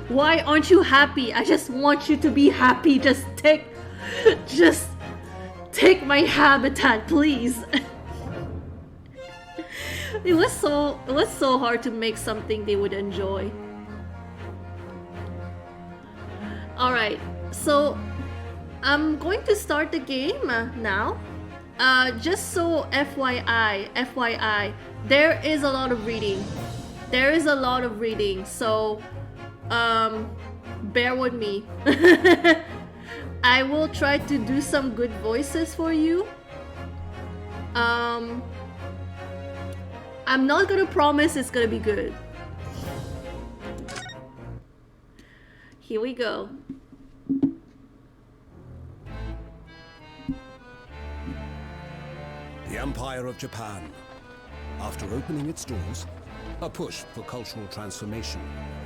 Why aren't you happy? I just want you to be happy. Just take my habitat, please. It was so hard to make something they would enjoy. Alright, so I'm going to start the game now. Just so FYI, there is a lot of reading. So bear with me. I will try to do some good voices for you. I'm not gonna promise it's gonna be good. Here we go. The Empire of Japan. After opening its doors, a push for cultural transformation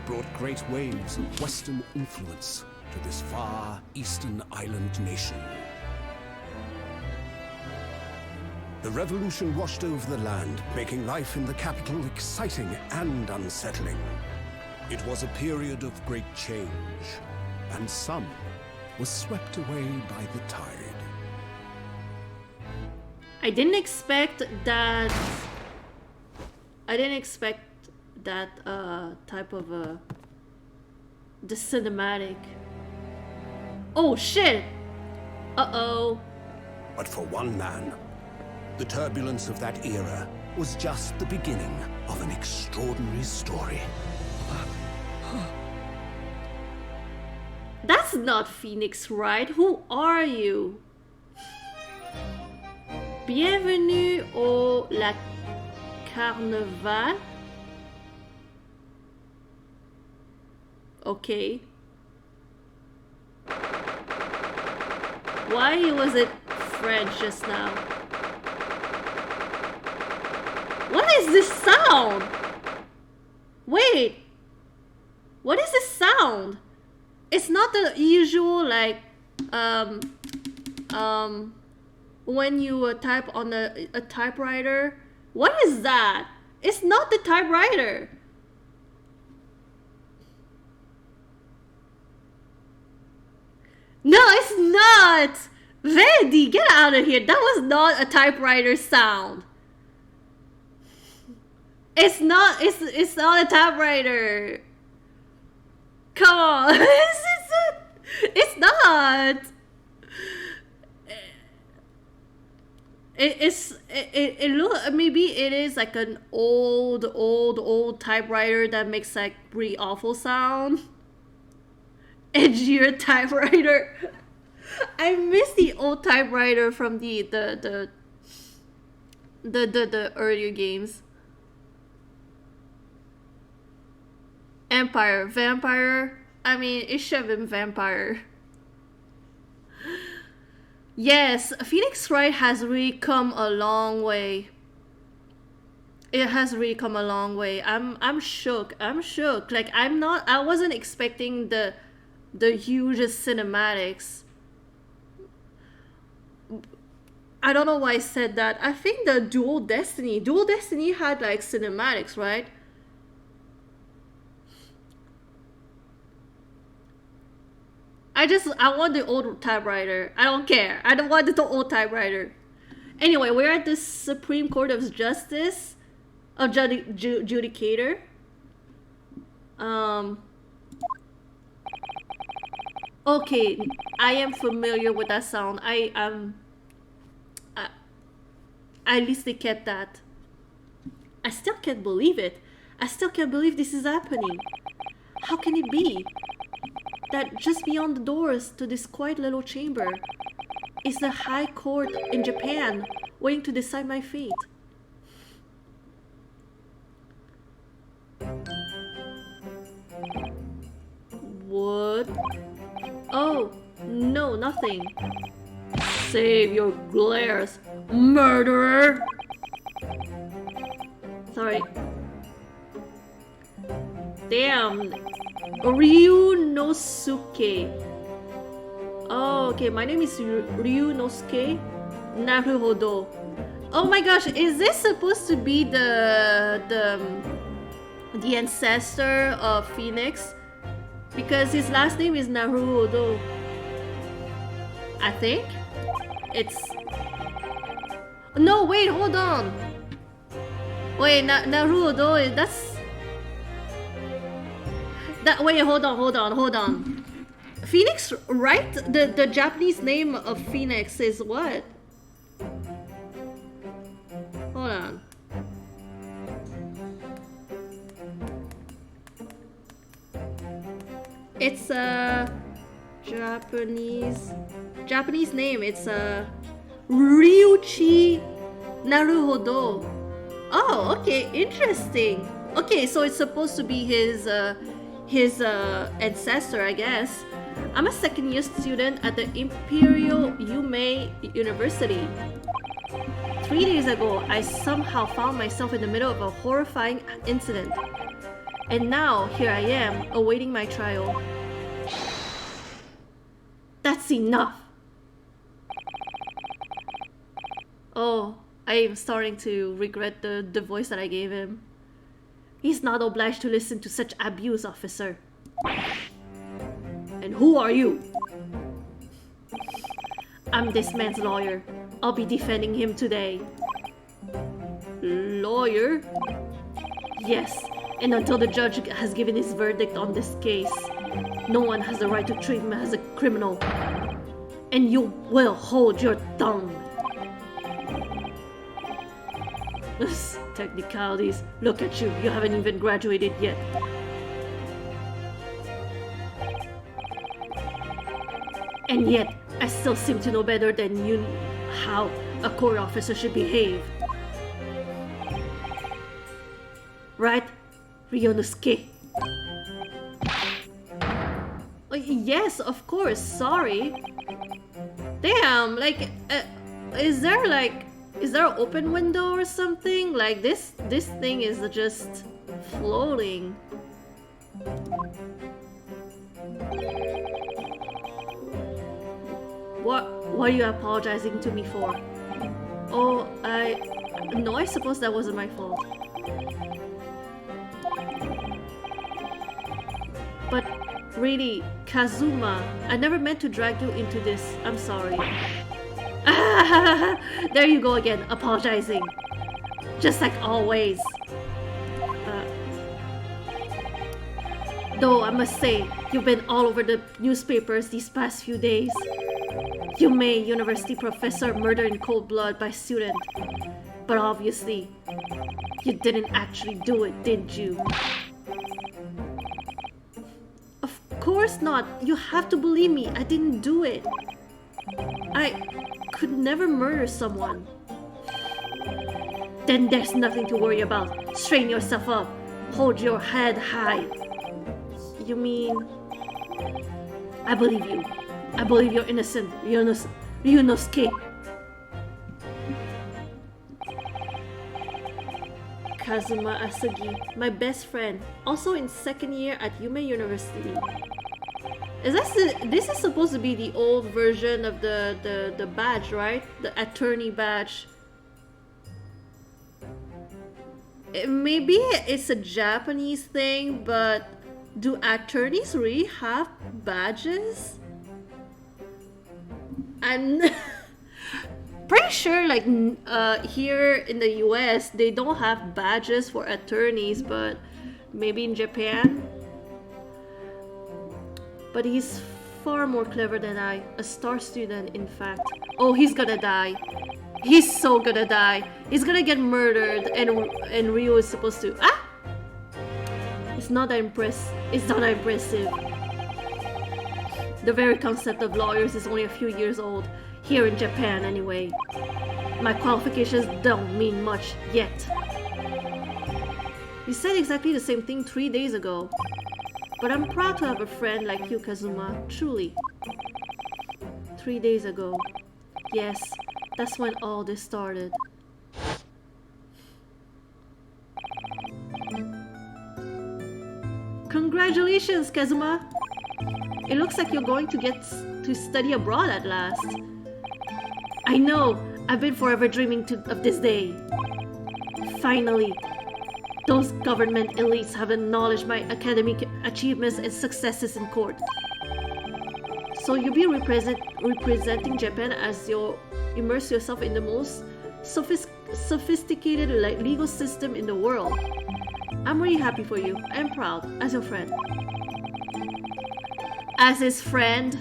brought great waves of Western influence to this far eastern island nation. The revolution washed over the land, making life in the capital exciting and unsettling. It was a period of great change, and some was swept away by the tide. I didn't expect that type of the cinematic. Oh shit! Uh-oh. But for one man, the turbulence of that era was just the beginning of an extraordinary story. That's not Phoenix Wright. Who are you? Bienvenue au La Carnaval. Okay. Why was it French just now? What is this sound? Wait. What is this sound? It's not the usual like when you type on a typewriter. What is that? It's not the typewriter. No, it's not. Vedi, get out of here. That was not a typewriter sound. It's not a typewriter. Come on. It's not. It look, maybe it is like an old typewriter that makes like pretty awful sound. Edgier typewriter. I miss the old typewriter from the earlier games. Empire, vampire. I mean, it should have been vampire. Yes, Phoenix Wright has really come a long way. It has really come a long way. I'm shook. Like I wasn't expecting the hugest cinematics. I don't know why I said that. I think the Dual Destiny had like cinematics, right? I want the old typewriter. I don't care. I don't want the old typewriter. Anyway, we're at the Supreme Court of Justice, of Judicator. Okay, I am familiar with that sound. At least they kept that. I still can't believe it. I still can't believe this is happening. How can it be that just beyond the doors to this quiet little chamber is the High Court in Japan waiting to decide my fate? What? Oh, no, nothing. Save your glares, murderer! Sorry. Damn. Ryunosuke. Oh, okay, my name is Ryunosuke. Naruto. Oh my gosh, is this supposed to be the ancestor of Phoenix? Because his last name is Naruto. I think it's... No, wait, hold on. Wait, Naruto, that's... Wait, hold on. Phoenix, right? The Japanese name of Phoenix is what? Hold on. It's a Japanese name. It's a Ryuchi Naruhodo. Oh, okay, interesting. Okay, so it's supposed to be his ancestor, I guess. I'm a second-year student at the Imperial Yume University. 3 days ago, I somehow found myself in the middle of a horrifying incident. And now, here I am, awaiting my trial. That's enough! Oh, I am starting to regret the voice that I gave him. He's not obliged to listen to such abuse, officer. And who are you? I'm this man's lawyer. I'll be defending him today. Lawyer? Yes, and until the judge has given his verdict on this case, no one has the right to treat him as a criminal. And you will hold your tongue. Technicalities. Look at you. You haven't even graduated yet. And yet, I still seem to know better than you how a court officer should behave. Right, Ryunosuke? Oh, yes, of course. Sorry. Damn, like, is there an open window or something? Like this thing is just floating. What are you apologizing to me for? Oh, no, I suppose that wasn't my fault. But really, Kazuma, I never meant to drag you into this. I'm sorry. There you go again, apologizing. Just like always. Though I must say, you've been all over the newspapers these past few days. Yume University professor murdered in cold blood by student. But obviously, you didn't actually do it, did you? Of course not. You have to believe me. I didn't do it. I could never murder someone. Then there's nothing to worry about. Straighten yourself up. Hold your head high. You mean... I believe you. I believe you're innocent, Ryunosuke. Kazuma Asugi, my best friend, also in second year at Yume University. This is supposed to be the old version of the badge, right? The attorney badge. Maybe it's a Japanese thing, but do attorneys really have badges? And pretty sure, like, here in the US, they don't have badges for attorneys, but maybe in Japan. But he's far more clever than I, a star student, in fact. Oh, he's gonna die. He's so gonna die. He's gonna get murdered, and Ryo is supposed to... Ah! It's not that impressive. The very concept of lawyers is only a few years old, here in Japan anyway. My qualifications don't mean much yet. You said exactly the same thing 3 days ago. But I'm proud to have a friend like you, Kazuma, truly. 3 days ago. Yes, that's when all this started. Congratulations, Kazuma! It looks like you're going to get to study abroad at last. I know! I've been forever dreaming of this day. Finally! Those government elites have acknowledged my academic achievements and successes in court. So you'll be representing Japan as you immerse yourself in the most sophisticated legal system in the world. I'm really happy for you. I'm proud as your friend. As his friend.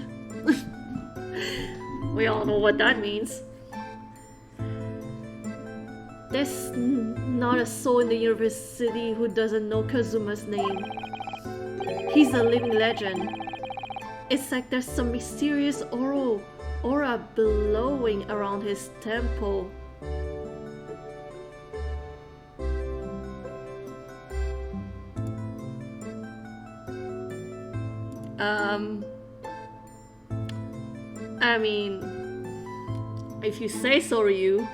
We all know what that means. There's not a soul in the university who doesn't know Kazuma's name. He's a living legend. It's like there's some mysterious aura blowing around his temple. I mean, if you say so, Ryu.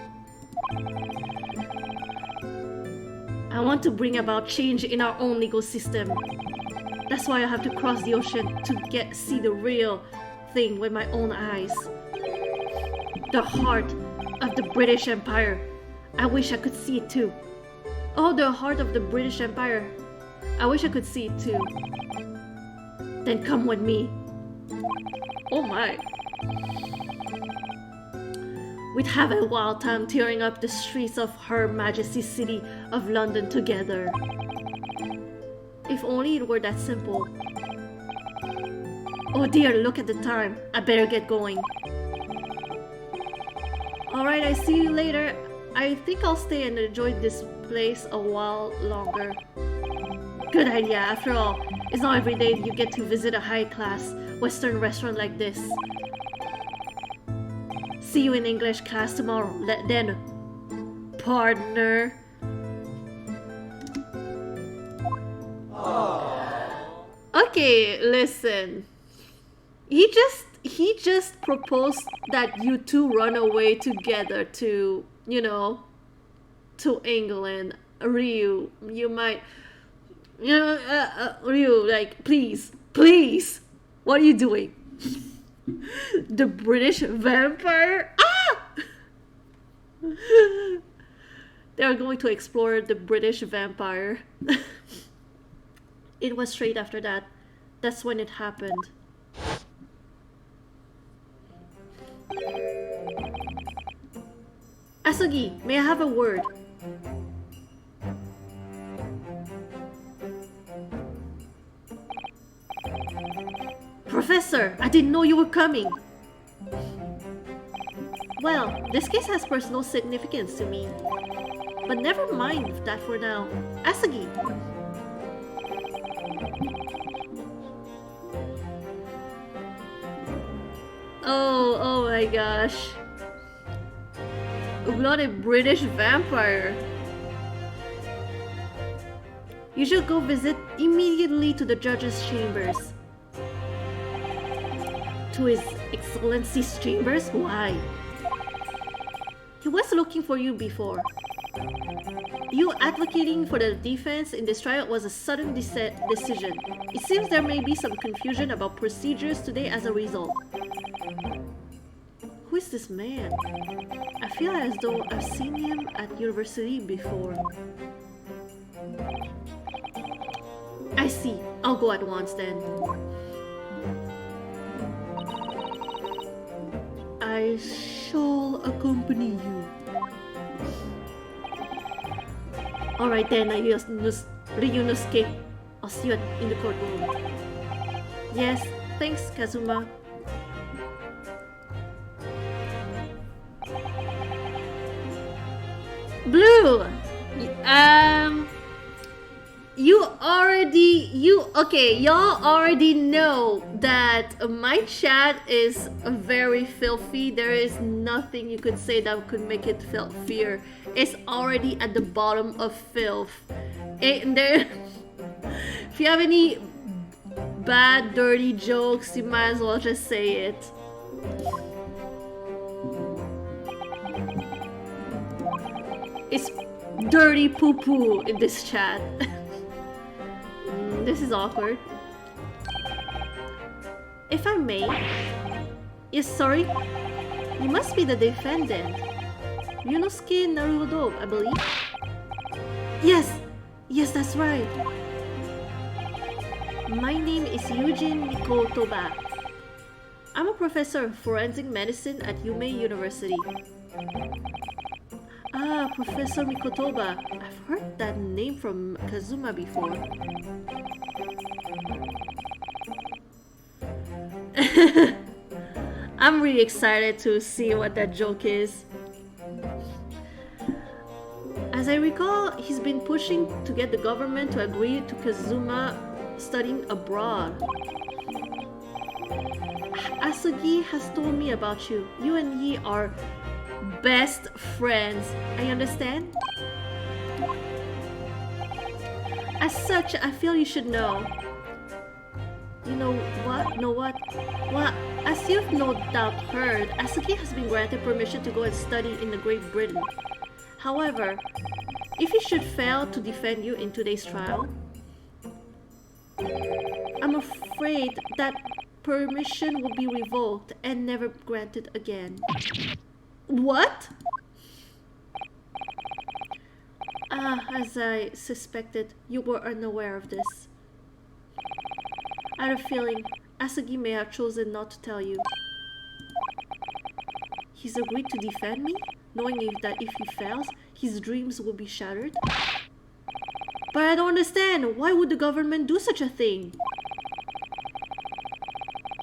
I want to bring about change in our own legal system. That's why I have to cross the ocean to see the real thing with my own eyes. The heart of the British Empire. I wish I could see it too. Oh, the heart of the British Empire. I wish I could see it too. Then come with me. Oh my. We'd have a wild time tearing up the streets of Her Majesty's City of London together. If only it were that simple. Oh dear, look at the time. I better get going. Alright, I see you later. I think I'll stay and enjoy this place a while longer. Good idea, after all. It's not every day you get to visit a high-class Western restaurant like this. See you in English class tomorrow. Then, partner. Okay, listen. He just proposed that you two run away together to, you know, to England. Ryu, you might, you know, Ryu, like, please, what are you doing? The British vampire? Ah! They are going to explore the British vampire. It was straight after that. That's when it happened. Asugi, may I have a word? Professor, I didn't know you were coming. Well, this case has personal significance to me. But never mind that for now. Asugi. Oh my gosh. Not a British vampire. You should go visit immediately to the judge's chambers. To His Excellency's chambers? Why? He was looking for you before. You advocating for the defense in this trial was a sudden decision. It seems there may be some confusion about procedures today as a result. Who is this man? I feel as though I've seen him at university before. I see. I'll go at once then. I shall accompany you. Alright then, Ryunosuke. I'll see you in the courtroom. Yes, thanks, Kazuma. Blue! Y'all already know that my chat is very filthy. There is nothing you could say that could make it filthier. It's already at the bottom of filth. And there, if you have any bad, dirty jokes, you might as well just say it. It's dirty poo-poo in this chat. This is awkward. If I may... Yes, sorry? You must be the defendant. Ryunosuke Naruto, I believe. Yes, that's right. My name is Eugene Mikotoba. I'm a professor of forensic medicine at Yume University. Ah, Professor Mikotoba. I've heard that name from Kazuma before. I'm really excited to see what that joke is. As I recall, he's been pushing to get the government to agree to Kazuma studying abroad. Asugi has told me about you. You and he are best friends. I understand? As such, I feel you should know. You know what? Know what? Well, as you've no doubt heard, Asuki has been granted permission to go and study in the Great Britain. However, if he should fail to defend you in today's trial, I'm afraid that permission will be revoked and never granted again. What? Ah, as I suspected, you were unaware of this. I had a feeling Asugi may have chosen not to tell you. He's agreed to defend me, knowing that if he fails, his dreams will be shattered. But I don't understand. Why would the government do such a thing?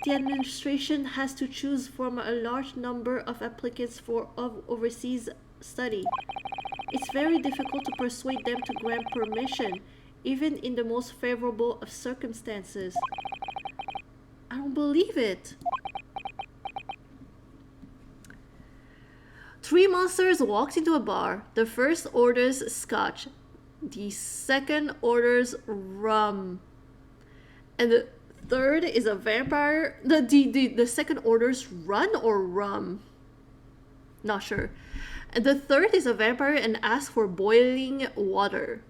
The administration has to choose from a large number of applicants for overseas study. It's very difficult to persuade them to grant permission, even in the most favorable of circumstances. I don't believe it. 3 monsters walked into a bar. The first orders scotch. The second orders rum. And the third is a vampire. The second orders run or rum. Not sure. And the third is a vampire and asks for boiling water.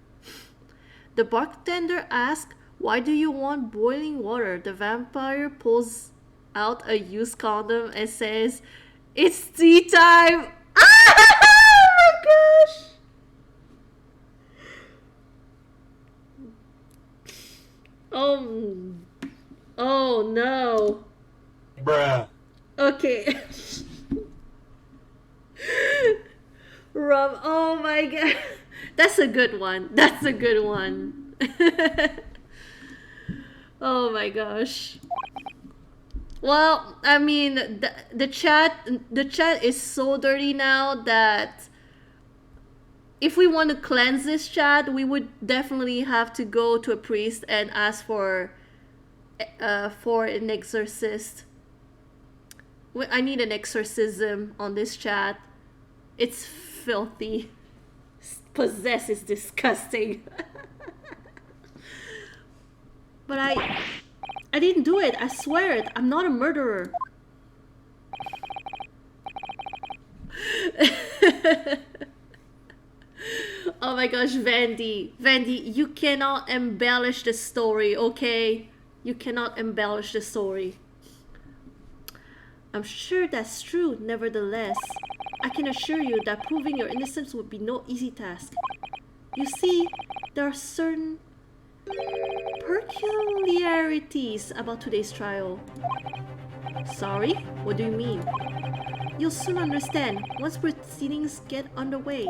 The bartender asks, "Why do you want boiling water?" The vampire pulls out a used condom and says, "It's tea time!" Oh my gosh! Oh no. Bruh. Okay. Rum. Oh my god. That's a good one. That's a good one. Oh my gosh. Well, I mean, the chat is so dirty now that if we want to cleanse this chat, we would definitely have to go to a priest and ask for an exorcist. I need an exorcism on this chat. It's filthy. Possess is disgusting. But I didn't do it. I swear it. I'm not a murderer. Oh my gosh, Vandy. Vandy, you cannot embellish the story, okay? You cannot embellish the story. I'm sure that's true, nevertheless. I can assure you that proving your innocence would be no easy task. You see, there are certain peculiarities about today's trial. Sorry? What do you mean? You'll soon understand once proceedings get underway.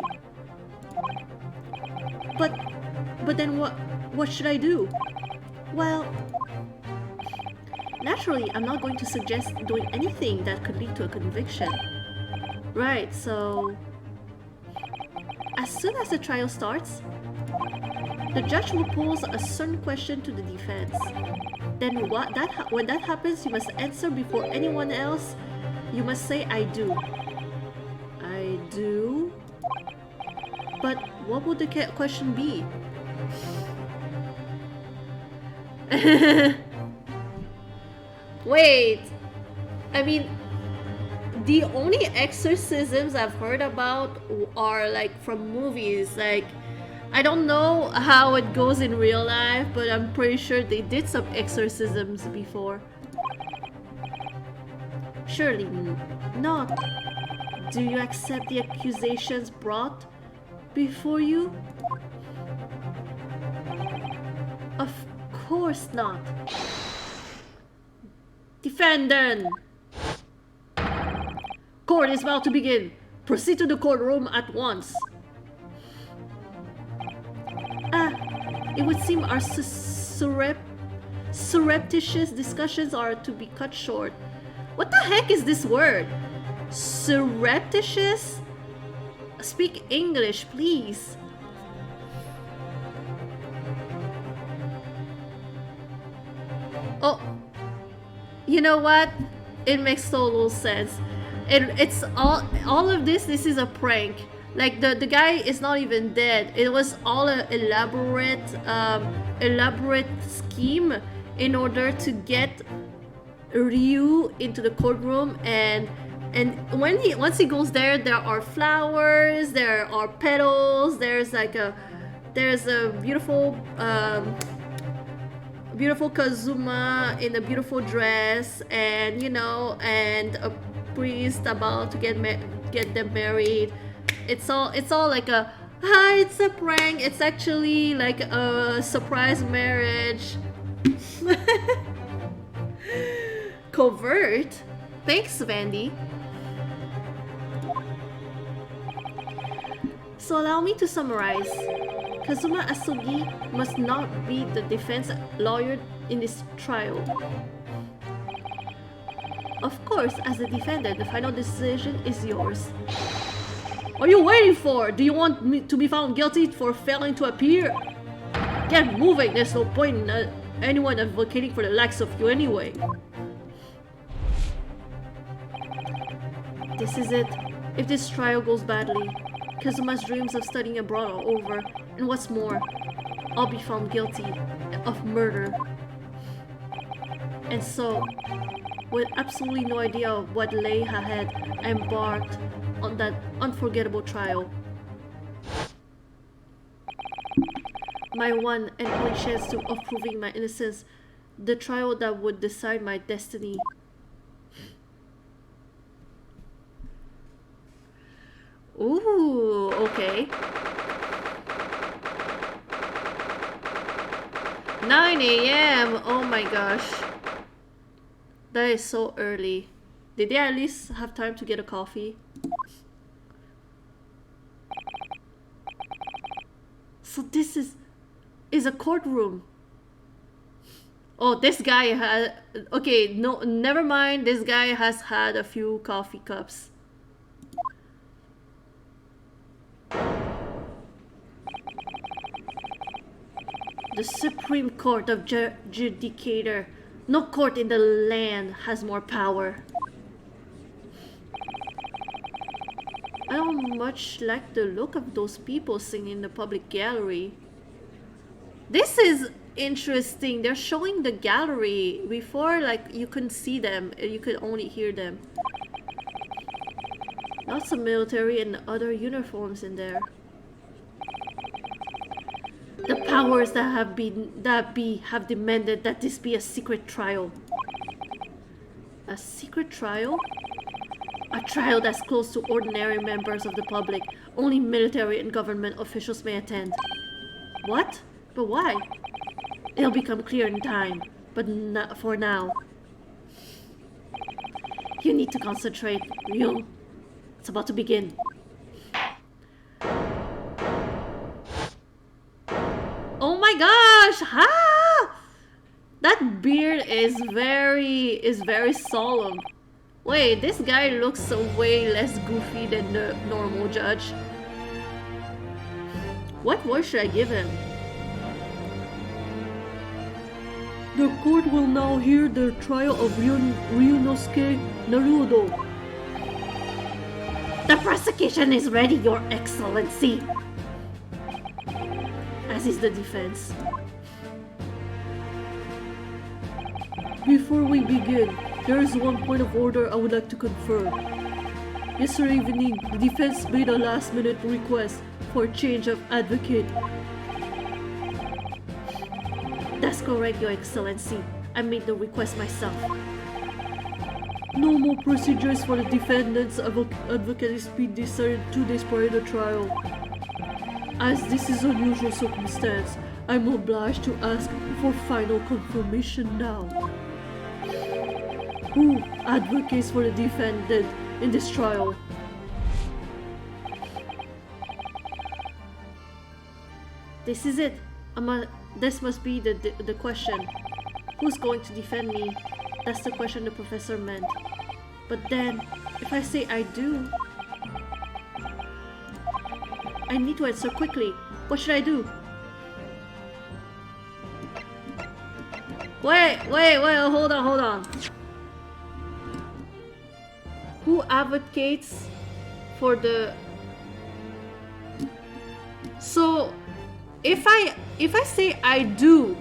But then what should I do? Well, naturally, I'm not going to suggest doing anything that could lead to a conviction. Right, so as soon as the trial starts, the judge will pose a certain question to the defense. Then when that happens, you must answer before anyone else. You must say, "I do." I do? But what would the question be? Wait, I mean, the only exorcisms I've heard about are like from movies. Like, I don't know how it goes in real life, but I'm pretty sure they did some exorcisms before. Surely not. Do you accept the accusations brought before you? Of course not. Defendant! Court is about to begin. Proceed to the courtroom at once. It would seem our surreptitious discussions are to be cut short. What the heck is this word? Surreptitious? Speak English, please. Oh, you know what? It makes total sense. It's all of this. This is a prank. Like the guy is not even dead. It was all an elaborate scheme in order to get Ryu into the courtroom, and once he goes there, there are flowers, there are petals, there's a beautiful Kazuma in a beautiful dress, and and a priest about to get them married. It's all like it's a prank. It's actually like a surprise marriage. Covert. Thanks, Vandy. So allow me to summarize. Kazuma Asugi must not be the defense lawyer in this trial. Of course, as the defendant, the final decision is yours. What are you waiting for? Do you want me to be found guilty for failing to appear? Get moving, there's no point in anyone advocating for the likes of you anyway. This is it. If this trial goes badly, Kazuma's dreams of studying abroad are over, and what's more, I'll be found guilty of murder. And so, with absolutely no idea of what lay ahead, I embarked on that unforgettable trial. My one and only chance of proving my innocence, the trial that would decide my destiny. Ooh, okay. 9 a.m. Oh my gosh. That is so early. Did they at least have time to get a coffee? So this is a courtroom. Oh, this guy had... Okay, no, never mind. This guy has had a few coffee cups. The Supreme Court of Judicator. No court in the land has more power. I don't much like the look of those people singing in the public gallery. This is interesting. They're showing the gallery. Before, like, you couldn't see them. You could only hear them. Lots of military and other uniforms in there. The powers that have demanded that this be a secret trial. A secret trial? A trial that's closed to ordinary members of the public. Only military and government officials may attend. What? But why? It'll become clear in time, but not for now. You need to concentrate, Ryu. It's about to begin. Oh my gosh! Ha! That beard is very solemn. Wait, this guy looks way less goofy than the normal judge. What voice should I give him? The court will now hear the trial of Ryunosuke Naruto. The prosecution is ready, Your Excellency. As is the defense. Before we begin, there is one point of order I would like to confirm. Yesterday evening, the defense made a last-minute request for a change of advocate. That's correct, Your Excellency. I made the request myself. No more procedures for the defendant's advocate is being decided 2 days prior to the trial. As this is an unusual circumstance, I'm obliged to ask for final confirmation now. Who advocates for the defendant in this trial? This is it. This must be the question. Who's going to defend me? That's the question the professor meant. But then, if I say I do, I need to answer quickly. What should I do? Wait, hold on. Who advocates for the... So, if I say I do,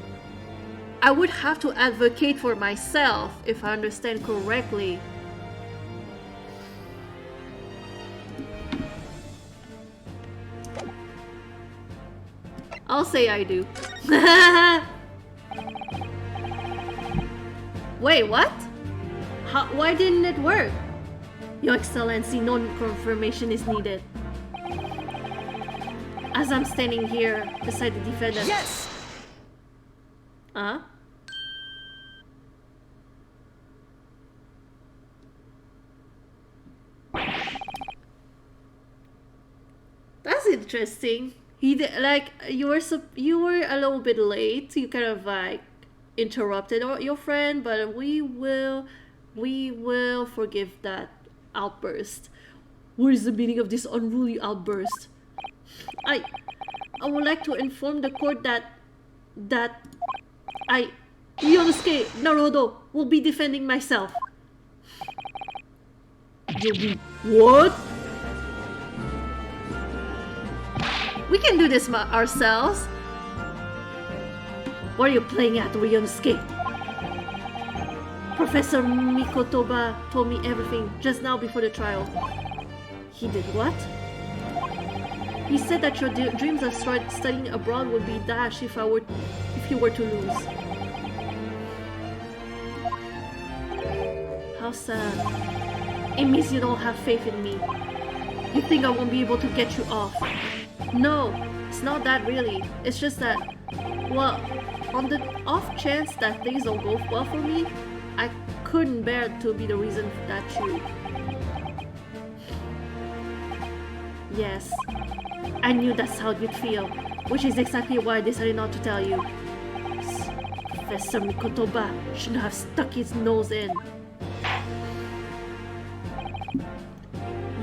I would have to advocate for myself, if I understand correctly. I'll say I do. Wait, what? Why didn't it work? Your Excellency, no confirmation is needed. As I'm standing here beside the defendant. Yes! That's interesting. He did, like, you were a little bit late. You kind of like interrupted your friend, but we will forgive that outburst. What is the meaning of this unruly outburst? I would like to inform the court that Ryunosuke Naruto will be defending myself. You'll be what? We can do this ourselves. What are you playing at, Ryunosuke? Professor Mikotoba told me everything just now before the trial. He did what? He said that your dreams of studying abroad would be dashed if you were to lose. How sad. It means you don't have faith in me. You think I won't be able to get you off. No, it's not that really. It's just that, well, on the off chance that things don't go well for me, I couldn't bear to be the reason that you... Yes, I knew that's how you'd feel, which is exactly why I decided not to tell you. Professor Mikotoba shouldn't have stuck his nose in.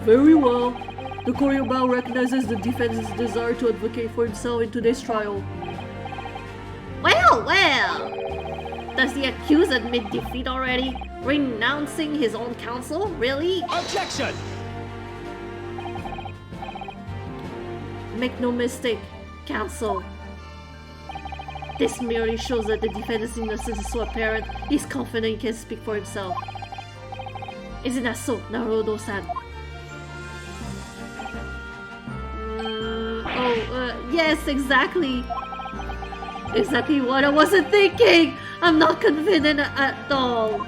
Very well. The Koryobao recognizes the defense's desire to advocate for himself in today's trial. Well! Does the accused admit defeat already? Renouncing his own counsel? Really? Objection! Make no mistake, counsel. This merely shows that the defendant's innocence is so apparent, he's confident he can speak for himself. Isn't that so, Naruto-san? Yes, exactly. Exactly what I wasn't thinking. I'm not confident at all.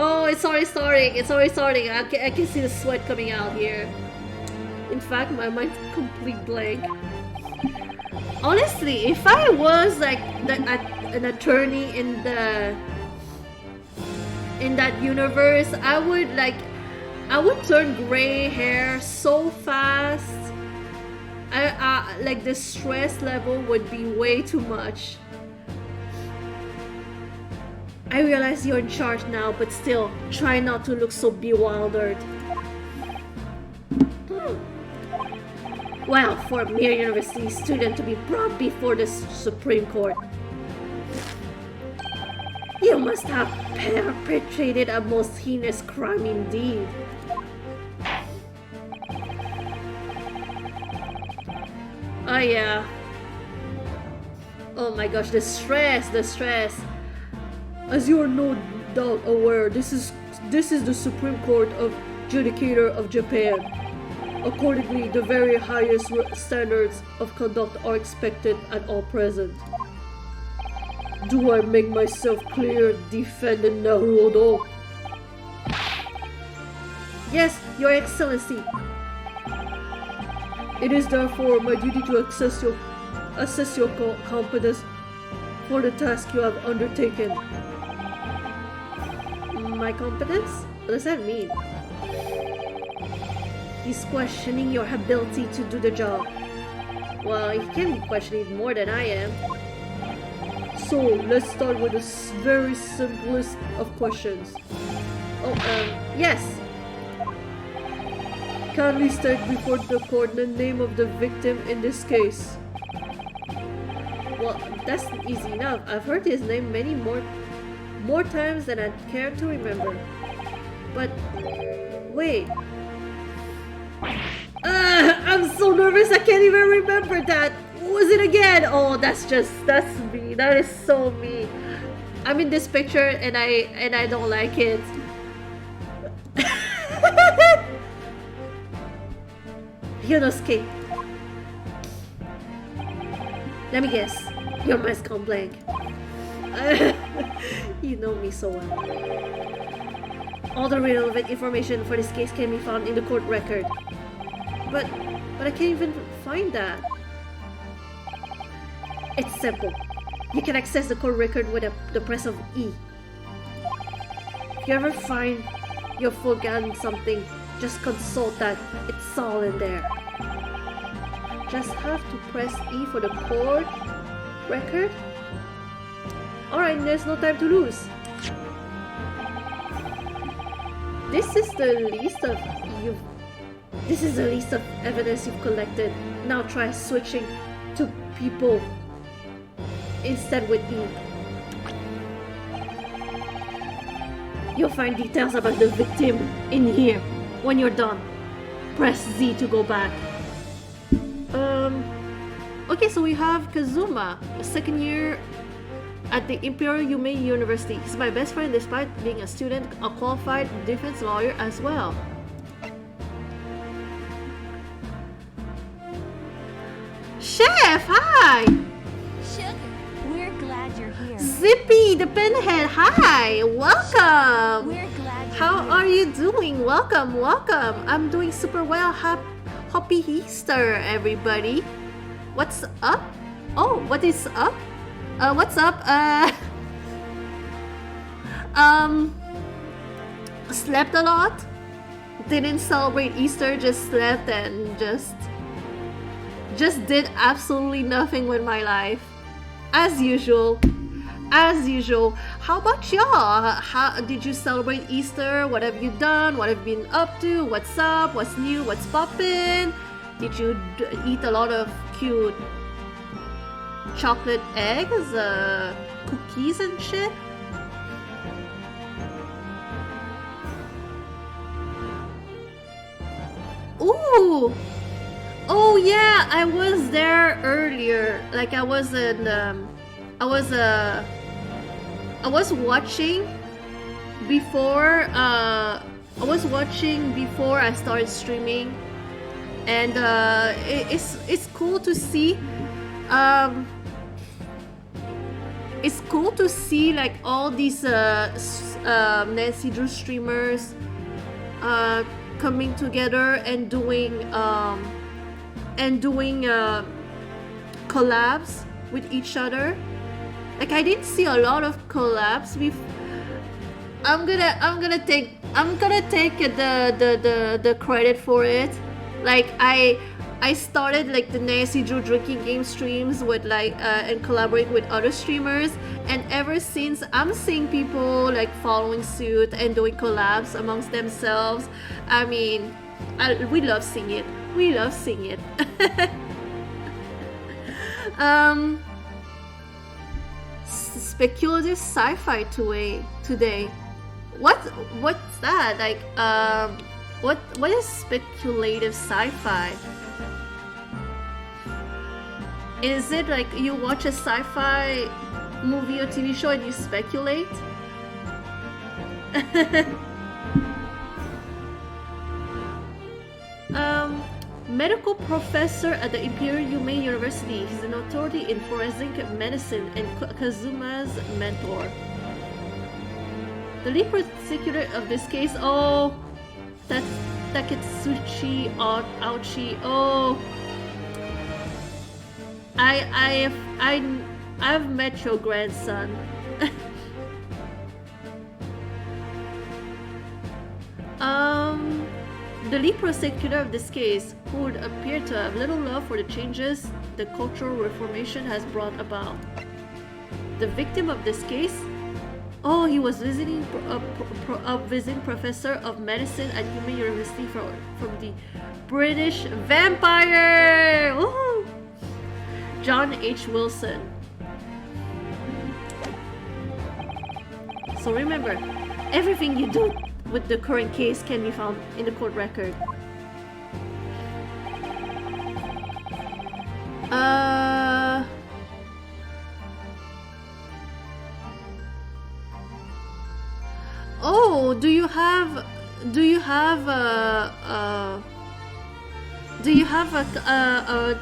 Oh, it's already starting. I can see the sweat coming out here. In fact, my mind's complete blank. Honestly, if I was like an attorney in that universe, I would turn gray hair so fast. Like the stress level would be way too much. I realize you're in charge now, but still, try not to look so bewildered. Well, for a mere university student to be brought before the Supreme Court, you must have perpetrated a most heinous crime indeed. Oh yeah. Oh my gosh, the stress. As you are no doubt aware, this is the Supreme Court of Judicature of Japan. Accordingly, the very highest standards of conduct are expected at all present. Do I make myself clear, defendant Naruto? Yes, Your Excellency. It is therefore my duty to assess your competence for the task you have undertaken. My competence? What does that mean? He's questioning your ability to do the job. Well, he can be questioning more than I am. So, let's start with the very simplest of questions. Oh, yes. Kindly state before the court the name of the victim in this case. Well, that's easy enough. I've heard his name many more times than I care to remember. But wait. I'm so nervous I can't even remember that. What was it again? Oh, that's me. That is so me. I'm in this picture and I don't like it. Ryunosuke. Let me guess. Your mind's gone blank. You know me so well. All the relevant information for this case can be found in the court record. But I can't even find that. It's simple. You can access the court record with the press of E. If you ever find you've forgotten something, just consult that. It's all in there. Just have to press E for the court record. Alright, there's no time to lose. This is the list of evidence you've collected. Now try switching to people instead with E. You'll find details about the victim in here. When you're done, press Z to go back. Okay, so we have Kazuma, a second year at the Imperial Yume University. He's my best friend despite being a student, a qualified defense lawyer as well. Chef, hi! Sugar, we're glad you're here. Zippy, the pinhead, hi! Welcome! We're glad you're How here. are you doing? Welcome, welcome. I'm doing super well. Happy Easter, everybody. What's up? Oh, what is up? What's up? Slept a lot. Didn't celebrate Easter, just slept and just did absolutely nothing with my life. As usual. As usual. How about y'all? How did you celebrate Easter? What have you done? What have you been up to? What's up? What's new? What's poppin'? Did you eat a lot of cute chocolate eggs, cookies and shit? Ooh! Oh yeah, I was there earlier. Like I was watching before I started streaming, and it's cool to see. It's cool to see like all these Nancy Drew streamers coming together and doing collabs with each other. Like I didn't see a lot of collabs. I'm gonna take the credit for it. Like I started like the Nancy Drew drinking game streams with like and collaborating with other streamers, and ever since I'm seeing people like following suit and doing collabs amongst themselves. I mean, we love seeing it. We love seeing it. Speculative sci-fi today. What's that? Like what is speculative sci-fi? Is it like you watch a sci-fi movie or TV show and you speculate? Medical professor at the Imperial Yume University. He's an authority in forensic medicine and Kazuma's mentor. The lead prosecutor of this case, oh, that's Taketsuchi Ouchi. Oh, I've met your grandson. The lead prosecutor of this case, who would appear to have little love for the changes the cultural reformation has brought about. The victim of this case? Oh, he was visiting visiting professor of medicine at Hume University from the British vampire! Woohoo! John H. Wilson. So remember, everything you do with the current case can be found in the court record. Oh, do you have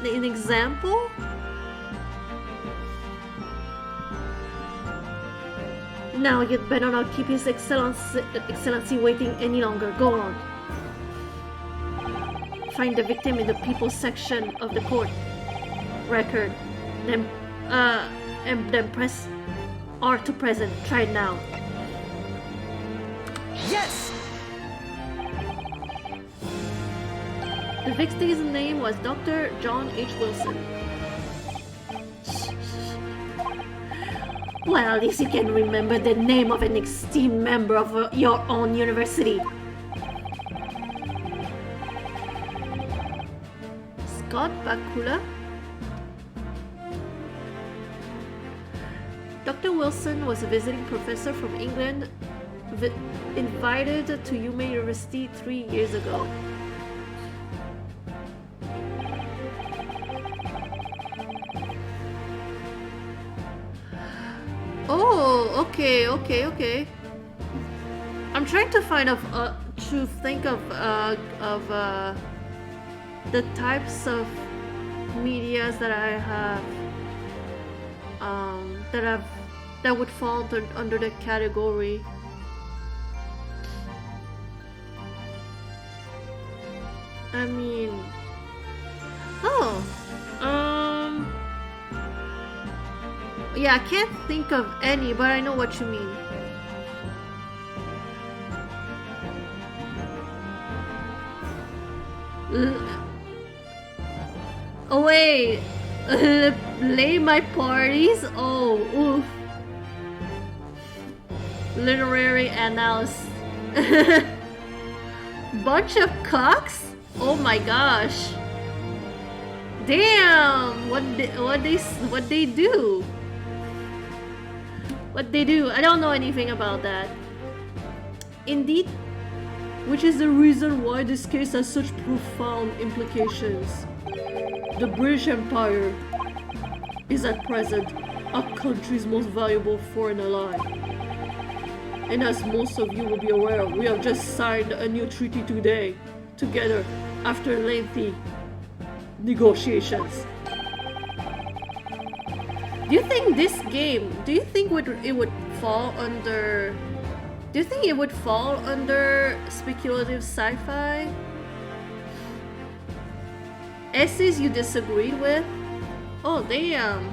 an example? Now you'd better not keep His Excellency waiting any longer. Go on. Find the victim in the people section of the court record. Then press R to present. Try it now. Yes! The victim's name was Dr. John H. Wilson. Well, at least you can remember the name of an esteemed member of your own university. Scott Bakula? Dr. Wilson was a visiting professor from England, invited to Hume University 3 years ago. Oh, okay. I'm trying to think of the types of medias that I have, that would fall under the category. I mean, yeah, I can't think of any, but I know what you mean. Oh wait, lay my parties? Oh, oof. Literary analysis. Bunch of cocks? Oh my gosh. Damn, what they do? What they do? I don't know anything about that. Indeed, which is the reason why this case has such profound implications. The British Empire is at present our country's most valuable foreign ally. And as most of you will be aware, we have just signed a new treaty together after lengthy negotiations. Do you think this game, it would fall under speculative sci-fi? Essays you disagreed with? Oh damn.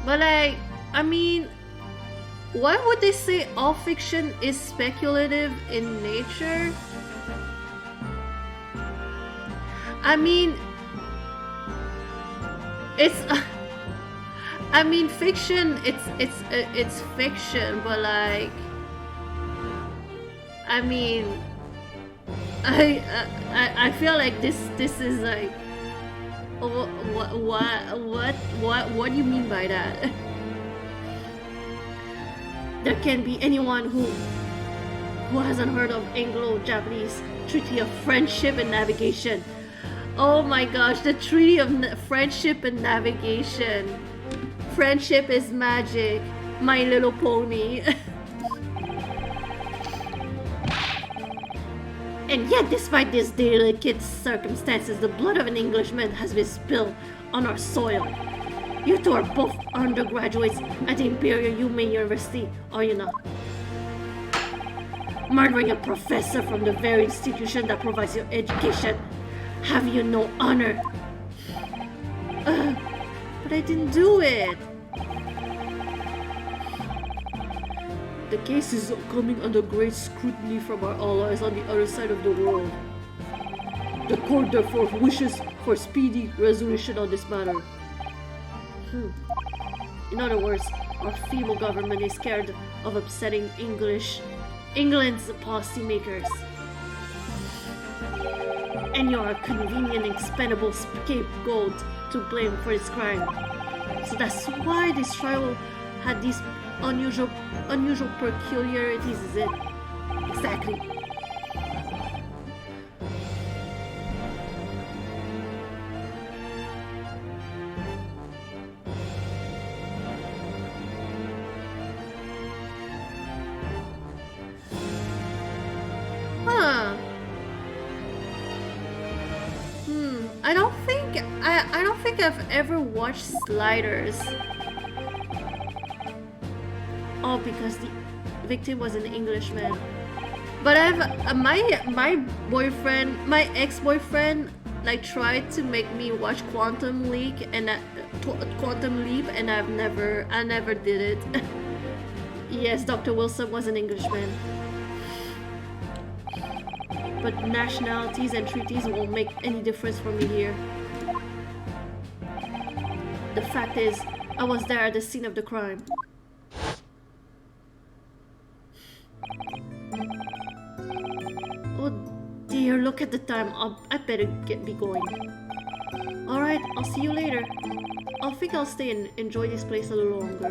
But I mean, why would they say all fiction is speculative in nature? I mean, fiction. It's fiction, but like, I mean, I feel like this is like, what do you mean by that? There can be anyone who hasn't heard of Anglo-Japanese Treaty of Friendship and Navigation. Oh my gosh, the Treaty of Friendship and Navigation. Friendship is magic. My Little Pony. And yet, despite these delicate circumstances, the blood of an Englishman has been spilled on our soil. You two are both undergraduates at the Imperial Hume University, are you not? Murdering a professor from the very institution that provides your education. Have you no honor? But I didn't do it. The case is coming under great scrutiny from our allies on the other side of the world. The court therefore wishes for speedy resolution on this matter. In other words, our feeble government is scared of upsetting England's policymakers. And you're a convenient, expendable scapegoat to blame for this crime. So that's why this trial had these unusual peculiarities, is it? Exactly. I don't think I've ever watched Sliders. Oh, because the victim was an Englishman. But I've my boyfriend, my ex-boyfriend, like tried to make me watch Quantum Leap, and I never did it. Yes, Dr. Wilson was an Englishman. But nationalities and treaties won't make any difference for me here. The fact is, I was there at the scene of the crime. Oh dear, look at the time. I better be going. Alright, I'll see you later. I think I'll stay and enjoy this place a little longer.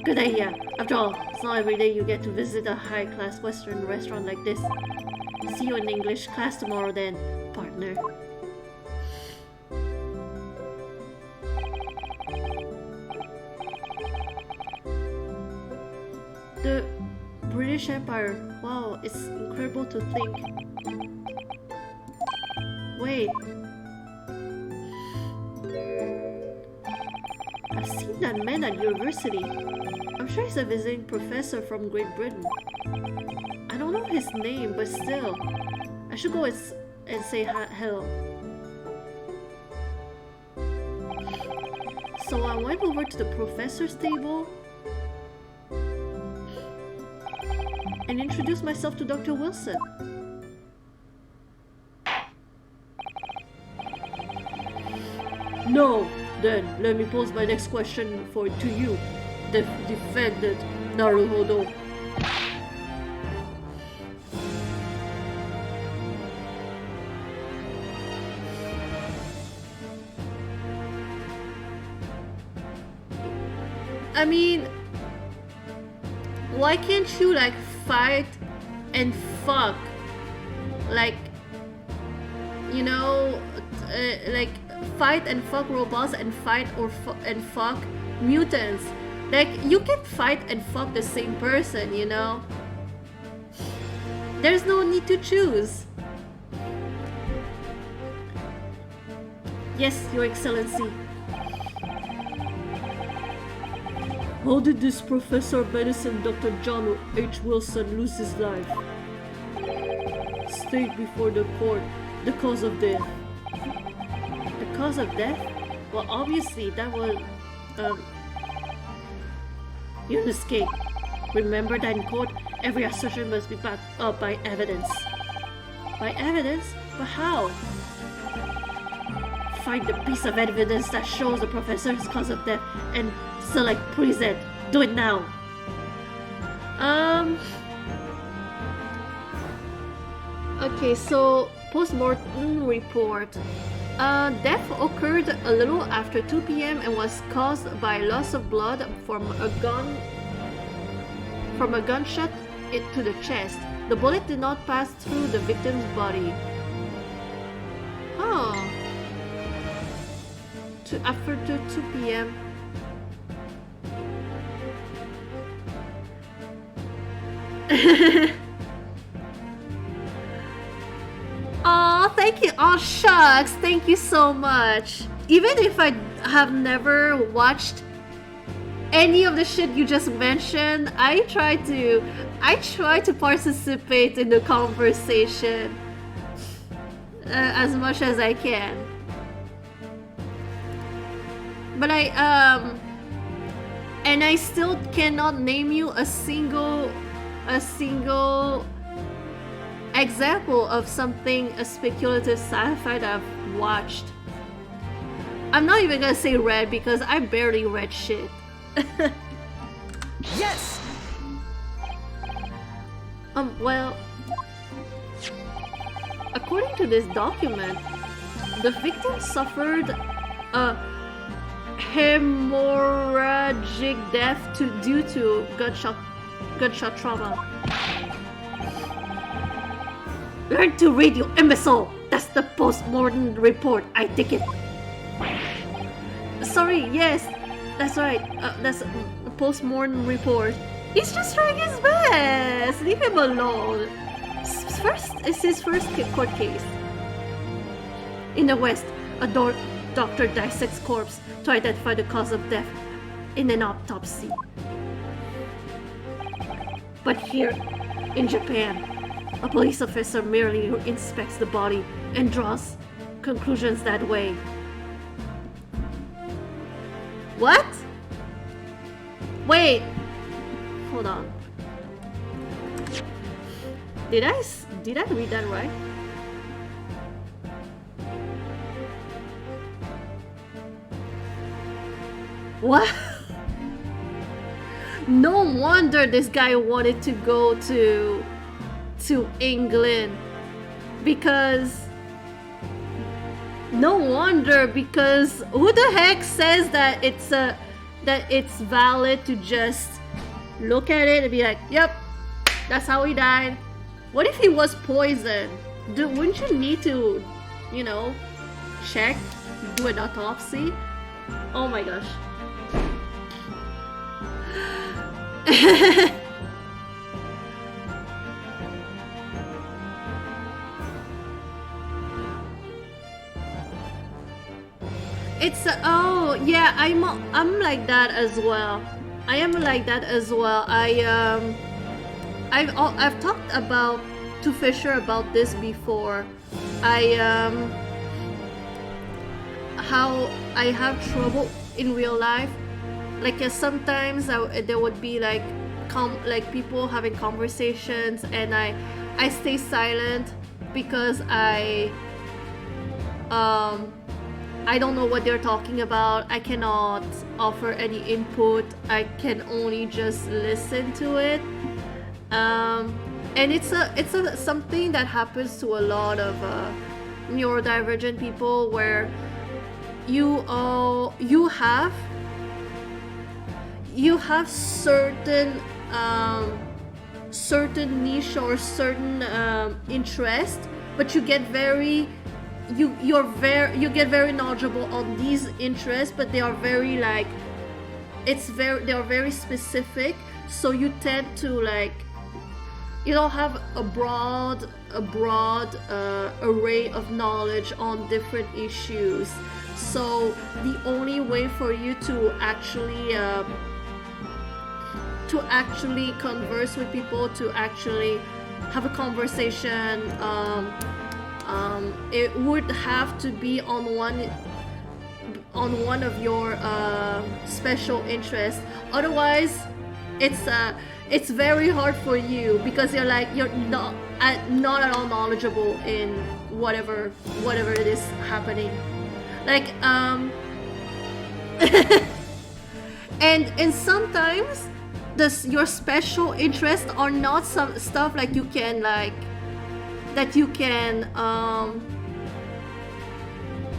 Good idea. After all, it's not every day you get to visit a high-class Western restaurant like this. See you in English class tomorrow then, partner. The British Empire. Wow, it's incredible to think. Wait. I've seen that man at university. I'm sure he's a visiting professor from Great Britain. I don't know his name, but still. I should go and say hello. So I went over to the professor's table and introduced myself to Dr. Wilson. No, then let me pose my next question to you, the defendant Naruto. I mean, why can't you like fight and fuck, like, you know, like fight and fuck robots and fight and fuck mutants? Like, you can fight and fuck the same person, you know? There's no need to choose. Yes, Your Excellency. How did this Professor of Medicine, Dr. John H. Wilson, lose his life? State before the court the cause of death. The cause of death? Well, obviously, that was, Ryunosuke. Remember that in court, every assertion must be backed up by evidence. By evidence? But how? Find the piece of evidence that shows the professor's cause of death and select present. Do it now. Okay, so Postmortem Report. Death occurred a little after 2 p.m. and was caused by loss of blood from a gunshot to the chest. The bullet did not pass through the victim's body. Oh. After 2 p.m. Oh, thank you. Oh, shucks. Thank you so much. Even if I have never watched any of the shit you just mentioned, I try to participate in the conversation as much as I can. But and I still cannot name you a single example of something, a speculative sci-fi that I've watched. I'm not even gonna say read because I barely read shit. Yes! Well, according to this document, the victim suffered a hemorrhagic death due to gunshot trauma. Learn to read, you imbecile! That's the postmortem report, I take it. Sorry, yes, that's right. That's a postmortem report. He's just trying his best. Leave him alone. It's his first court case. In the West, a doctor dissects corpse to identify the cause of death in an autopsy. But here, in Japan, a police officer merely inspects the body and draws conclusions that way. What? Wait. Hold on. Did I read that right? What? No wonder this guy wanted to go to England, because no wonder, because who the heck says that it's valid to just look at it and be like, yep, that's how he died. What if he was poisoned? Wouldn't you need to, check, do an autopsy? Oh my gosh. It's oh yeah, I'm like that as well. I am like that as well. I've talked to Fisher about this before. How I have trouble in real life. Like sometimes there would be like people having conversations, and I stay silent because I don't know what they're talking about. I cannot offer any input. I can only just listen to it. And it's something that happens to a lot of neurodivergent people, where you have certain niche or certain interest, but you get very knowledgeable on these interests, but they are very they are very specific, so you tend to have a broad array of knowledge on different issues. So the only way for you to actually converse with people, to actually have a conversation, it would have to be on one of your special interests. Otherwise, it's very hard for you, because you're not at all knowledgeable in whatever it is happening. And sometimes your special interests are not some stuff that you can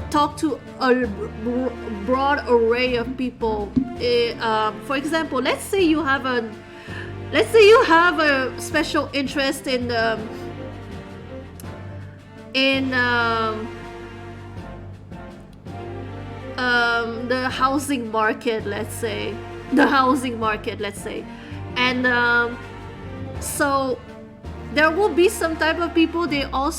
talk to a broad array of people. For example, let's say you have a special interest in the housing market, let's say, and so there will be some type of people, they are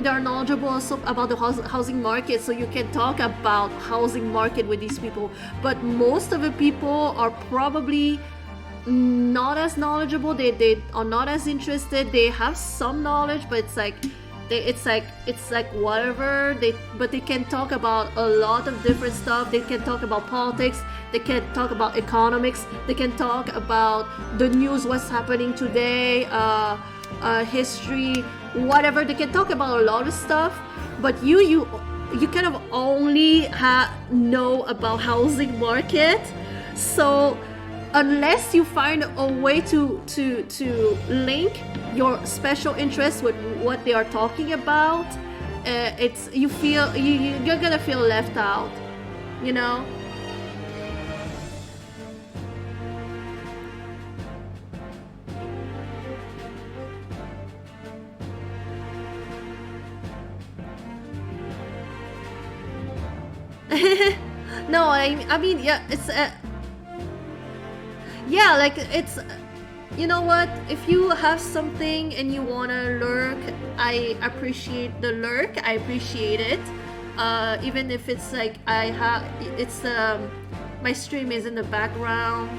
they're knowledgeable also about the housing market, so you can talk about housing market with these people. But most of the people are probably not as knowledgeable. They are not as interested. They have some knowledge, but it's like whatever. But they can talk about a lot of different stuff. They can talk about politics. They can talk about economics. They can talk about the news, what's happening today, history, whatever. They can talk about a lot of stuff. But you kind of only know about housing market. So unless you find a way to link your special interest with what they are talking about, you're gonna feel left out, you know. No, I mean, yeah, it's yeah, like it's, you know what, if you have something and you want to lurk, I appreciate the lurk. I appreciate it, even if it's like my stream is in the background.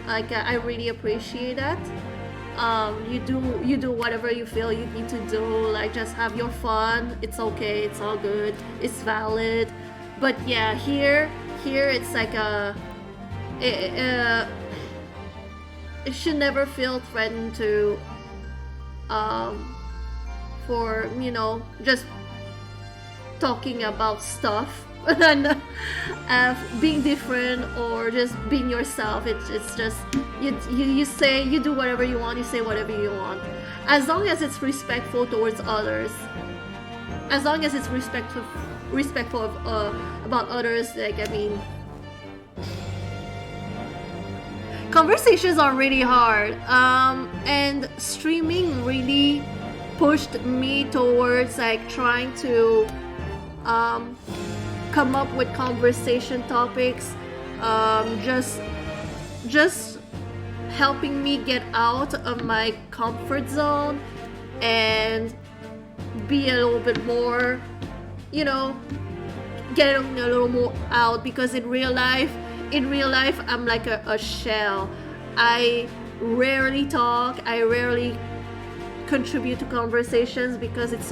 Like I really appreciate that. You do whatever you feel you need to do. Like just have your fun. It's okay. It's all good. It's valid. But yeah, here it's like it should never feel threatened to for, you know, just talking about stuff and being different or just being yourself. It's just you do whatever you want, you say whatever you want, as long as it's respectful towards others, as long as it's respectful about others. Like, I mean, conversations are really hard, and streaming really pushed me towards like trying to come up with conversation topics, just helping me get out of my comfort zone and be a little bit more, you know, getting a little more out, because in real life I'm like a shell. I rarely talk, I rarely contribute to conversations, because it's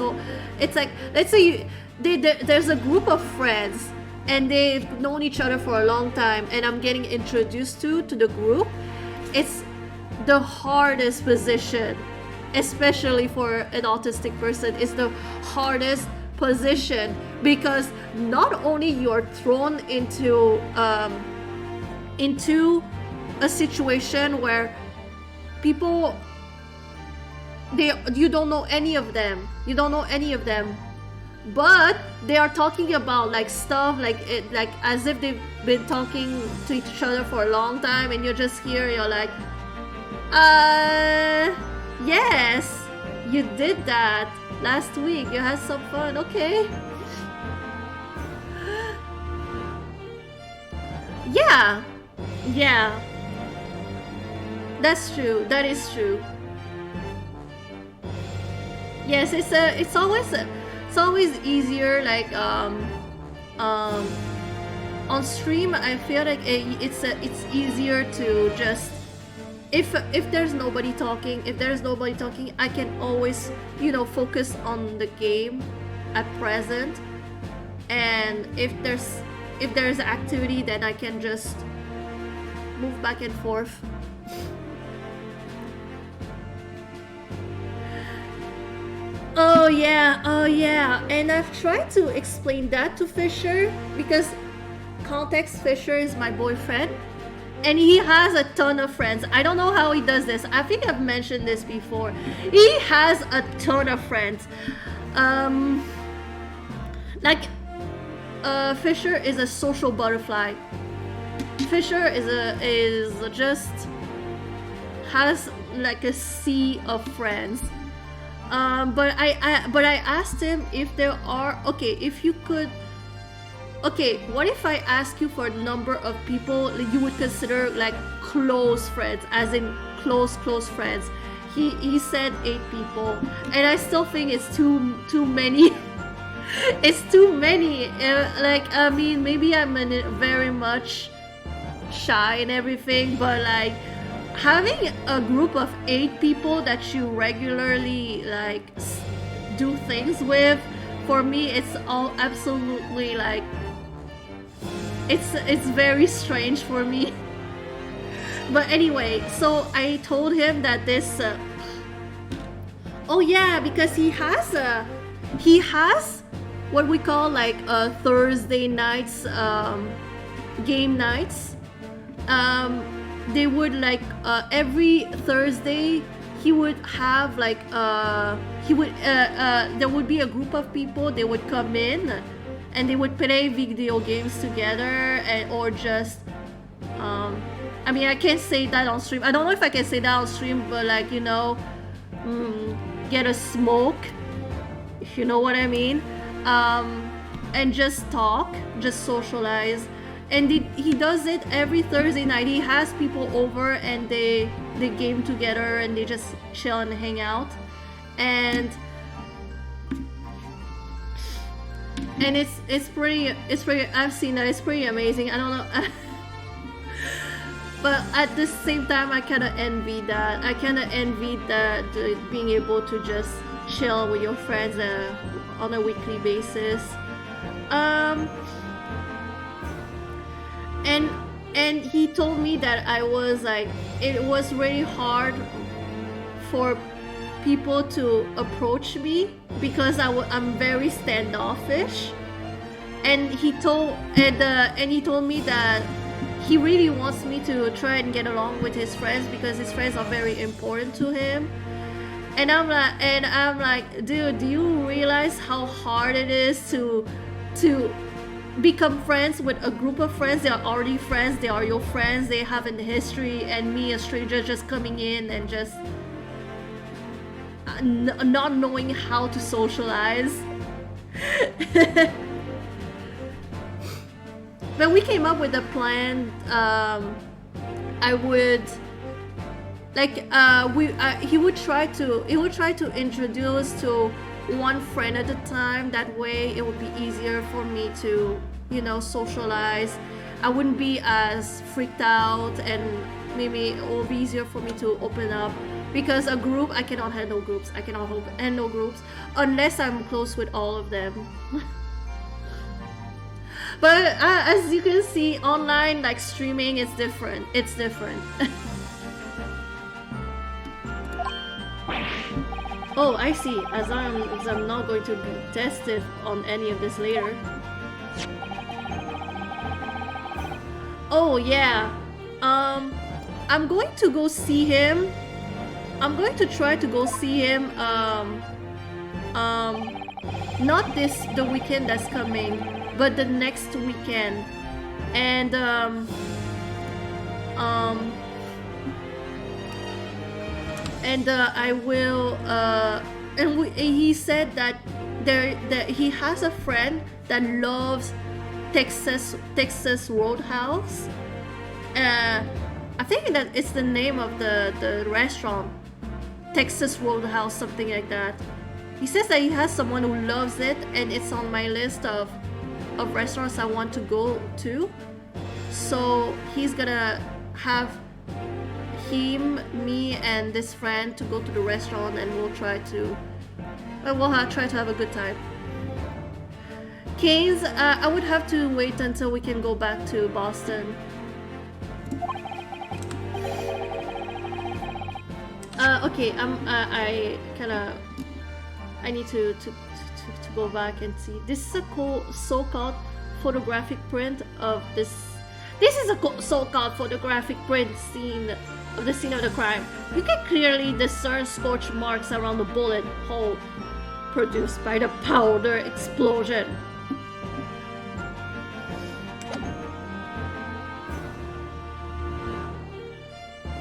like, let's say there's a group of friends and they've known each other for a long time, and I'm getting introduced to the group. It's the hardest position, especially for an autistic person. It's the hardest position, because not only you're thrown into a situation where people, you don't know any of them, but they are talking about like stuff like as if they've been talking to each other for a long time, and you're just here, you're like, yes, you did that last week, you had some fun, okay. Yeah, that's true, that is true. Yes, it's always easier, like on stream. I feel like it's easier to just, if there's nobody talking, I can always, you know, focus on the game at present, and if there's activity, then I can just move back and forth. Oh yeah, and I've tried to explain that to Fisher, because context, Fisher is my boyfriend, and he has a ton of friends. I don't know how he does this. I think I've mentioned this before. He has a ton of friends. Fisher is a social butterfly. Fisher is just has like a sea of friends. But I asked him if there are, what if I ask you for a number of people you would consider like close friends, as in close friends? he said 8 people, and I still think it's too many. It's too many. Like, I mean, maybe I'm very much shy and everything, but like having a group of 8 people that you regularly like do things with, for me it's all absolutely like it's very strange for me. But anyway, so I told him that this oh yeah, because he has what we call like Thursday nights, game nights. They would like every Thursday he would have like there would be a group of people. They would come in and they would play video games together, and or just I mean, I can't say that on stream. I don't know if I can say that on stream, but like, you know, get a smoke, if you know what I mean. And just talk, just socialize. And he does it every Thursday night. He has people over and they game together and they just chill and hang out. And it's pretty, I've seen that, it's pretty amazing. I don't know. But at the same time, I kind of envy that. I kind of envy that being able to just chill with your friends on a weekly basis. And he told me that I was like, it was really hard for people to approach me because I'm very standoffish. And he told me that he really wants me to try and get along with his friends because his friends are very important to him. And I'm like, dude, do you realize how hard it is to become friends with a group of friends? They are already friends, they are your friends, they have a history, and me, a stranger, just coming in and just not knowing how to socialize. But we came up with a plan. I would like he would try to introduce to one friend at a time. That way it would be easier for me to, you know, socialize. I wouldn't be as freaked out, and maybe it will be easier for me to open up. Because a group, I cannot handle groups. I cannot handle groups unless I'm close with all of them. But as you can see, online, like streaming, it's different. It's different. Oh, I see. As I'm not going to be tested on any of this later. Oh yeah. I'm going to go see him. I'm going to try to go see him. Not the weekend that's coming, but the next weekend. And I will he said that he has a friend that loves Texas Roadhouse. I think that it's the name of the restaurant, Texas Roadhouse, something like that. He says that he has someone who loves it, and it's on my list of restaurants I want to go to. So he's gonna have him, me, and this friend to go to the restaurant, and we'll try to have a good time. Canes, I would have to wait until we can go back to Boston. Okay, I need to go back and see. This is a cool so-called photographic print of this. This is a so-called photographic print of the scene of the crime. You can clearly discern scorch marks around the bullet hole produced by the powder explosion.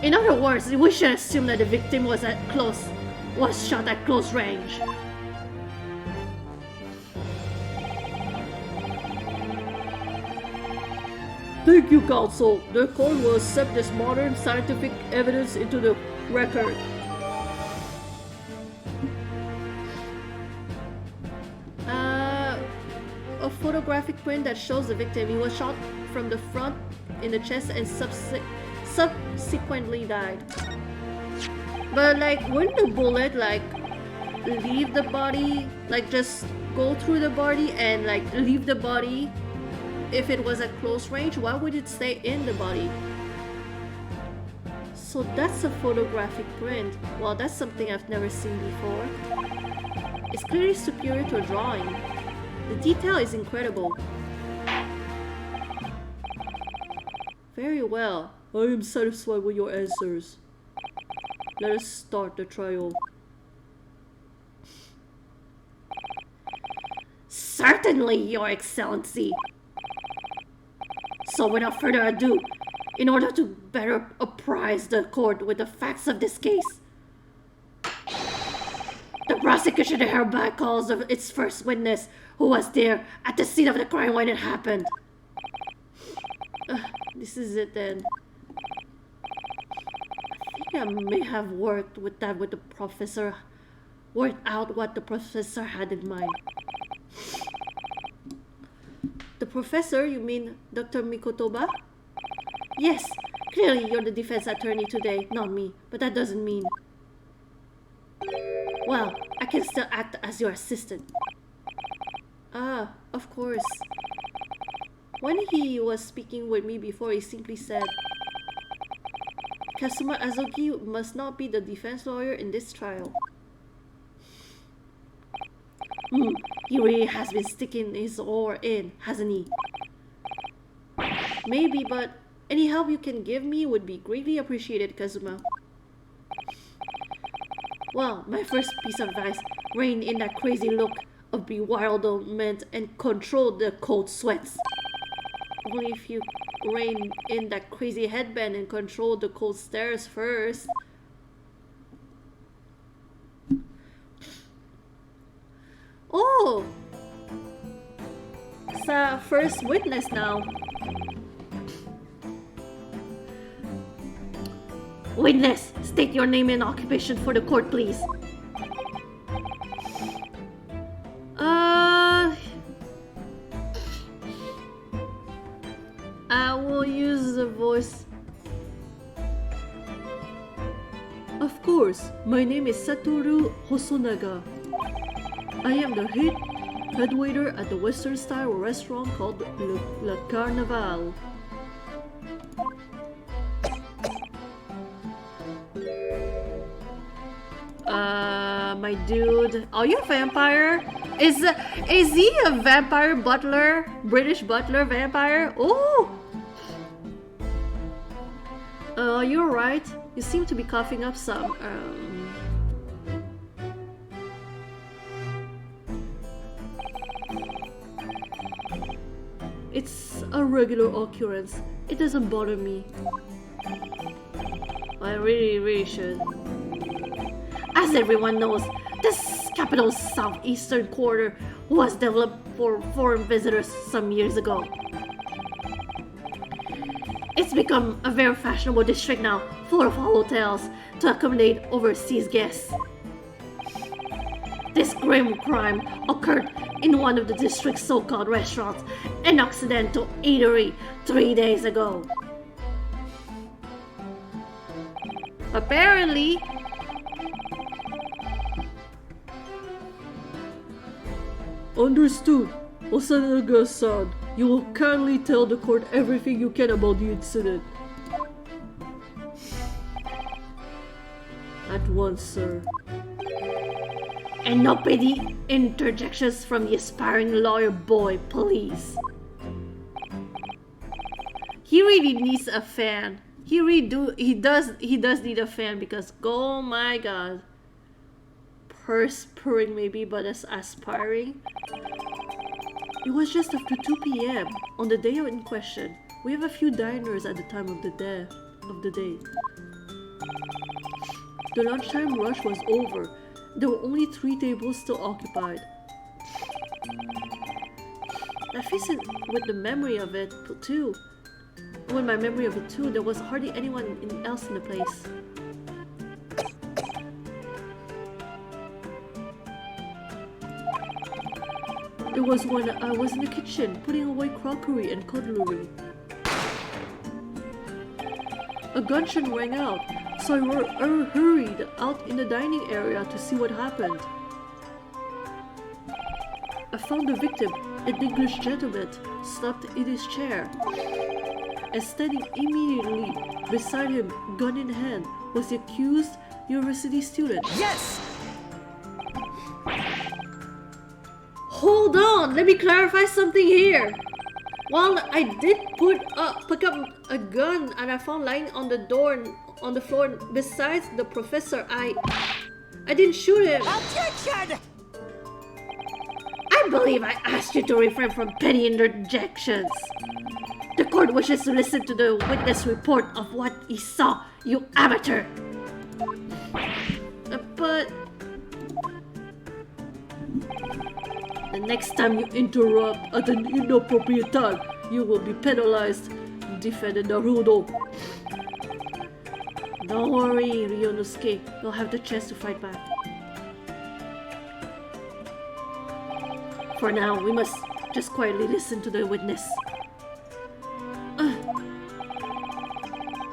In other words, we should assume that the victim was shot at close range. Thank you, counsel. The court will accept this modern scientific evidence into the record. photographic print that shows the victim. He was shot from the front in the chest and subsequently died. But like, wouldn't the bullet like leave the body, like just go through the body and like leave the body? If it was at close range, why would it stay in the body? So that's a photographic print. Well, that's something I've never seen before. It's clearly superior to a drawing. The detail is incredible. Very well. I am satisfied with your answers. Let us start the trial. Certainly, Your Excellency. So without further ado, in order to better apprise the court with the facts of this case, the prosecution hereby calls of its first witness, who was there at the scene of the crime when it happened. This is it then. I think I may have worked with the professor, worked out what the professor had in mind. The professor, you mean Dr. Mikotoba? Yes, clearly you're the defense attorney today, not me, but that doesn't mean... Well, I can still act as your assistant. Ah, of course. When he was speaking with me before, he simply said, Kazuma Azuki must not be the defense lawyer in this trial. He really has been sticking his oar in, hasn't he? Maybe, but any help you can give me would be greatly appreciated, Kazuma. Well, my first piece of advice, rein in that crazy look of bewilderment and control the cold sweats. Only if you rein in that crazy headband and control the cold stares first. Oh! It's a first witness now. Witness, state your name and occupation for the court, please. I will use the voice. Of course, my name is Satoru Hosonaga. I am the head waiter at the Western style restaurant called Le Carnaval. My dude, are you a vampire? Is he a vampire butler? British butler vampire? Oh! You're right. You seem to be coughing up some. It's a regular occurrence. It doesn't bother me. I really should. As everyone knows, this capital's southeastern quarter was developed for foreign visitors some years ago. It's become a very fashionable district now, full of hotels to accommodate overseas guests. This grim crime occurred in one of the district's so-called restaurants, an Occidental eatery, 3 days ago. Apparently, understood. Osanaga-san, you will kindly tell the court everything you can about the incident. At once, sir. And no petty interjections from the aspiring lawyer boy, please. He really needs a fan. He does need a fan because, oh my god. Perspiring maybe, but as aspiring. It was just after 2 p.m. on the day in question. We have a few diners at the time of the day. The lunchtime rush was over. There were only 3 tables still occupied. I face it with the memory of it too. With my memory of it too, there was hardly anyone else in the place. It It was when I was in the kitchen putting away crockery and cutlery. A gunshot rang out, so I hurried out in the dining area to see what happened. I found the victim, an English gentleman, slumped in his chair. And standing immediately beside him, gun in hand, was the accused university student. Yes! Hold on, let me clarify something here. While I did pick up a gun and I found lying on the floor besides the professor, I didn't shoot him. Objection! I believe I asked you to refrain from petty interjections. The court wishes to listen to the witness report of what he saw, you amateur. But the next time you interrupt at an inappropriate time, you will be penalized, defended Naruto. Don't worry, Ryunosuke, you'll have the chance to fight back. For now, we must just quietly listen to the witness.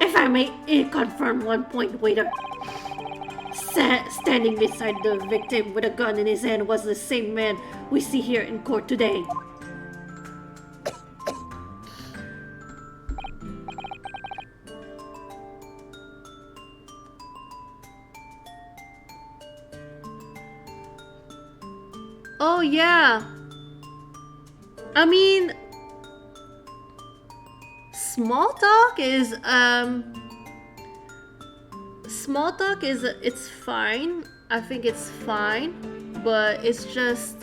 If I may confirm one point, waiter. Standing beside the victim with a gun in his hand was the same man we see here in court today. Oh yeah. I mean, small talk is it's fine. I think it's fine, but it's just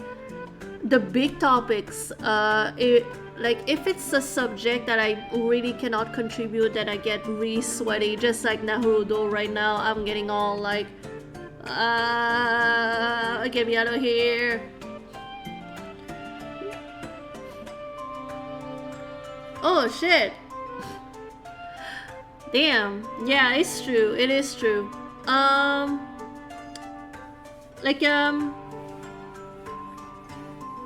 the big topics. Like if it's a subject that I really cannot contribute, then I get really sweaty, just like Naruto right now. I'm getting all like, get me out of here. Oh shit. Damn. Yeah, it's true. It is true.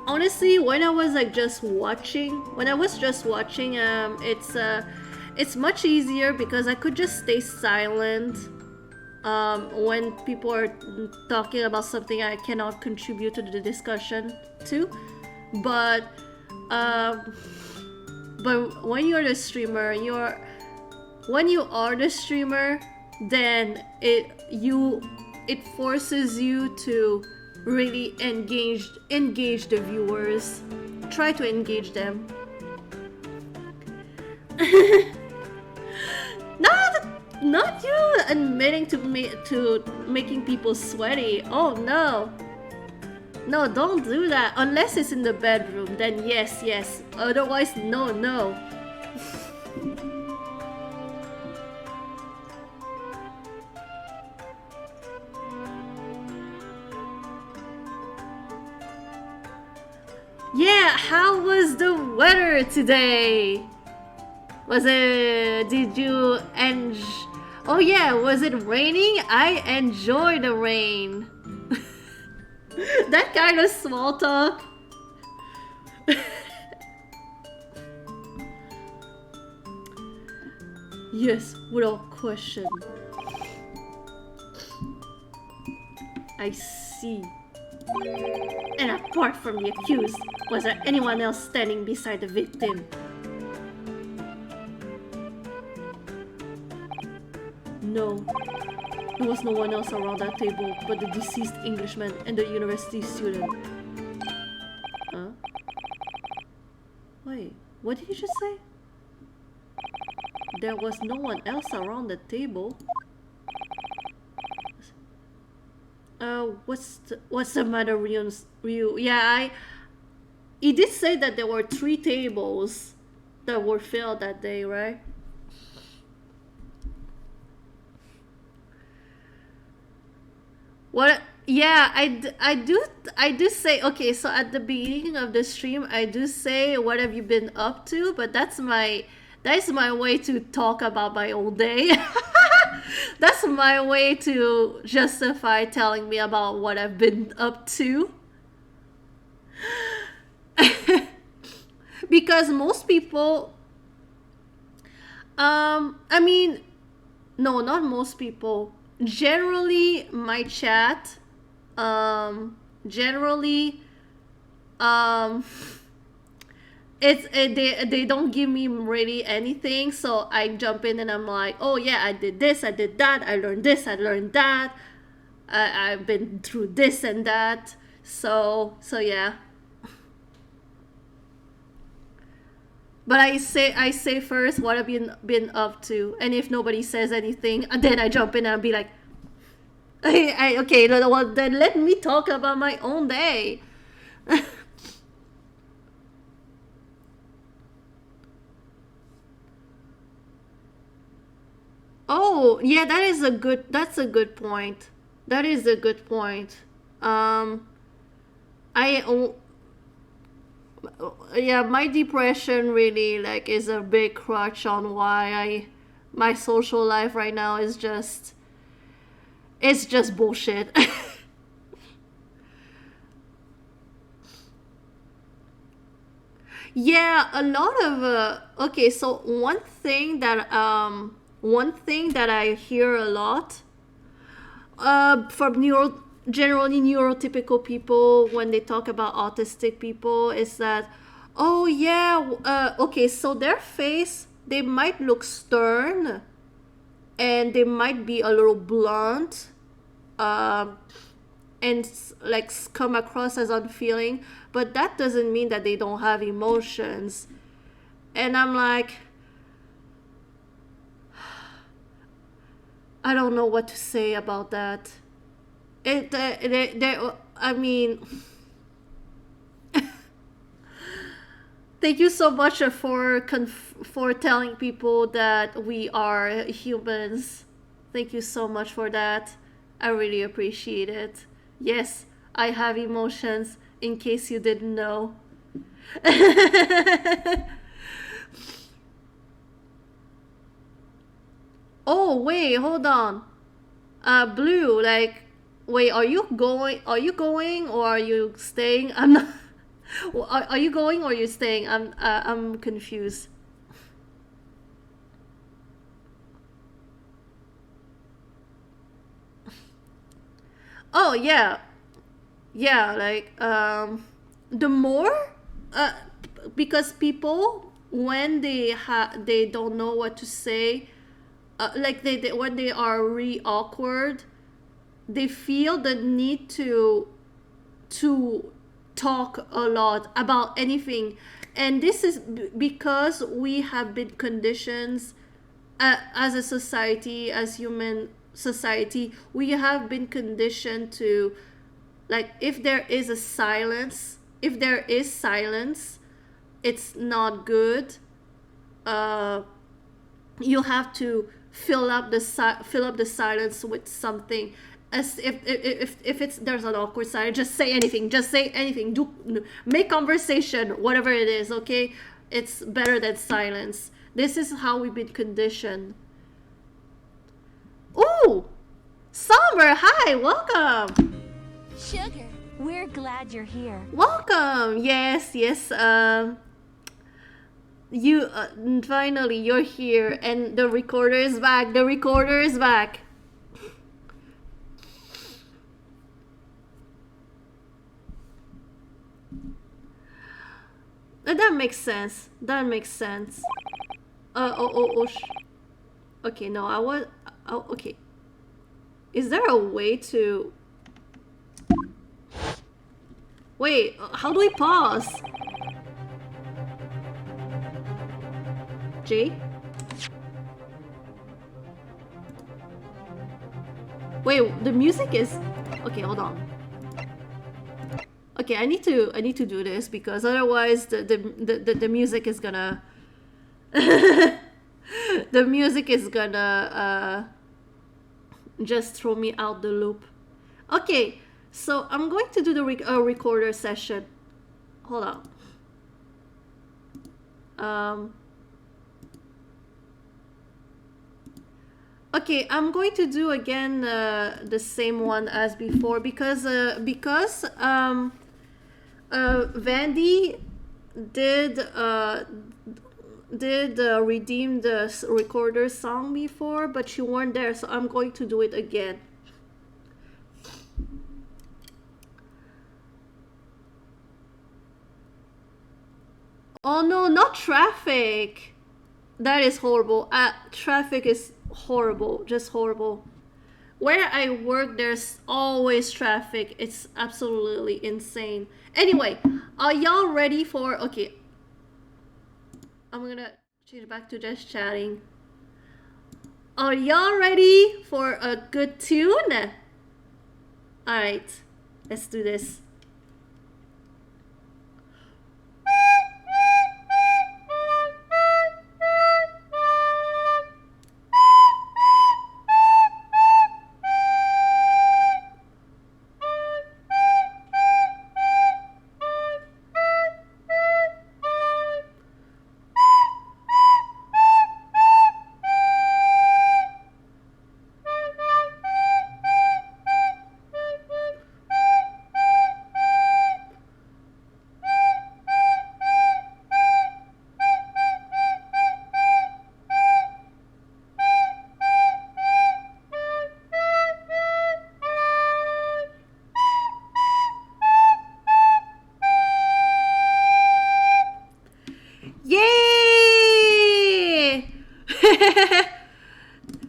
Honestly, when I was just watching, it's much easier because I could just stay silent when people are talking about something I cannot contribute to the discussion to. But when you're the streamer, then it forces you to really engage the viewers. Try to engage them. Not you admitting to making people sweaty. Oh no. No, don't do that. Unless it's in the bedroom, then yes. Otherwise, no. Yeah, how was the weather today? Was it oh yeah, was it raining? I enjoy the rain. That kind of small talk. Yes, without question. I see. And apart from the accused, was there anyone else standing beside the victim? No. There was no one else around that table but the deceased Englishman and the university student. Huh? Wait, what did you just say? There was no one else around the table. What's the matter, Ryu? Yeah, he did say that there were 3 tables that were filled that day, right? What? Yeah, I do say, okay, so at the beginning of the stream I do say what have you been up to, but that's my way to talk about my old day. That's my way to justify telling me about what I've been up to. Because most people, I mean, no, not most people. Generally, my chat, generally, um, they don't give me really anything, so I jump in and I'm like, oh yeah, I did this, I did that, I learned this, I learned that, I've been through this and that, so yeah. But I say first what I've been up to, and if nobody says anything, and then I jump in and I'll be like, okay, well then let me talk about my own day. Oh, yeah, that's a good point. That is a good point. I yeah, my depression really like is a big crutch on why my social life right now is just it's just bullshit. Yeah, a lot of okay, so one thing that I hear a lot from generally neurotypical people when they talk about autistic people is that, oh yeah, okay, so their face, they might look stern and they might be a little blunt, um, and like come across as unfeeling, but that doesn't mean that they don't have emotions. And I'm like, I don't know what to say about that. I mean, thank you so much for telling people that we are humans. Thank you so much for that. I really appreciate it. Yes, I have emotions, in case you didn't know. Oh, wait, hold on. Blue, like, wait, are you going or are you staying? I'm not. Are you going or are you staying? I'm confused. Oh yeah, yeah. Like the more, uh, because people when they don't know what to say, like they when they are really awkward, they feel the need to talk a lot about anything, and this is because we have been conditioned, as a society, as human society, we have been conditioned to, like, if there is silence, it's not good. uh you have to fill up the silence with something, as if it's there's an awkward silence, just say anything, do make conversation, whatever it is, okay? It's better than silence. This is how we've been conditioned. Ooh, Summer, hi, welcome. Sugar, we're glad you're here. Welcome. Yes. You finally you're here, and the recorder is back. The recorder is back. That makes sense. That makes sense. Okay, no, I was. Oh, okay. Is there a way to? Wait, how do we pause? J? Wait, the music is... Okay, hold on. Okay, I need to do this because otherwise the music is gonna the music is gonna just throw me out the loop. Okay, so I'm going to do the recorder session. Hold on. Okay, I'm going to do again Vandy did redeem the recorder song before, but you weren't there, so I'm going to do it again. Oh no, not traffic. That is horrible. Traffic is horrible, just horrible. Where I work, there's always traffic. It's absolutely insane. Anyway, are y'all ready for... Okay. I'm gonna change back to just chatting. Are y'all ready for a good tune? Alright, let's do this.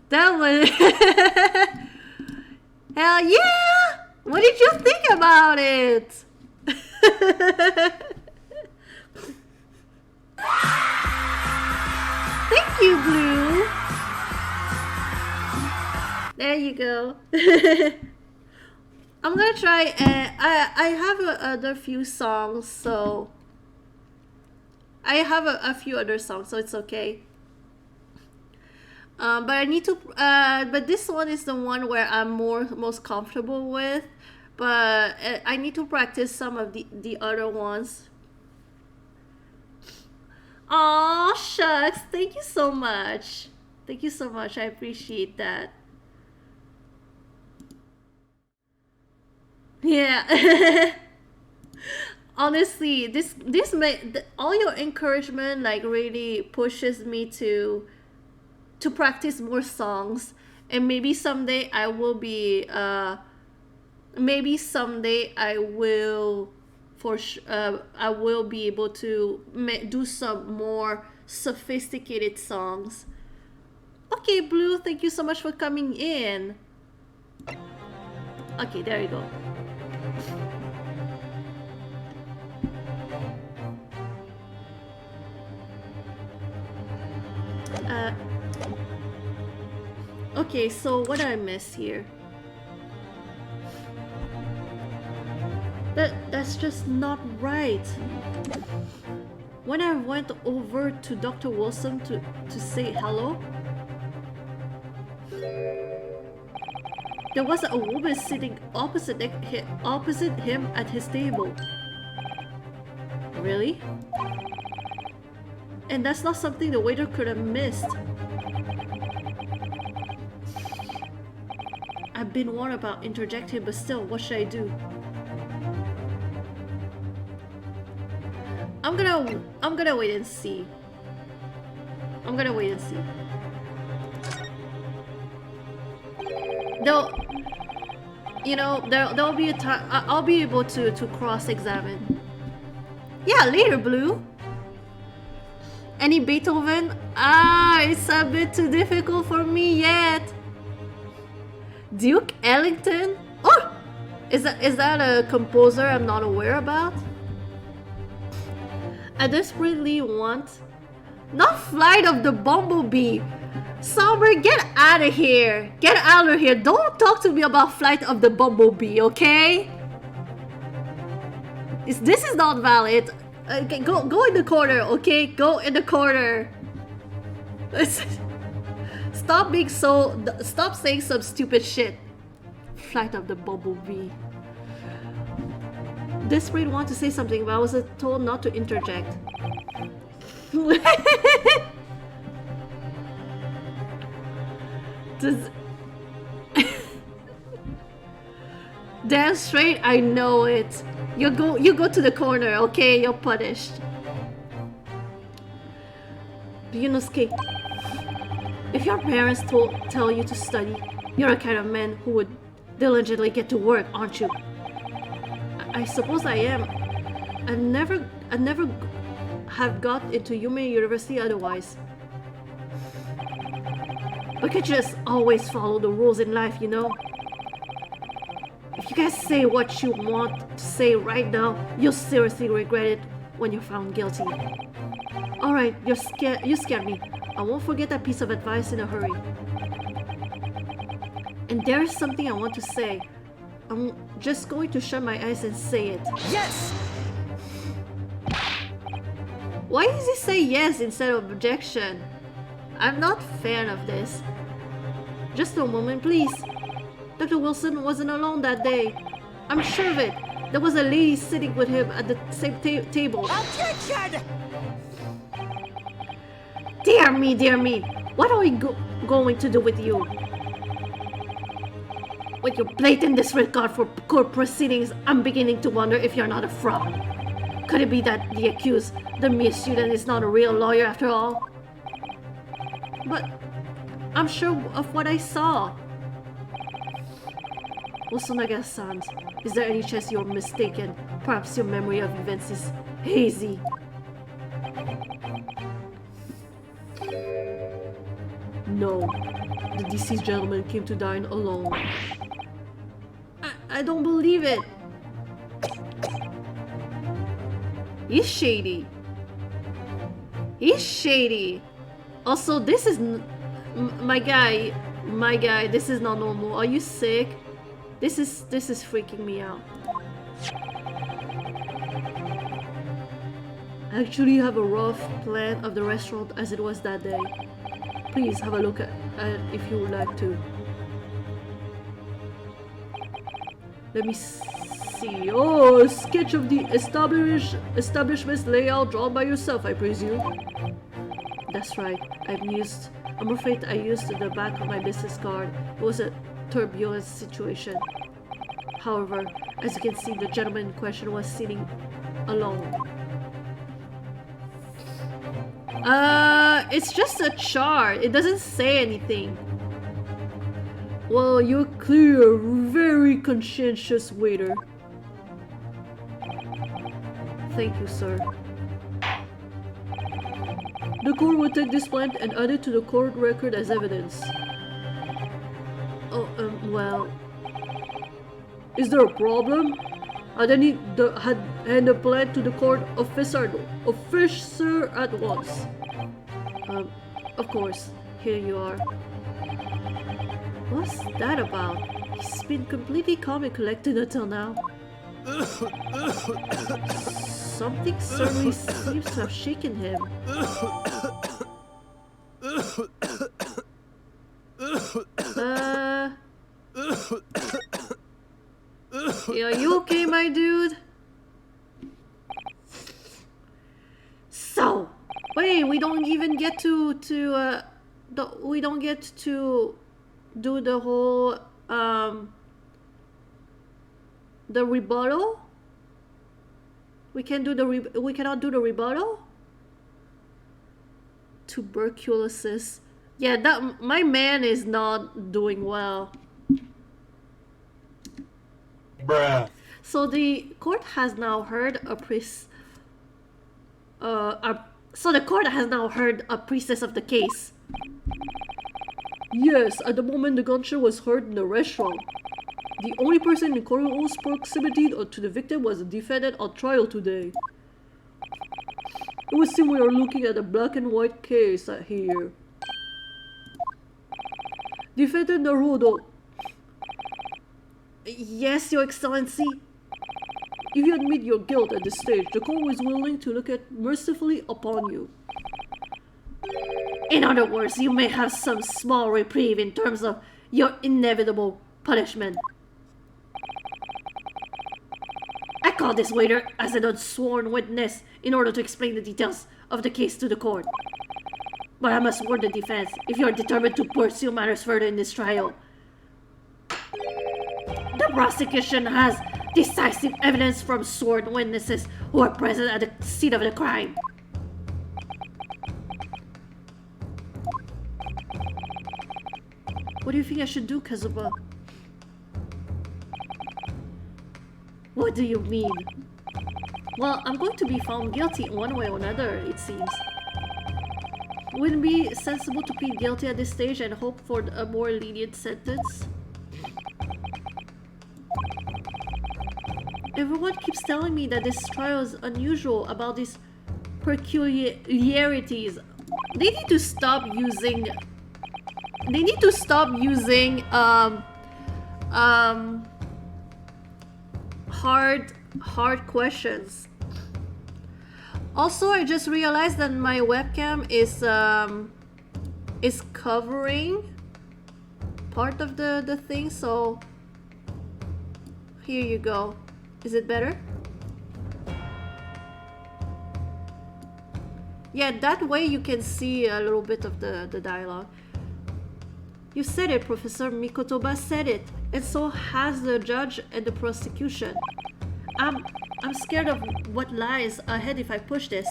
That was... Hell yeah! What did you think about it? Thank you, Blue. There you go. I'm gonna try, I have other few songs, so... I have a few other songs, so it's okay. But I need to, but this one is the one where I'm most comfortable with. But I need to practice some of the other ones. Aw, shucks. Thank you so much. Thank you so much. I appreciate that. Yeah. Honestly, all your encouragement like really pushes me to practice more songs, and maybe someday I will be maybe someday I will I will be able to do some more sophisticated songs. Okay, Blue, thank you so much for coming in. Okay, there you go. Okay, so what did I miss here? That's just not right. When I went over to Dr. Wilson to say hello, there was a woman sitting opposite him at his table. Really? And that's not something the waiter could have missed. I've been warned about interjecting, but still, what should I do? I'm gonna wait and see. I'm gonna wait and see. There'll be a time I'll be able to cross-examine. Yeah, later, Blue. Any Beethoven? It's a bit too difficult for me yet. Duke Ellington? Oh! Is that a composer I'm not aware about? I desperately want... Not Flight of the Bumblebee! Somber, get out of here! Get out of here! Don't talk to me about Flight of the Bumblebee, okay? This is not valid. Okay, go in the corner, okay? Go in the corner. Stop saying some stupid shit. Flight of the Bumblebee. Desperate want to say something, but I was told not to interject. Damn straight, I know it. You go to the corner, okay? You're punished. Ryunosuke, if your parents tell you to study, you're a kind of man who would diligently get to work, aren't you? I suppose I am. I never have got into Yume University otherwise. But you just always follow the rules in life, you know? If you guys say what you want to say right now, you'll seriously regret it when you're found guilty. Alright, you scared me. I won't forget that piece of advice in a hurry. And there is something I want to say. I'm just going to shut my eyes and say it. Yes! Why does he say yes instead of objection? I'm not a fan of this. Just a moment, please. Dr. Wilson wasn't alone that day. I'm sure of it. There was a lady sitting with him at the same table. Objection! Dear me. What are we going to do with you? With your blatant disregard for court proceedings, I'm beginning to wonder if you're not a fraud. Could it be that the accused, the mere student, is not a real lawyer after all? But I'm sure of what I saw. Wilsonaga-san, is there any chance you're mistaken? Perhaps your memory of events is hazy. No, the deceased gentleman came to dine alone. I don't believe it. He's shady. Also, this is my guy. This is not normal. Are you sick? This is freaking me out. I actually have a rough plan of the restaurant as it was that day. Please have a look at it if you would like to. Let me see. Oh, a sketch of the establishment's layout drawn by yourself, I presume. That's right. I'm afraid I used the back of my business card. It was a turbulent situation. However, as you can see, the gentleman in question was sitting alone. It's just a chart. It doesn't say anything. Well, you're clear. Very conscientious waiter. Thank you, sir. The court will take this plant and add it to the court record as evidence. Oh, well... Is there a problem? Hand the plant to the court officer at once. Of course. Here you are. What's that about? He's been completely calm and collected until now. Something certainly seems to have shaken him. Yeah, are you okay, my dude? So, wait, we don't even get to we don't get to do the whole the rebuttal. We cannot do the rebuttal. Tuberculosis. Yeah, that my man is not doing well. Bruh. So the court has now heard a priestess of the case. Yes, at the moment the gunshot was heard in the restaurant. The only person in close proximity to the victim was the defendant on trial today. It would seem we are looking at a black and white case here. Defendant Naruto. Yes, Your Excellency. If you admit your guilt at this stage, the court is willing to look at mercifully upon you. In other words, you may have some small reprieve in terms of your inevitable punishment. I call this waiter as an unsworn witness in order to explain the details of the case to the court. But I must warn the defense, if you are determined to pursue matters further in this trial, the prosecution has Decisive evidence from sworn witnesses who are present at the scene of the crime. What do you think I should do, Kazuba? What do you mean? Well, I'm going to be found guilty one way or another, it seems. Wouldn't it be sensible to plead guilty at this stage and hope for a more lenient sentence? Everyone keeps telling me that this trial is unusual about these peculiarities. They need to stop using... hard questions. Also, I just realized that my webcam is covering part of the thing, so here you go. Is it better? Yeah, that way you can see a little bit of the dialogue. You said it, Professor. Mikotoba said it, and so has the judge and the prosecution. I'm scared of what lies ahead if I push this.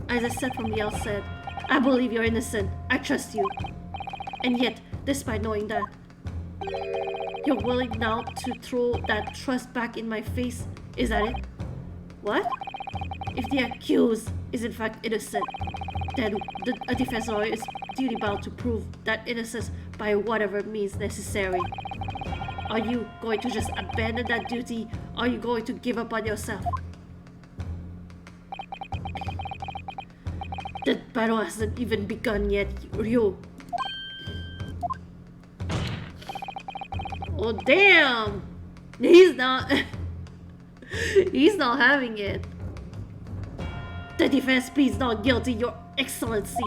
As I said from the outset, I believe you're innocent. I trust you. And yet, despite knowing that, you're willing now to throw that trust back in my face? Is that it? What? If the accused is in fact innocent, then a defense lawyer is duty bound to prove that innocence by whatever means necessary. Are you going to just abandon that duty? Or are you going to give up on yourself? The battle hasn't even begun yet, Ryu. Oh damn! He's not he's not having it. The defense pleads not guilty, Your Excellency.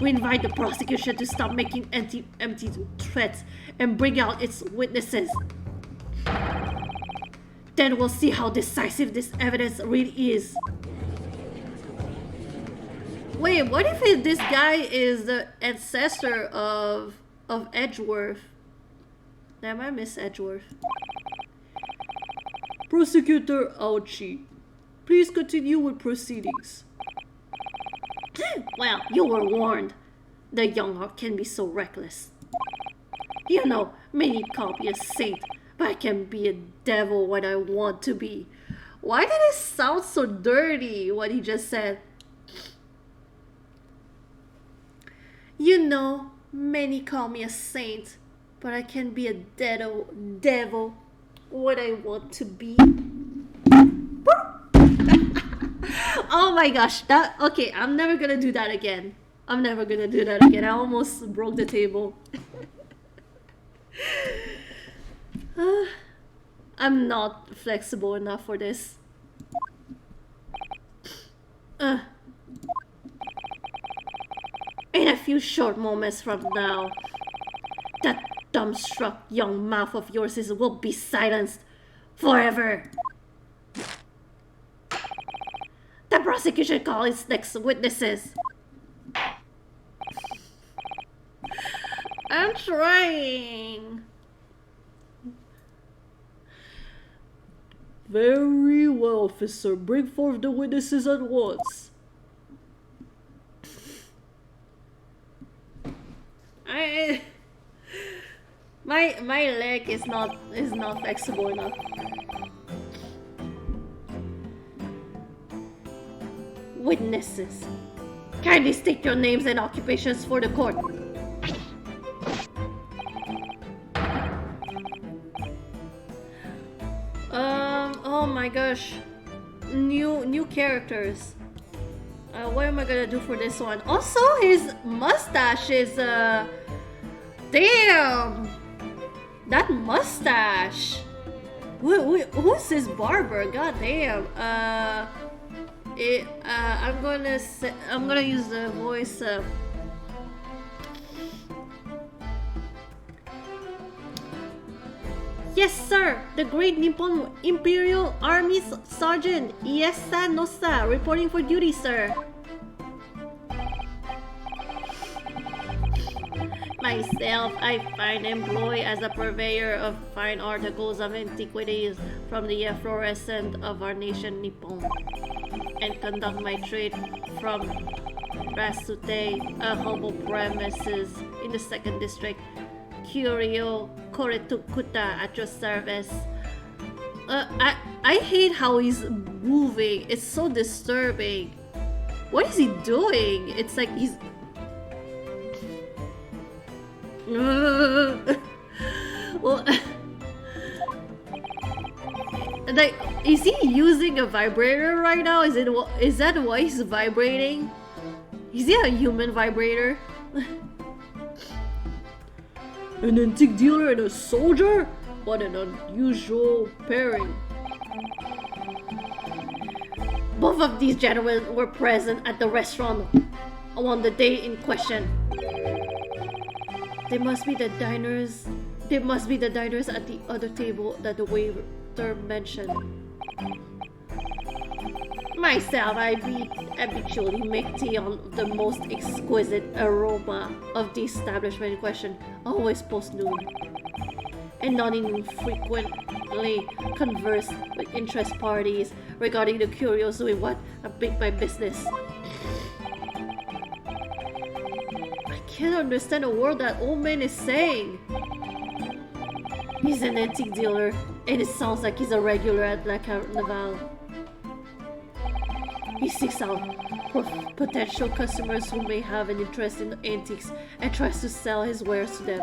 We invite the prosecution to stop making empty threats and bring out its witnesses. Then we'll see how decisive this evidence really is. Wait, what if this guy is the ancestor of Edgeworth? Damn, I miss Edgeworth. Prosecutor Aochi, please continue with proceedings. Well, you were warned. The young heart can be so reckless. You know, many call me a saint, but I can be a devil when I want to be. Why did it sound so dirty, what he just said? You know, many call me a saint, but I can be a devil when I want to be. Oh my gosh, okay, I'm never gonna do that again. I almost broke the table. I'm not flexible enough for this. In a few short moments from now, that dumbstruck young mouth of yours will be silenced forever. The prosecution calls its next witnesses. I'm trying. Very well, officer. Bring forth the witnesses at once. My leg is not flexible enough. Witnesses, kindly state your names and occupations for the court. Oh my gosh, new characters. What am I gonna do for this one? Also, his mustache is damn, that mustache. Who's his barber? God damn. I'm gonna use the voice. Yes, sir. The Great Nippon Imperial Army's Sergeant Iesa Nosa reporting for duty, sir. Myself, I find employ as a purveyor of fine articles of antiquities from the efflorescence of our nation Nippon, and conduct my trade from Rasute, a humble premises in the 2nd district. Curio Koretukuta at your service. I hate how he's moving. It's so disturbing. What is he doing? It's like he's... Well, like, is he using a vibrator right now? Is that why he's vibrating? Is he a human vibrator? An antique dealer and a soldier? What an unusual pairing. Both of these gentlemen were present at the restaurant on the day in question. They must be the diners at the other table that the waiter mentioned. Myself, I habitually make tea on the most exquisite aroma of the establishment in question, always post-noon, and not infrequently converse with interest parties regarding the curios doing what make my business. I can't understand a word that old man is saying. He's an antique dealer, and it sounds like he's a regular at La Carnival. He seeks out potential customers who may have an interest in antiques and tries to sell his wares to them.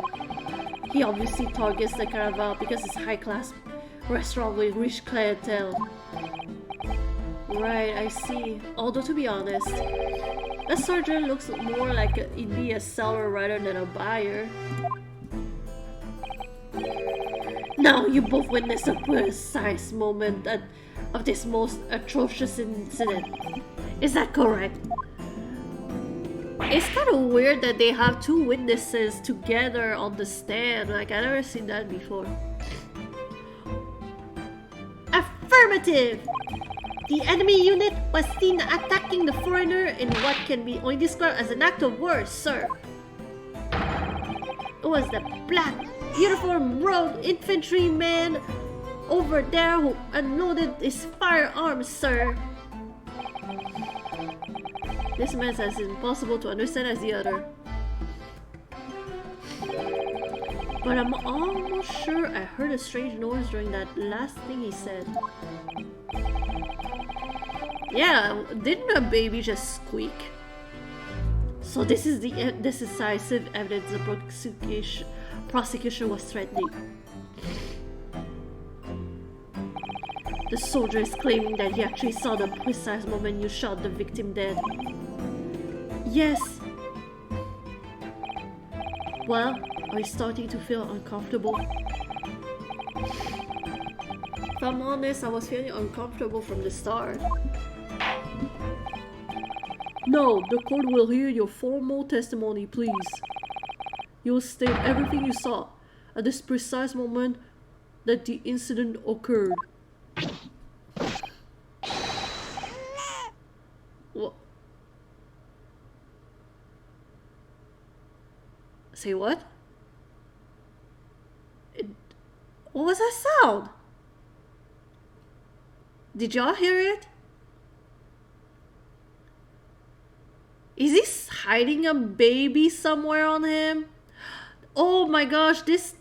He obviously targets the Carnival because it's a high-class restaurant with rich clientele. Right, I see. Although to be honest, a surgeon looks more like he'd be a seller rather than a buyer. Now you both witnessed a precise moment of this most atrocious incident. Is that correct? It's kind of weird that they have two witnesses together on the stand. Like, I've never seen that before. Affirmative! The enemy unit was seen attacking the foreigner in what can be only described as an act of war, sir. It was the black, uniformed rogue infantryman over there who unloaded his firearms, sir. This man is as impossible to understand as the other. But I'm almost sure I heard a strange noise during that last thing he said. Yeah, didn't a baby just squeak? So this is the decisive evidence the prosecution was threatening. The soldier is claiming that he actually saw the precise moment you shot the victim dead. Yes. Well, are you starting to feel uncomfortable? If I'm honest, I was feeling uncomfortable from the start. No, the court will hear your formal testimony, please. You will state everything you saw at this precise moment that the incident occurred. What? Say what? What was that sound? Did y'all hear it? Is he hiding a baby somewhere on him? Oh my gosh, this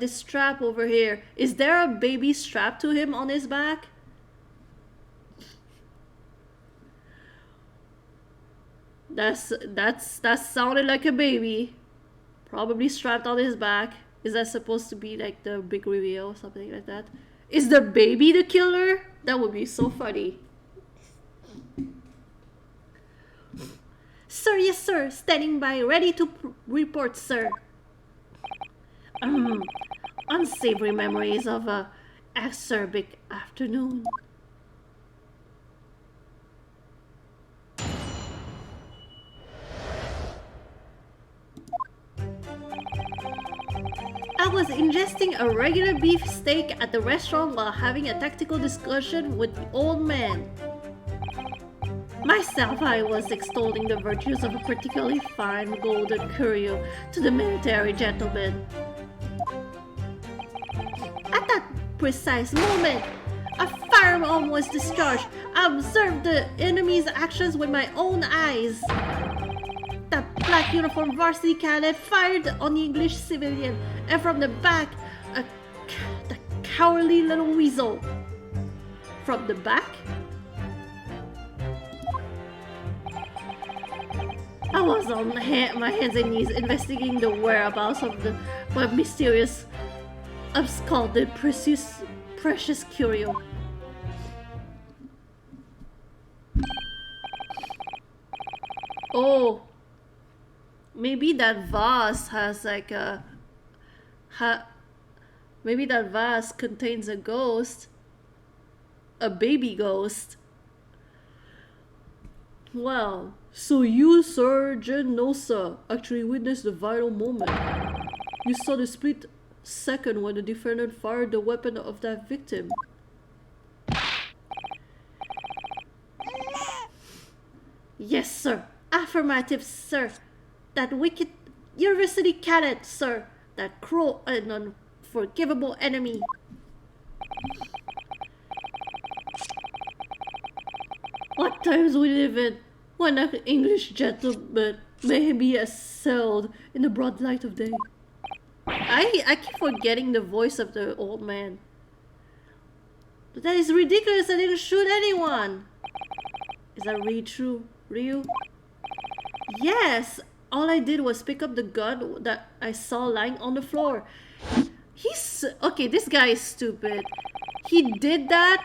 strap over here. Is there a baby strapped to him on his back? That sounded like a baby. Probably strapped on his back. Is that supposed to be like the big reveal or something like that? Is the baby the killer? That would be so funny. Sir, yes sir, standing by, ready to report, sir. Unsavory memories of a acerbic afternoon. I was ingesting a regular beef steak at the restaurant while having a tactical discussion with the old man. Myself, I was extolling the virtues of a particularly fine golden curio to the military gentleman. At that precise moment, a firearm was discharged. I observed the enemy's actions with my own eyes. The black uniformed varsity cadet fired on the English civilian, and from the back, the cowardly little weasel. From the back? I was on my hands and knees investigating the whereabouts of my mysterious, absconded, precious curio. Oh, maybe that vase has like a... maybe that vase contains a ghost. A baby ghost. Well, so you, Sir Genosa, actually witnessed the vital moment. You saw the split second when the defendant fired the weapon of that victim. Yes, sir. Affirmative, sir. That wicked university cadet, sir. That cruel and unforgivable enemy. What times we live in, when an English gentleman may be assailed in the broad light of day. I keep forgetting the voice of the old man. But that is ridiculous. I didn't shoot anyone. Is that really true, Ryu? Yes. All I did was pick up the gun that I saw lying on the floor. Okay, this guy is stupid. He did that.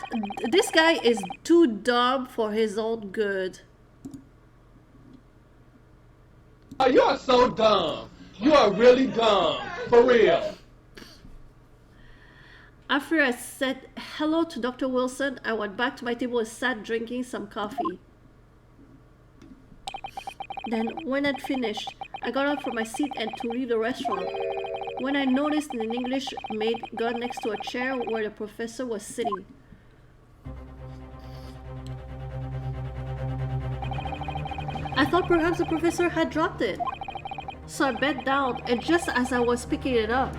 This guy is too dumb for his own good. Oh, you are so dumb. You are really dumb. For real. After I said hello to Dr. Wilson, I went back to my table and sat drinking some coffee. Then, when I'd finished, I got up from my seat and to leave the restaurant. When I noticed an English-made gun next to a chair where the professor was sitting. I thought perhaps the professor had dropped it. So I bent down, and just as I was picking it up,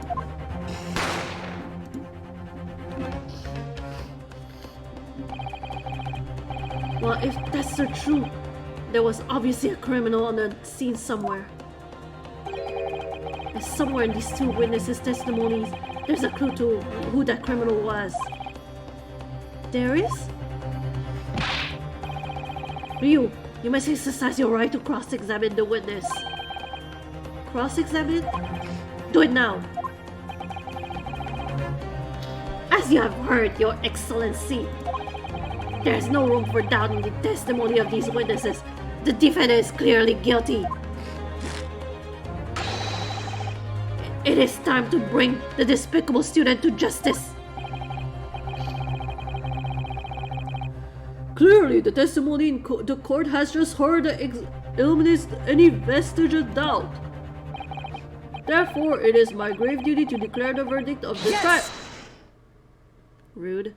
well, if that's the truth, there was obviously a criminal on the scene somewhere. And somewhere in these two witnesses' testimonies, there's a clue to who that criminal was. There is? Ryu, you must exercise your right to cross-examine the witness. Cross-examine? Do it now. As you have heard, Your Excellency, there is no room for doubt in the testimony of these witnesses. The defendant is clearly guilty. It is time to bring the despicable student to justice. Clearly, the testimony in the court has just heard eliminates any vestige of doubt. Therefore, it is my grave duty to declare the verdict of the trial. Rude.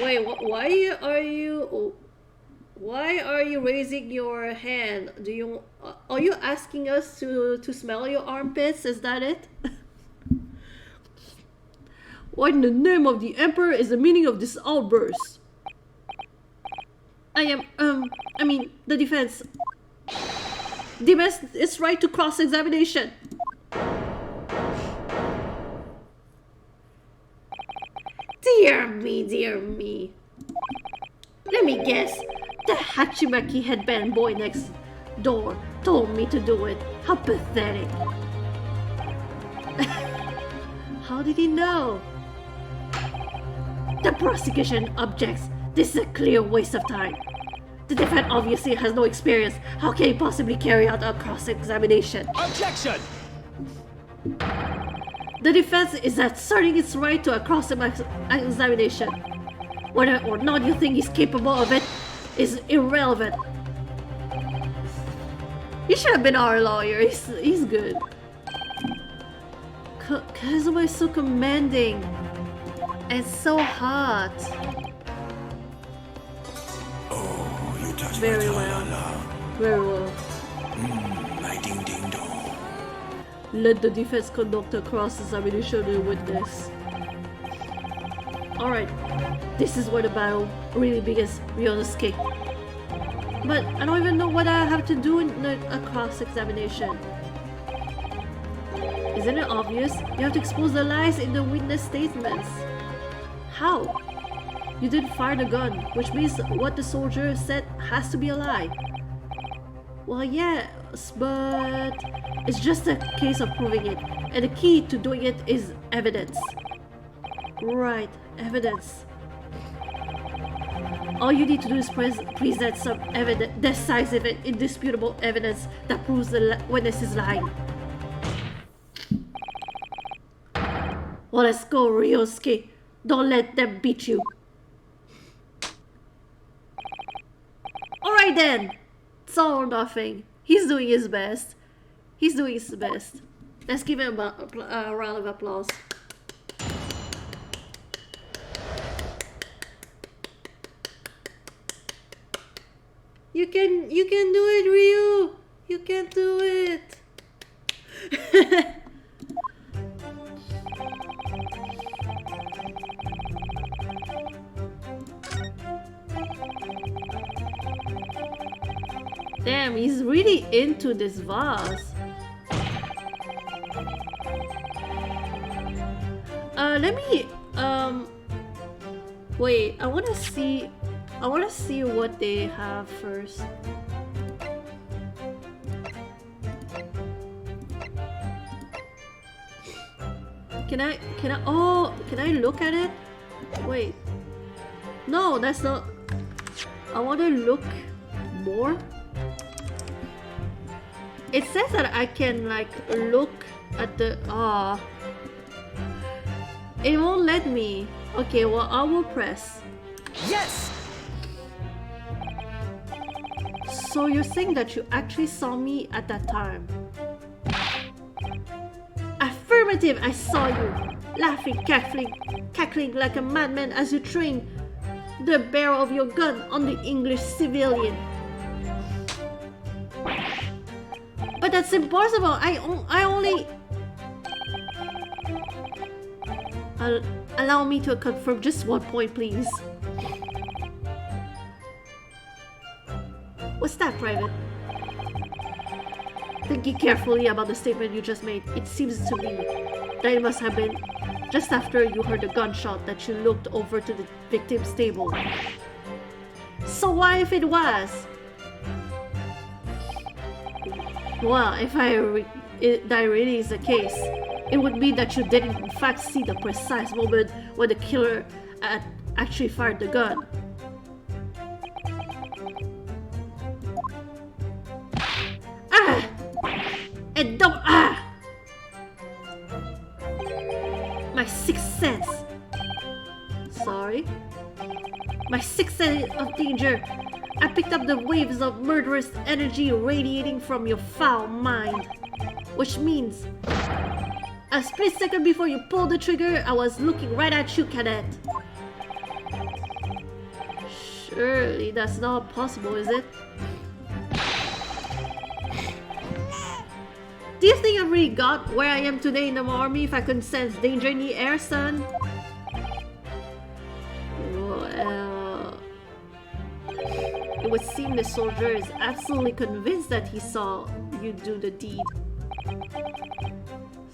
Wait, why are you raising your hand? Are you asking us to smell your armpits? Is that it? What in the name of the Emperor is the meaning of this outburst? The defense demands its right to cross-examination. Dear me. Let me guess. The Hachimaki headband boy next door told me to do it. How pathetic. How did he know? The prosecution objects. This is a clear waste of time. The defendant obviously has no experience. How can he possibly carry out a cross-examination? Objection! The defense is asserting its right to a cross-examination. Whether or not you think he's capable of it is irrelevant. He should have been our lawyer. He's good. Kazuma is so commanding and so hot. Very well. Very well. My ding ding dong. Let the defense conduct a cross-examination of the witness. Alright, this is where the battle really begins, Ryunosuke. But I don't even know what I have to do in a cross-examination. Isn't it obvious? You have to expose the lies in the witness statements. How? You didn't fire the gun, which means what the soldier said has to be a lie. Well, yes, but it's just a case of proving it, and the key to doing it is evidence. Right, evidence. All you need to do is present some evidence, decisive and indisputable evidence that proves the witness is lying. Well, let's go, Ryunosuke. Don't let them beat you. Alright then. It's all or nothing. He's doing his best. He's doing his best. Let's give him a round of applause. You can do it, Ryu. You can do it. Damn, he's really into this vase. Let me wait, I wanna see what they have first. Can I look at it? Wait. No, that's not. I wanna look more. It says that I can like look at the it won't let me. Okay, well I will press. Yes! So you're saying that you actually saw me at that time? Affirmative, I saw you. Laughing, cackling like a madman as you trained the barrel of your gun on the English civilian. But that's impossible. I only... Allow me to confirm just one point, please. What's that, Private? Thinking carefully about the statement you just made, it seems to me that it must have been just after you heard the gunshot that you looked over to the victim's table. So what if it was? Well, if that really is the case, it would mean that you didn't in fact see the precise moment when the killer actually fired the gun. And don't my sixth sense. Sorry. My sixth sense of danger. I picked up the waves of murderous energy radiating from your foul mind. Which means a split second before you pulled the trigger, I was looking right at you, Cadet. Surely that's not possible, is it? Do you think I really got where I am today in the army if I couldn't sense danger in the air, son? Well, it would seem the soldier is absolutely convinced that he saw you do the deed.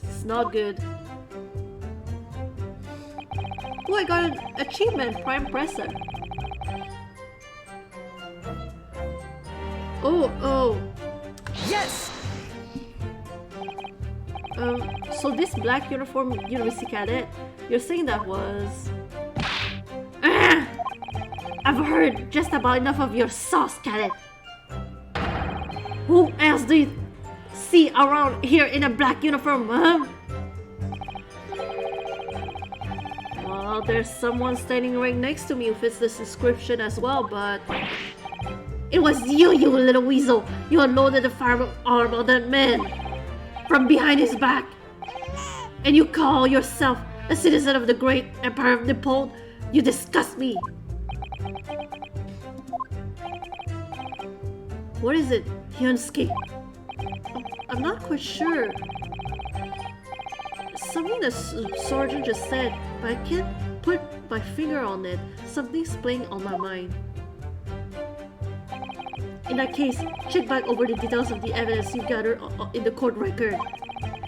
It's not good. Oh, I got an achievement, Prime Presser. Oh. Yes! So this black uniform university cadet, you're saying that was... I've heard just about enough of your sauce, Cadet. Who else do you see around here in a black uniform, huh? Well, there's someone standing right next to me who fits this description as well, but... It was you little weasel! You unloaded the firearm on that man from behind his back! And you call yourself a citizen of the great Empire of Nippon? You disgust me! What is it? Ryunosuke? I'm not quite sure. Something the sergeant just said, but I can't put my finger on it. Something's playing on my mind. In that case, check back over the details of the evidence you gathered in the court record.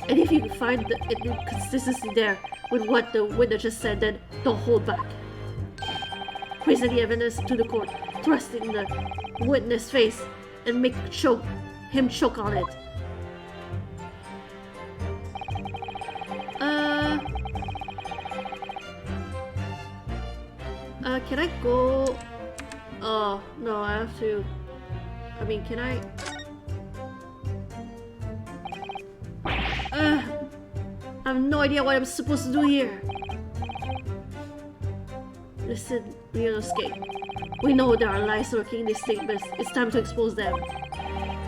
And if you find the inconsistency there with what the witness just said, then don't hold back. Present the evidence to the court, thrust it in the witness' face, and make him choke on it. Can I go? Oh, no, I have to. I mean, can I? I have no idea what I'm supposed to do here. Listen, Ryunosuke. We know there are lies lurking in these statements. It's time to expose them.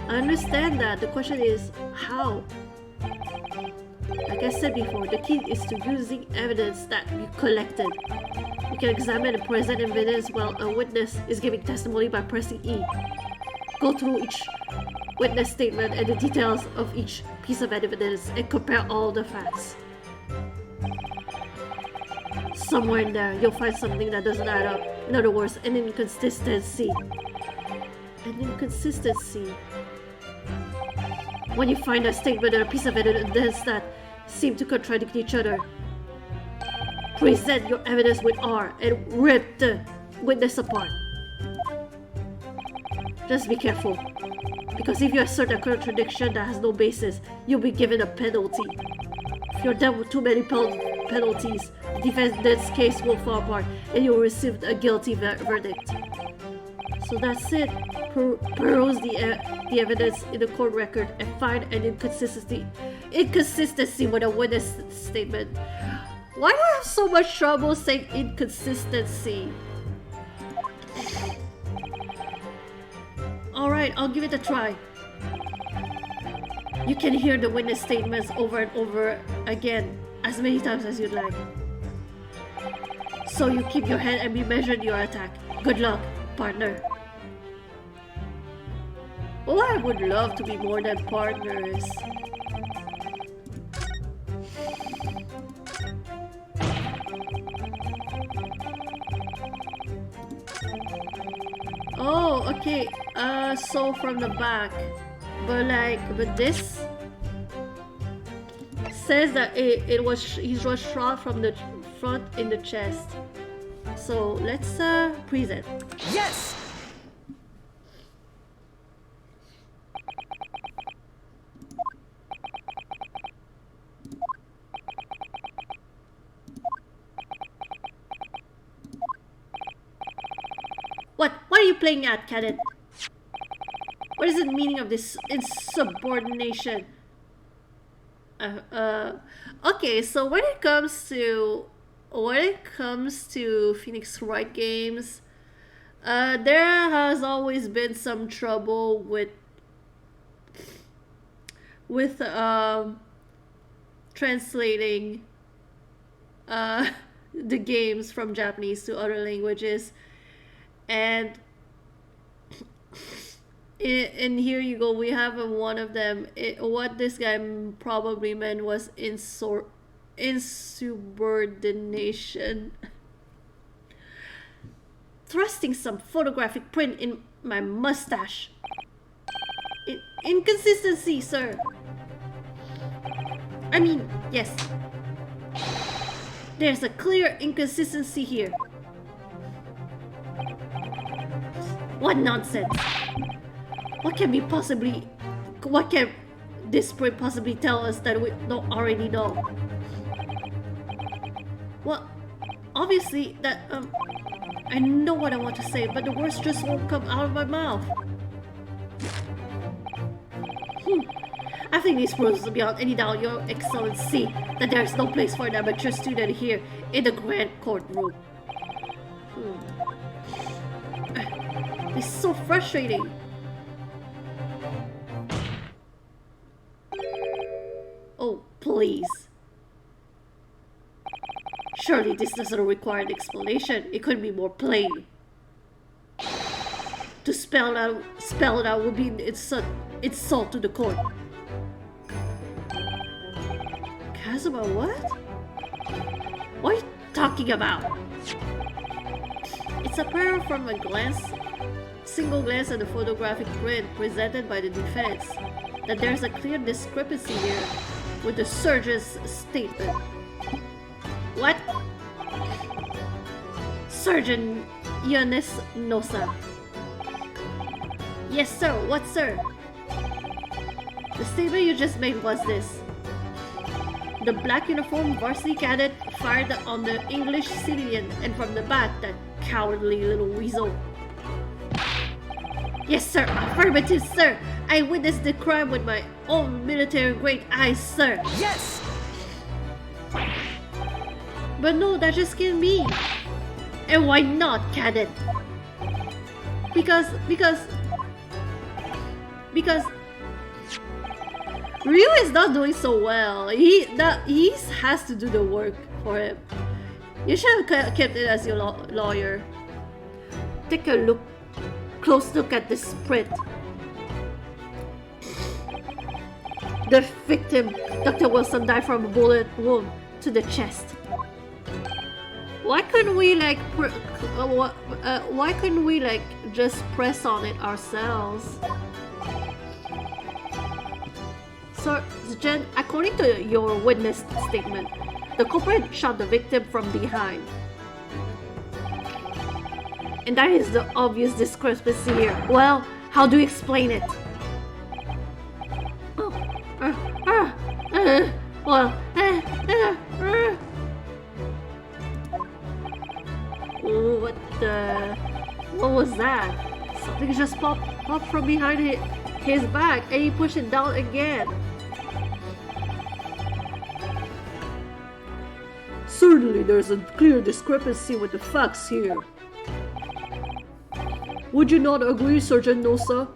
I understand that. The question is, how? Like I said before, the key is to using evidence that you collected. You can examine the present evidence while a witness is giving testimony by pressing E. Go through each witness statement and the details of each piece of evidence and compare all the facts. Somewhere in there, you'll find something that doesn't add up. In other words, an inconsistency. An inconsistency. When you find a statement or a piece of evidence that seem to contradict each other, present your evidence with R and rip the witness apart. Just be careful, because if you assert a contradiction that has no basis, you'll be given a penalty. If you're done with too many penalties, the defendant's case will fall apart and you'll receive a guilty verdict. So that's it. Peruse the evidence in the court record and find an inconsistency with a witness statement. Why do I have so much trouble saying inconsistency? Alright, I'll give it a try. You can hear the witness statements over and over again, as many times as you'd like. So you keep your head and be measured your attack. Good luck, partner. Oh, I would love to be more than partners. Oh, okay. So from the back. But this says that he was shot from the front in the chest. So let's present. Yes! What are you playing at, cadet? What is the meaning of this insubordination? Okay, so when it comes to Phoenix Wright games, there has always been some trouble with translating the games from Japanese to other languages. And here you go, we have one of them. What this guy probably meant was insubordination. Thrusting some photographic print in my mustache. Inconsistency, sir. I mean, yes. There's a clear inconsistency here. What nonsense! What can this print possibly tell us that we don't already know? Well, obviously that I know what I want to say, but the words just won't come out of my mouth. I think this proves beyond any doubt, Your Excellency, that there is no place for an amateur student here in the grand courtroom. It's so frustrating. Oh, please. Surely this doesn't require an explanation. It could be more plain. To To spell it out would be insult to the court. Kazuma, what? What are you talking about? It's apparent from a single glance at the photographic print presented by the defense that there's a clear discrepancy here with the surgeon's statement. What? Surgeon Ryunosuke. Yes, sir. What, sir? The statement you just made was this. The black uniformed varsity cadet fired on the English civilian, and from the back, that cowardly little weasel. Yes, sir. Affirmative, sir. I witnessed the crime with my own military-grade eyes, sir. Yes! But no, that just can't be. And why not, cadet? Because Ryu is not doing so well. He has to do the work for him. You should have kept it as your lawyer. Take a close look at this print. The victim, Dr. Wilson, died from a bullet wound to the chest. Why couldn't we just press on it ourselves? So, Jen, according to your witness statement, the culprit shot the victim from behind. And that is the obvious discrepancy here. Well, how do you explain it? What was that? Something just popped from behind his back, and he pushed it down again. Certainly, there's a clear discrepancy with the facts here. Would you not agree, Sergeant Nosa?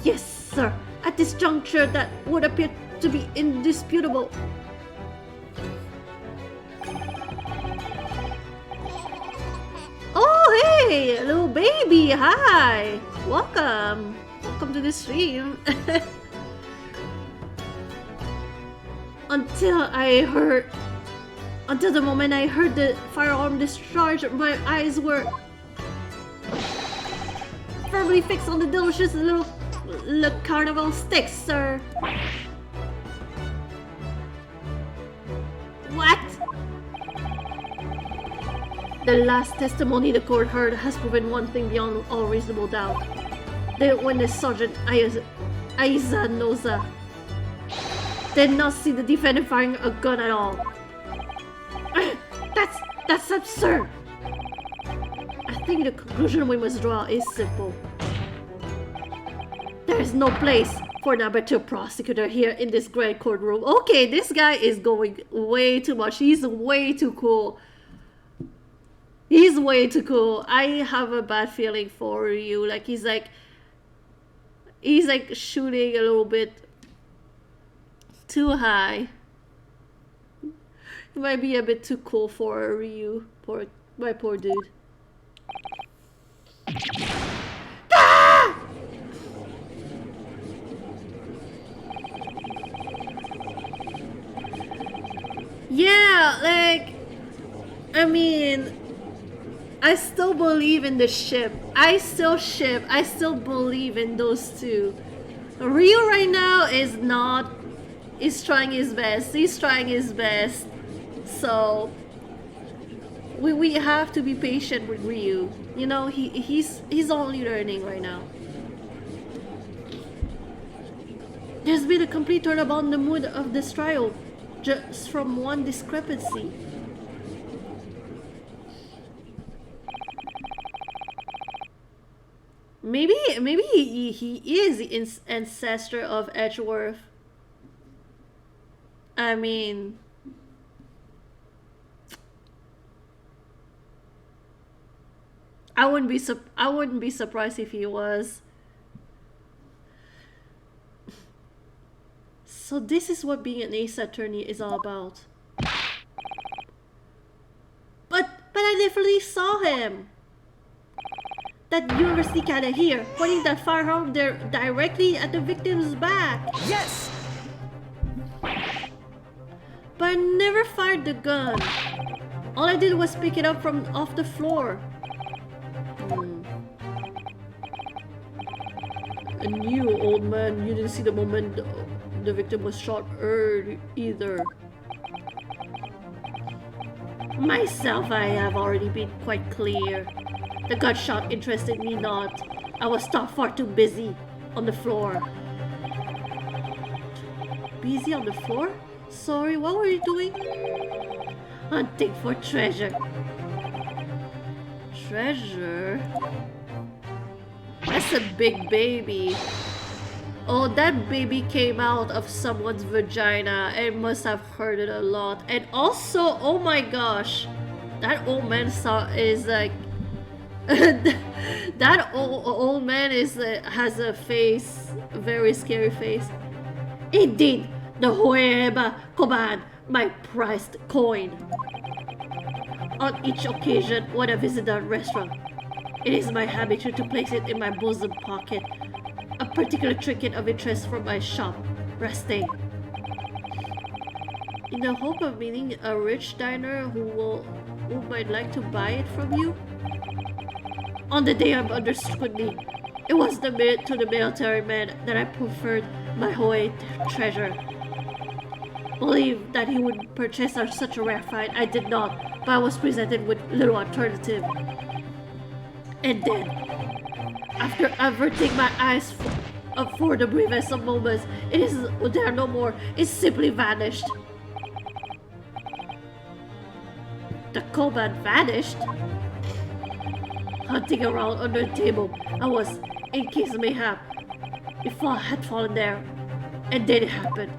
Yes, sir. At this juncture, that would appear to be indisputable. Oh, hey, little baby. Hi. Welcome. Welcome to the stream. Until the moment I heard the firearm discharge, my eyes were firmly fixed on the delicious little carnival sticks, sir. What? The last testimony the court heard has proven one thing beyond all reasonable doubt. That when the Sergeant Aiza Noza did not see the defendant firing a gun at all. That's absurd. I think the conclusion we must draw is simple. There is no place for an amateur prosecutor here in this great courtroom. Okay, this guy is going way too much. He's way too cool. He's way too cool. I have a bad feeling for you. Like he's like shooting a little bit too high. It might be a bit too cool for Ryu. My poor dude. Ah! Yeah, like, I mean, I still believe in the ship. I still believe in those two. Ryu right now is trying his best. He's trying his best. So we have to be patient with Ryu. You know, he's only learning right now. There's been a complete turnabout in the mood of this trial, just from one discrepancy. Maybe he is the ancestor of Edgeworth. I mean, I wouldn't be surprised if he was. So this is what being an ace attorney is all about. definitely saw him. That university kinda here, pointing that firearm there directly at the victim's back. Yes! But I never fired the gun. All I did was pick it up from off the floor. And you, old man, you didn't see the moment the victim was shot either. Myself, I have already been quite clear. The gunshot interested me not. I was far too busy on the floor. Busy on the floor? Sorry, what were you doing? Hunting for treasure. Treasure? That's a big baby. Oh, that baby came out of someone's vagina and must have hurt it a lot. And also, oh my gosh, that old man is like that old man has a face, a very scary face. Indeed, the Hoeba Koban, my prized coin. On each occasion when I visit that restaurant, it is my habit to place it in my bosom pocket, a particular trinket of interest from my shop, resting. In the hope of meeting a rich diner who might like to buy it from you? On the day I'm under scrutiny, it was to the military man that I preferred my Hoei treasure. Believed that he would purchase such a rare find, I did not, but I was presented with little alternative. And then, after averting my eyes for the briefest of moments, it is there no more. It simply vanished. The Koban vanished. Hunting around under the table, I was, in case mayhap, it had fallen there, and then it happened.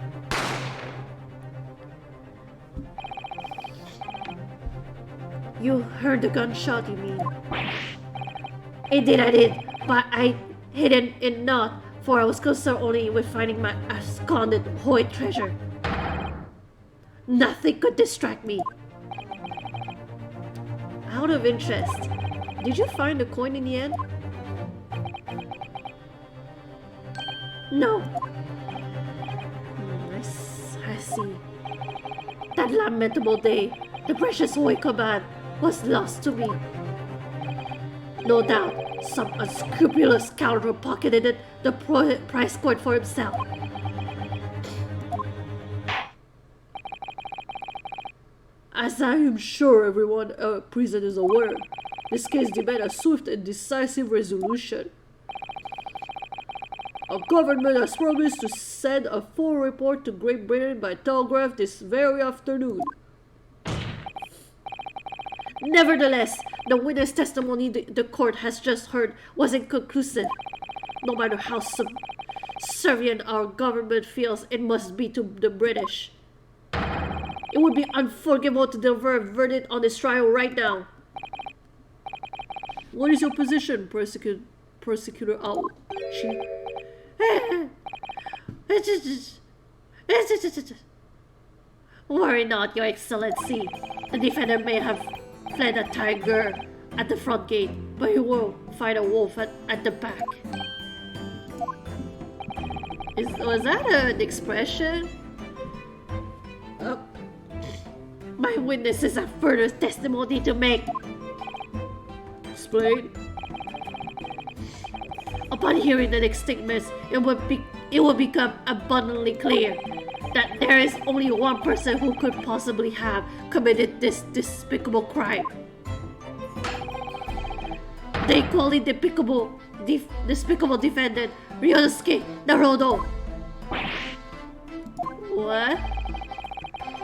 You heard the gunshot, you mean? Indeed I did, but I hidden it not, for I was concerned only with finding my absconded Hoy treasure. Nothing could distract me. Out of interest, did you find the coin in the end? No. I see. That lamentable day, the precious Hoy Koban was lost to me. No doubt, some unscrupulous scoundrel pocketed the prize coin for himself. As I am sure everyone present is aware, this case demands a swift and decisive resolution. Our government has promised to send a full report to Great Britain by telegraph this very afternoon. Nevertheless, the witness testimony the court has just heard was inconclusive. No matter how subservient our government feels it must be to the British. It would be unforgivable to deliver a verdict on this trial right now. What is your position, Prosecutor Owl? Worry not, Your Excellency. The defendant may have fled a tiger at the front gate, but you will find a wolf at the back. Was that an expression? My witnesses have further testimony to make. Explain. Upon hearing the next statements, it will become abundantly clear that there is only one person who could possibly have committed this despicable crime. The equally despicable defendant, Ryunosuke Naruto. What?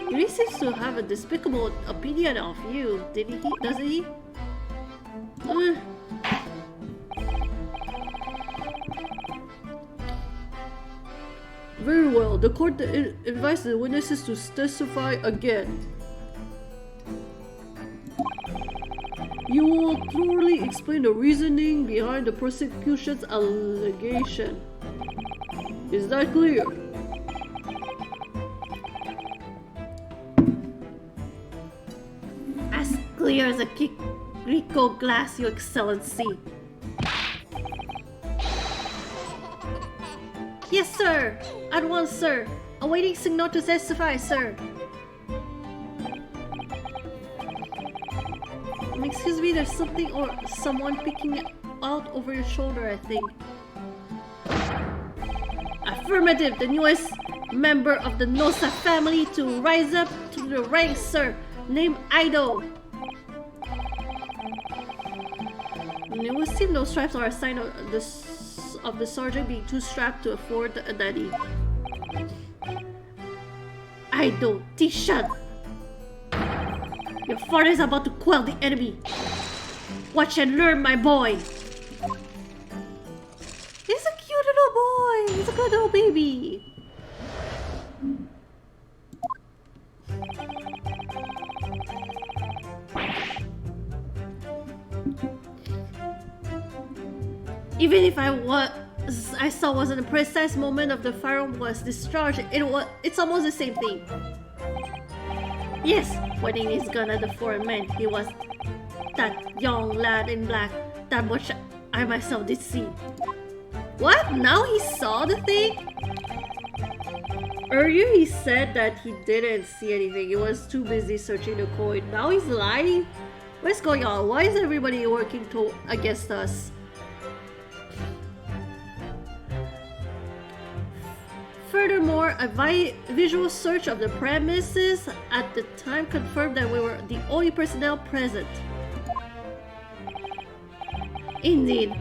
He seems to have a despicable opinion of you, doesn't he? Very well, the court invites the witnesses to testify again. You will thoroughly explain the reasoning behind the prosecution's allegation. Is that clear? Clear as a Rico glass, Your Excellency. Yes, sir. At once, sir. Awaiting signal to testify, sir. Excuse me, there's something or someone peeking out over your shoulder, I think. Affirmative, the newest member of the Nosa family to rise up to the ranks, sir. Name Ido. It would seem those stripes are a sign of the sergeant being too strapped to afford a daddy. Ido, Tishan. Your father is about to quell the enemy. Watch and learn, my boy. He's a cute little boy. He's a good little baby. Even if I saw wasn't the precise moment of the firearm was discharged, it's almost the same thing. Yes, pointing his gun at the foreign man, he was that young lad in black. That much I myself did see. What? Now he saw the thing? Earlier he said that he didn't see anything. He was too busy searching the coin. Now he's lying? What's going on? Why is everybody working against us? Furthermore, a visual search of the premises at the time confirmed that we were the only personnel present. Indeed,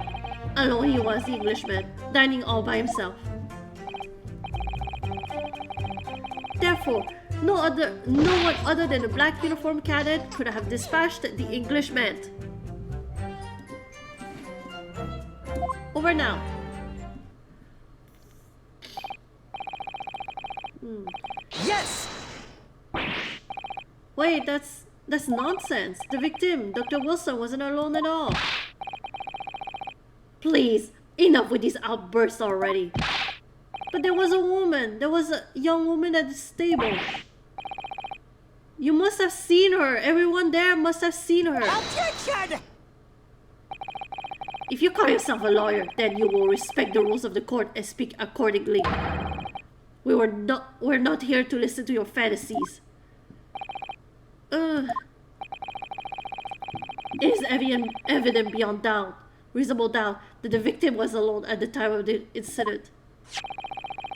alone he was, the Englishman, dining all by himself. Therefore, no one other than the black uniformed cadet could have dispatched the Englishman. Over now. Yes! Wait, that's nonsense. The victim, Dr. Wilson, wasn't alone at all. Please, enough with these outbursts already. But there was a woman. There was a young woman at the stable. You must have seen her. Everyone there must have seen her. Objection! If you call yourself a lawyer, then you will respect the rules of the court and speak accordingly. We're not here to listen to your fantasies. It is evident beyond reasonable doubt, that the victim was alone at the time of the incident.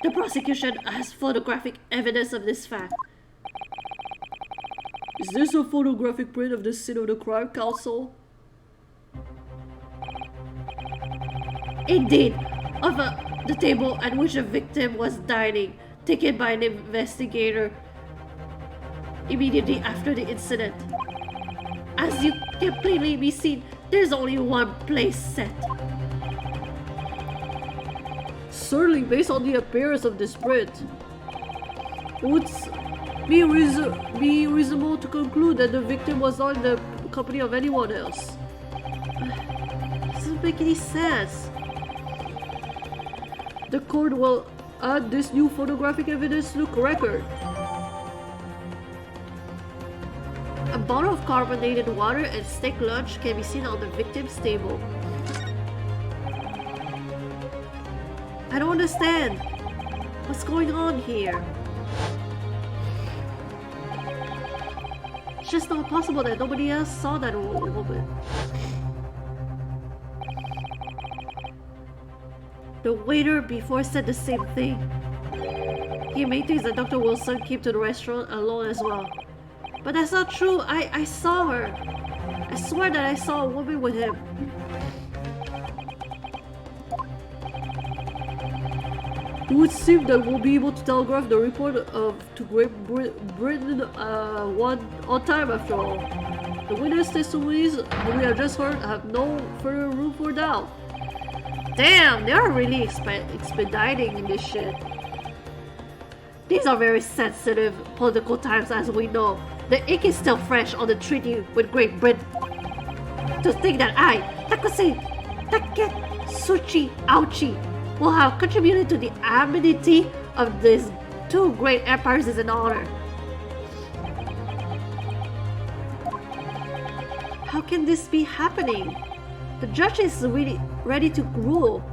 The prosecution has photographic evidence of this fact. Is this a photographic print of the scene of the crime, counsel? Indeed, of the table at which the victim was dining, taken by an investigator immediately after the incident. As you can plainly be seen, there's only one place set. Certainly, based on the appearance of this print, it would be reasonable to conclude that the victim was not in the company of anyone else. It doesn't make any sense. The court will add this new photographic evidence to the record. A bottle of carbonated water and steak lunch can be seen on the victim's table. I don't understand. What's going on here? It's just not possible that nobody else saw that woman. The waiter before said the same thing. He maintains that Dr. Wilson came to the restaurant alone as well. But that's not true. I saw her. I swear that I saw a woman with him. It would seem that we'll be able to telegraph the report to Great Britain on time after all. The witness testimonies we have just heard have no further room for doubt. Damn, they are really expediting this shit. These are very sensitive political times, as we know. The ink is still fresh on the treaty with Great Britain. To think that I, Taketsuchi Auchi, will have contributed to the amenity of these two great empires is an honor. How can this be happening? The judge is really ready to rule.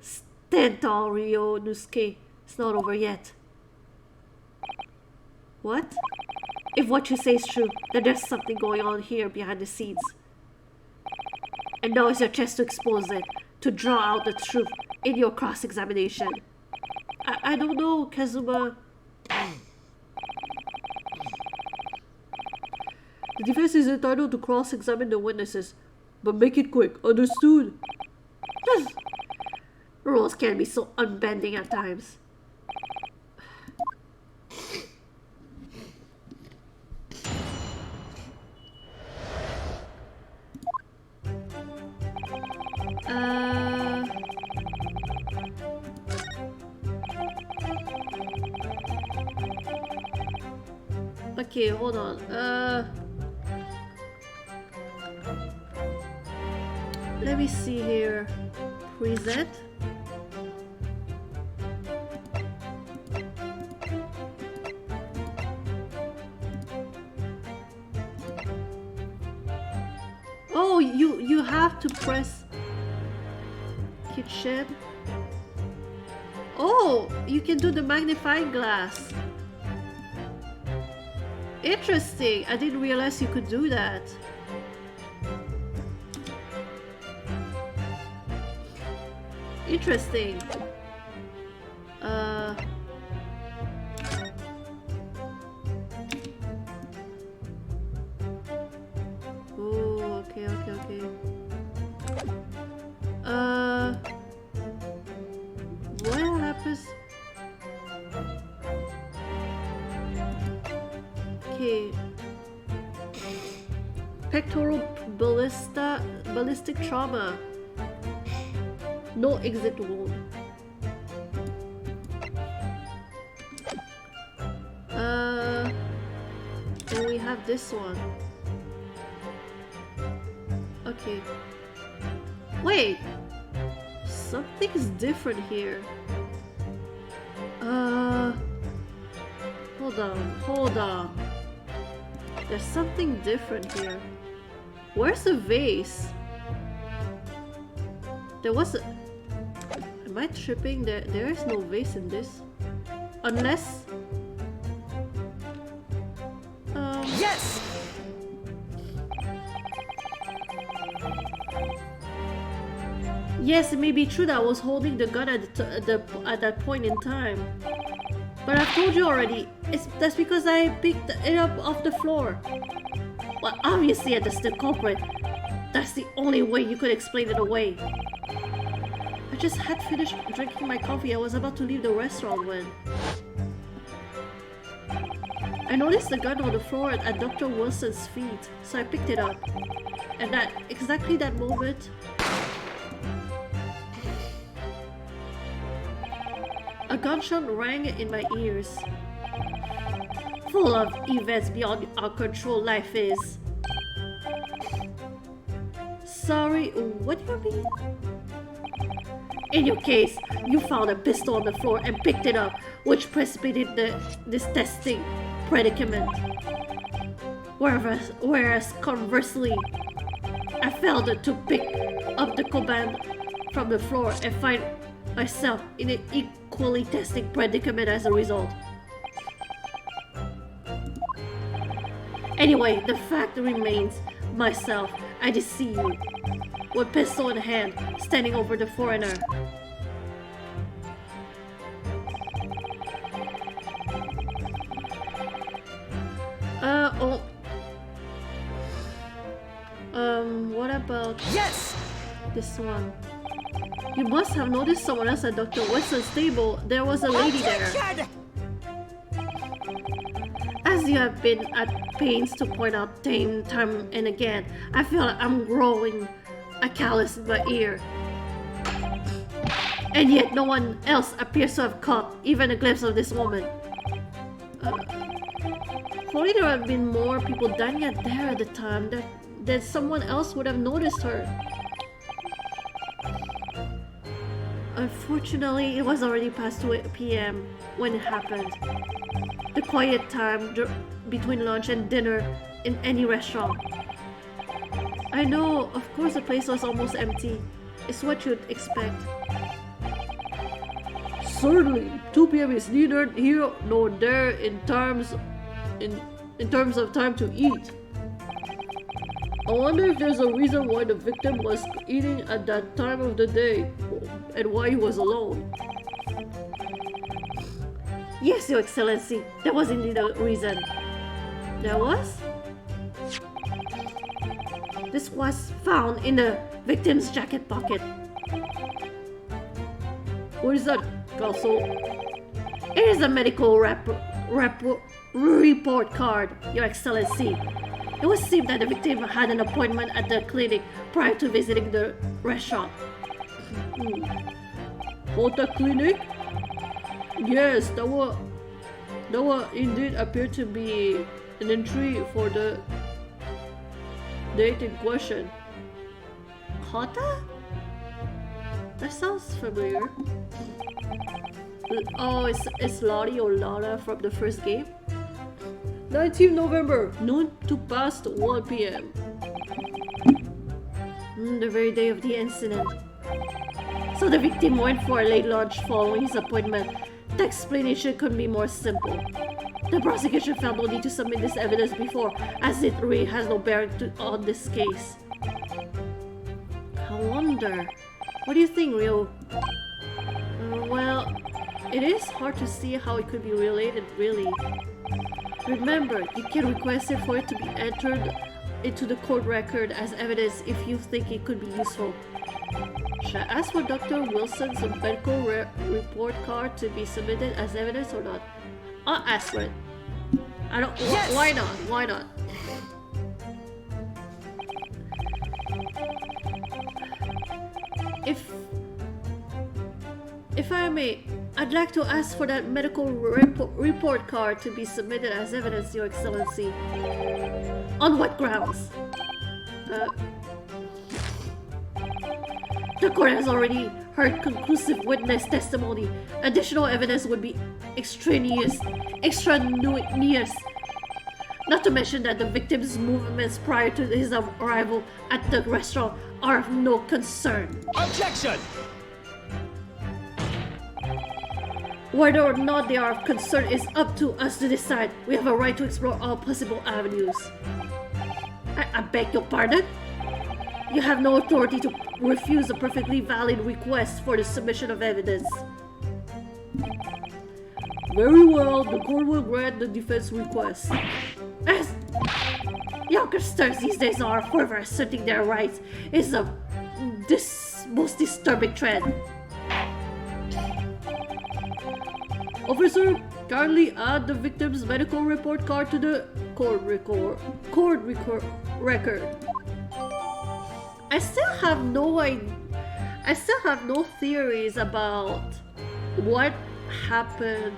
Stand tall, Ryunosuke. It's not over yet. What? If what you say is true, then there's something going on here behind the scenes. And now is your chance to expose it, to draw out the truth in your cross-examination. I don't know, Kazuma. The defense is entitled to cross-examine the witnesses, but make it quick, understood? Rules can be so unbending at times. Okay, hold on. Let me see here. Present. Oh, you have to press kitchen. Oh, you can do the magnifying glass. Interesting. I didn't realize you could do that. Interesting. Oh, okay. What happens? Okay. Pectoral ballistic trauma. No exit wound. And we have this one. Okay. Wait! Something's different here. Hold on. There's something different here. Where's the vase? There was a... Am I tripping? There is no vase in this. Unless... Yes! Yes, it may be true that I was holding the gun at that point in time. But I've told you already, that's because I picked it up off the floor. Well, obviously that's the culprit. That's the only way you could explain it away. I just had finished drinking my coffee. I was about to leave the restaurant when... I noticed the gun on the floor at Dr. Wilson's feet, so I picked it up. And at exactly that moment... a gunshot rang in my ears. Full of events beyond our control life is. Sorry, what do you mean? In your case, you found a pistol on the floor and picked it up, which precipitated this testing predicament. Whereas conversely, I failed to pick up the command from the floor and find myself in an equally testing predicament as a result. Anyway, the fact remains, myself, I deceive you, with pistol in hand, standing over the foreigner. What about... Yes! This one? You must have noticed someone else at Dr. Wilson's table. There was a lady there. As you have been at pains to point out time and again, I feel like I'm growing a callus in my ear. And yet no one else appears to have caught even a glimpse of this woman. If only there had been more people dining there at the time, that someone else would have noticed her. Unfortunately, it was already past 2 p.m. when it happened. The quiet time between lunch and dinner in any restaurant. I know, of course the place was almost empty. It's what you'd expect. Certainly, 2 p.m. is neither here nor there in terms of time to eat. I wonder if there's a reason why the victim was eating at that time of the day and why he was alone. Yes, Your Excellency, there was indeed a reason. There was? This was found in the victim's jacket pocket. What is that, Castle? It is a medical report card, Your Excellency. It was seen that the victim had an appointment at the clinic prior to visiting the restaurant. Hotel clinic? Yes, that would indeed appear to be an entry for the date in question. Kota? That sounds familiar. Oh, it's Lottie or Lana from the first game? 19th November, noon to past 1 p.m. The very day of the incident. So the victim went for a late lunch following his appointment. The explanation couldn't be more simple. The prosecution felt no need to submit this evidence before, as it really has no bearing on this case. I wonder. What do you think, Ryo? Well, it is hard to see how it could be related, really. Remember, you can request it for it to be entered into the court record as evidence if you think it could be useful. Should I ask for Dr. Wilson's medical report card to be submitted as evidence or not? I'll ask for it. I don't. Yes! Why not? Why not? If I may, I'd like to ask for that medical report card to be submitted as evidence, Your Excellency. On what grounds? The court has already heard conclusive witness testimony. Additional evidence would be extraneous. Not to mention that the victim's movements prior to his arrival at the restaurant are of no concern. Objection! Whether or not they are of concern is up to us to decide. We have a right to explore all possible avenues. I beg your pardon? You have no authority to refuse a perfectly valid request for the submission of evidence. Very well, the court will grant the defense request. As youngsters these days are forever asserting their rights is this most disturbing trend. Officer, kindly add the victim's medical report card to the court record. I still have no theories about what happened.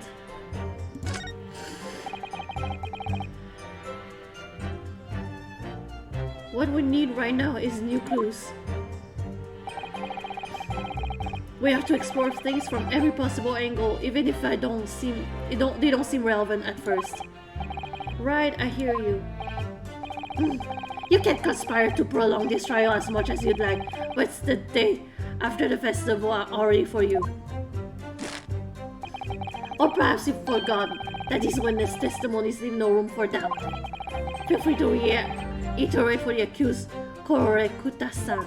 What we need right now is new clues. We have to explore things from every possible angle, even if they don't seem relevant at first. Right, I hear you. You can conspire to prolong this trial as much as you'd like, but it's the day after the festival already for you. Or perhaps you've forgotten that these witness testimonies leave no room for doubt. Feel free to reiterate for the accused, Korekuta-san.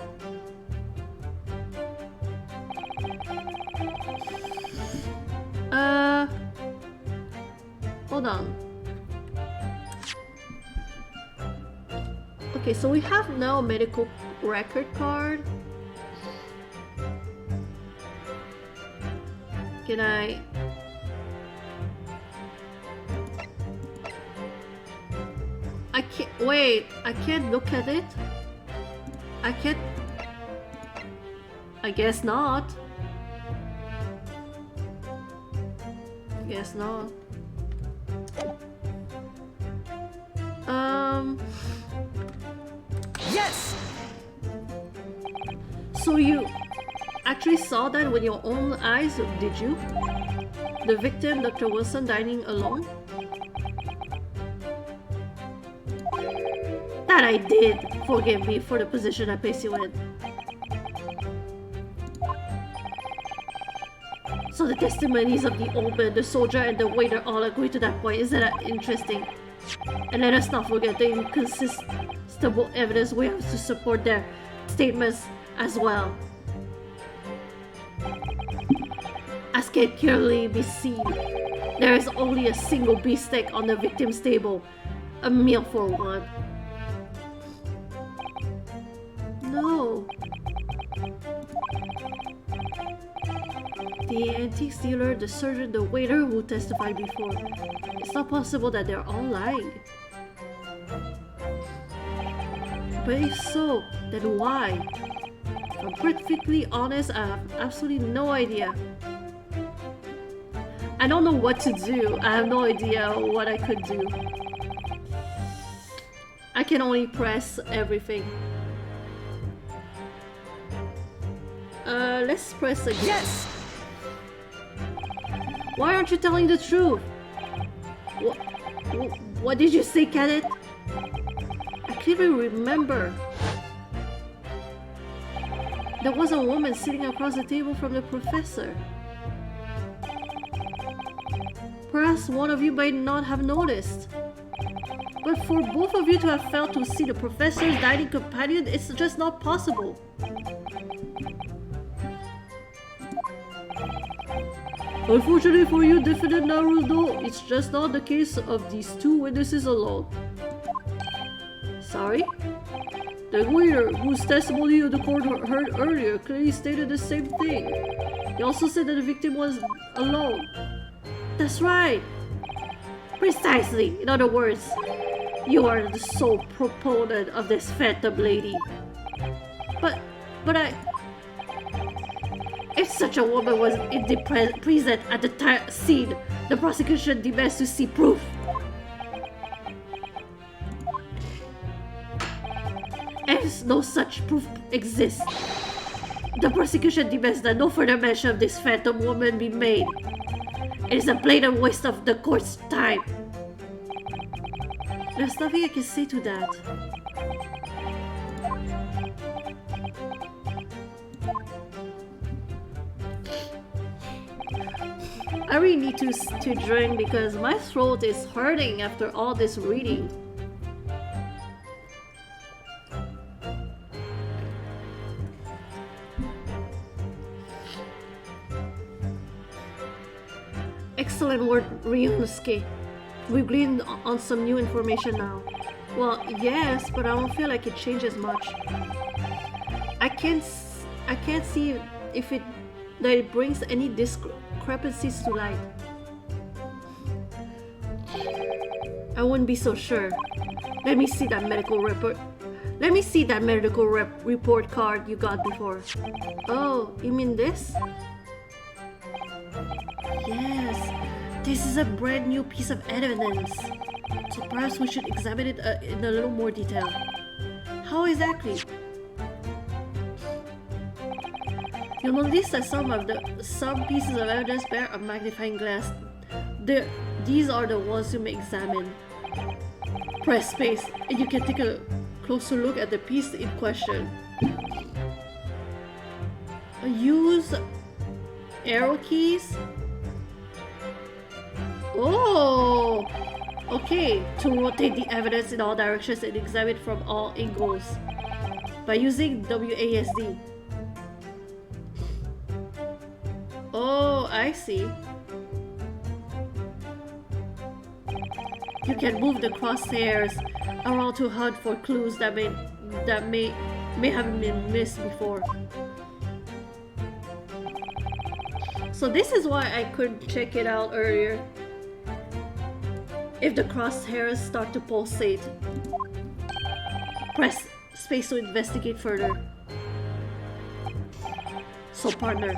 Hold on. Okay, so we have now a medical record card. Can I can't wait, I can't look at it. I can't. I guess not. Guess not. Yes. So you actually saw that with your own eyes, did you? The victim, Dr. Wilson, dining alone? That I did! Forgive me for the position I placed you in. So the testimonies of the old man, the soldier, and the waiter all agree to that point. Isn't that interesting? And let us not forget the inconsistible evidence we have to support their statements as well. As can clearly be seen, there is only a single beefsteak on the victim's table. A meal for one. No. The antique dealer, the surgeon, the waiter who testified before. It's not possible that they're all lying. But if so, then why? If I'm perfectly honest, I have absolutely no idea. I don't know what to do. I have no idea what I could do. I can only press everything. Let's press again. Yes! Why aren't you telling the truth? What did you say, Kenneth? I can't even remember. There was a woman sitting across the table from the professor. Perhaps one of you might not have noticed. But for both of you to have failed to see the professor's dining companion, it's just not possible. Unfortunately for you, Defendant Naruto, it's just not the case of these two witnesses alone. Sorry? The waiter, whose testimony the court heard earlier, clearly stated the same thing. He also said that the victim was alone. That's right! Precisely! In other words, you are the sole proponent of this phantom lady. But if such a woman was present at the scene, the prosecution demands to see proof. If no such proof exists, the prosecution demands that no further mention of this phantom woman be made. It is a blatant waste of the court's time. There's nothing I can say to that. I really need to drink because my throat is hurting after all this reading. Excellent word, Ryunosuke. We've gleaned on some new information now. Well, yes, but I don't feel like it changes much. I can't see if it brings any discrepancies to light. I wouldn't be so sure. Let me see that medical report. Let me see that medical report card you got before. Oh, you mean this? Yes, this is a brand new piece of evidence. So perhaps we should examine it in a little more detail. How exactly? You'll notice that some pieces of evidence bear a magnifying glass. These are the ones you may examine. Press space, and you can take a closer look at the piece in question. Use arrow keys. Oh! Okay, to rotate the evidence in all directions and examine it from all angles by using WASD. Oh, I see. You can move the crosshairs around to hunt for clues that may have been missed before. So this is why I couldn't check it out earlier. If the crosshairs start to pulsate, press space to investigate further. So partner,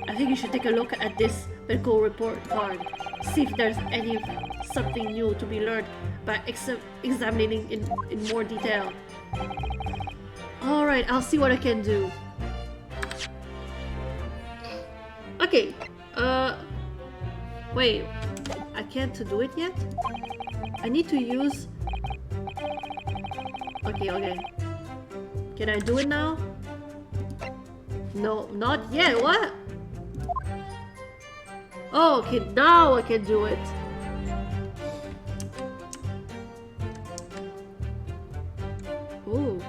I think you should take a look at this medical report card. See if there's something new to be learned by examining in more detail. Alright, I'll see what I can do. Okay. Wait. I can't do it yet? I need to use... Okay, okay. Can I do it now? No, not yet. What? Oh, okay. Now I can do it. Ooh.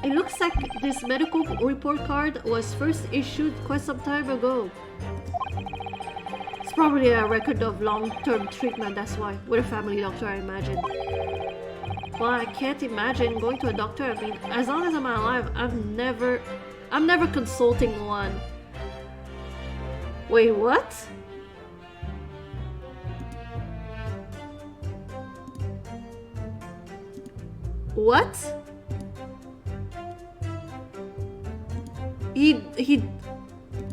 It looks like this medical report card was first issued quite some time ago. It's probably a record of long-term treatment, that's why. With a family doctor, I imagine. Well, I can't imagine going to a doctor. I mean, as long as I'm alive, I'm never consulting one. Wait, what? What? He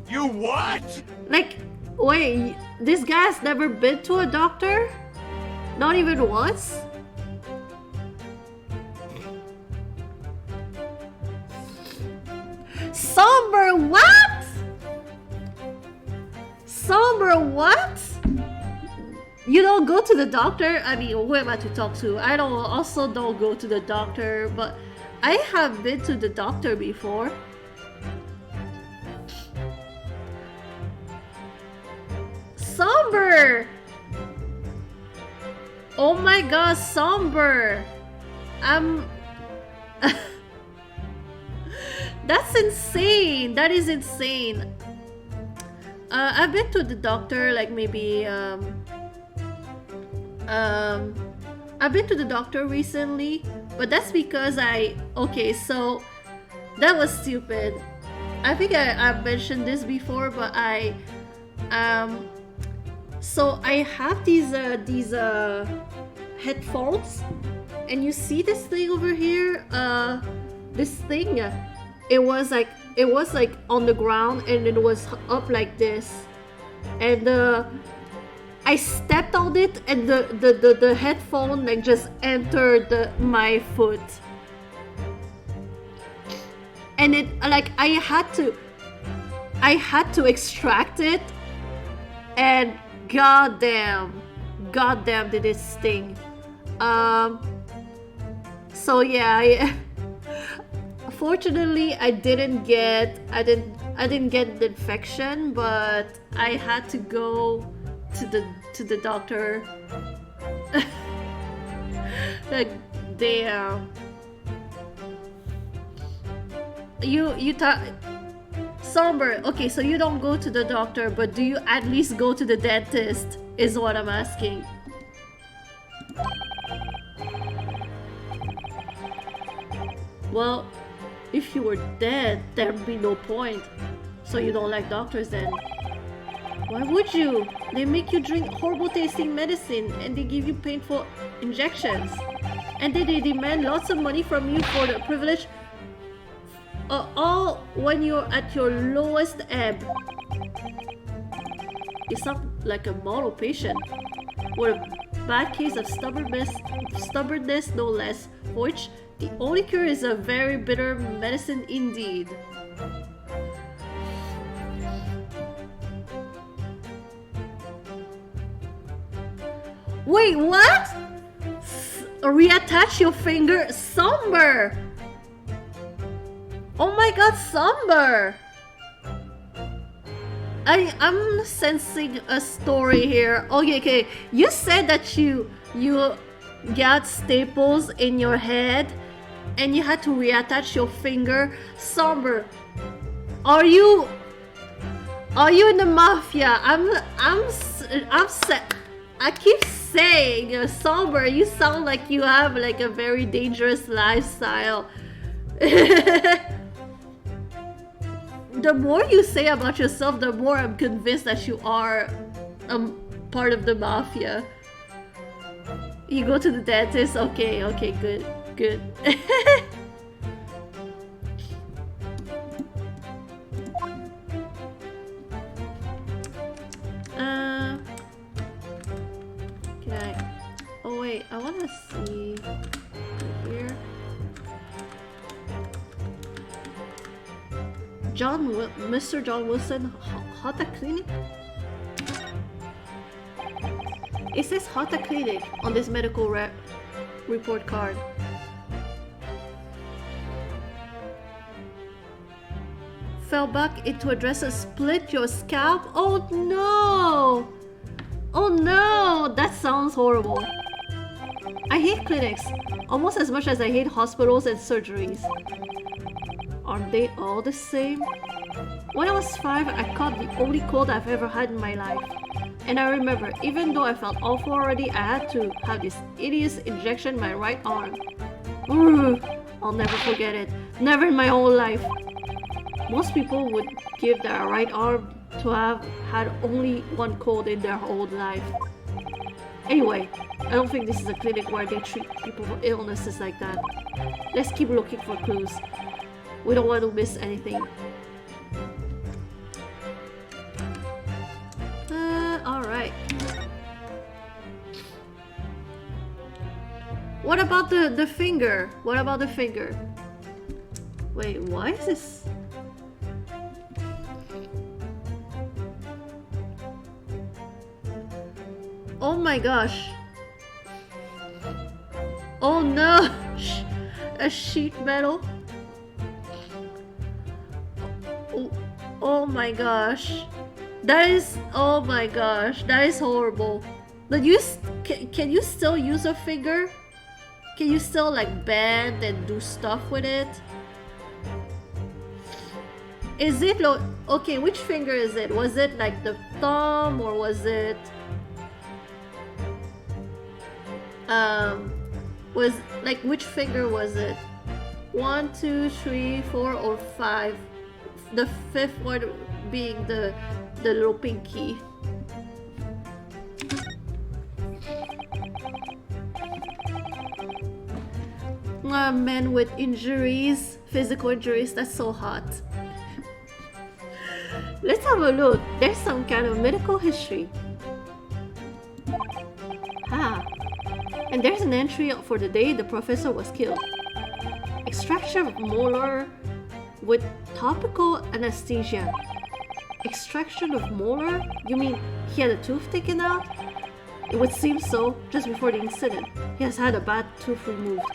You what? like, wait, this guy's never been to a doctor? Not even once? Somber, what? Somber, what? You don't go to the doctor? I mean, who am I to talk to? I also don't go to the doctor, but I have been to the doctor before. Somber! Oh my god, Somber! That's insane! That is insane. I've been to the doctor like maybe I've been to the doctor recently, but that's because okay, so that was stupid. I think I've mentioned this before, but so I have these headphones, and you see this thing over here, this thing, it was like on the ground, and it was up like this, and I stepped on it, and the headphone like just entered my foot, and it like I had to extract it, and goddamn did it sting. So yeah, fortunately I didn't get the infection, but I had to go to the doctor. Like, damn. Somber, okay, so you don't go to the doctor, but do you at least go to the dentist, is what I'm asking. Well, if you were dead, there'd be no point. So you don't like doctors then? Why would you? They make you drink horrible tasting medicine, and they give you painful injections. And then they demand lots of money from you for the privilege, all when you're at your lowest ebb. You sound like a model patient, with a bad case of stubbornness no less, for which the only cure is a very bitter medicine indeed. Wait, what? Reattach your finger? Somber! Oh my god, Somber! I'm sensing a story here. Okay. You said that you got staples in your head and you had to reattach your finger. Somber, are you in the mafia? I keep saying, Somber, you sound like you have like a very dangerous lifestyle. The more you say about yourself, the more I'm convinced that you are part of the mafia. You go to the dentist? Okay, good. Can I... Oh wait, I wanna see here. Mr. John Wilson Hota Clinic? It says Hota Clinic on this medical report card. Fell back into a dress and split your scalp? Oh no! Oh no! That sounds horrible. I hate clinics almost as much as I hate hospitals and surgeries. Aren't they all the same? When I was 5, I caught the only cold I've ever had in my life. And I remember, even though I felt awful already, I had to have this hideous injection in my right arm. Ugh, I'll never forget it. Never in my whole life. Most people would give their right arm to have had only one cold in their whole life. Anyway, I don't think this is a clinic where they treat people for illnesses like that. Let's keep looking for clues. We don't want to miss anything. Alright. What about the finger? What about the finger? Wait, why is this? Oh my gosh. Oh no! A sheet metal? Oh my gosh. That is, oh my gosh, that is horrible. But can you still use a finger? Can you still like bend and do stuff with it? Is it okay, which finger is it? Was it like the thumb or was it was like which finger was it? 1, 2, 3, 4 or 5? The fifth one being the little pinky. Men with injuries, physical injuries, that's so hot. Let's have a look. There's some kind of medical history. And there's an entry for the day the professor was killed. Extraction of molar with topical anesthesia. Extraction of molar? You mean he had a tooth taken out? It would seem so, just before the incident. He has had a bad tooth removed.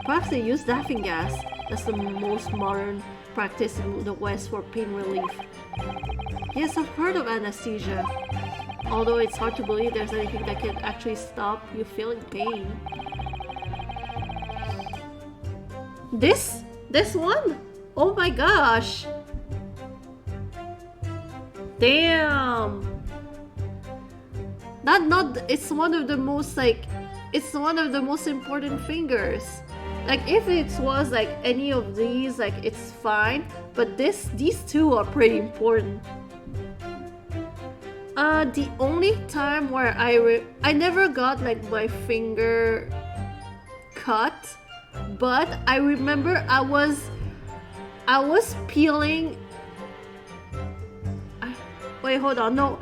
Perhaps they use laughing gas. That's the most modern practice in the West for pain relief. Yes, I've heard of anesthesia. Although it's hard to believe there's anything that can actually stop you feeling pain. This one? Oh my gosh! Damn! It's one of the most it's one of the most important fingers. Like if it was like any of these, like it's fine, but these two are pretty important. The only time where I never got like my finger cut, but I remember I was peeling. Wait, hold on. No,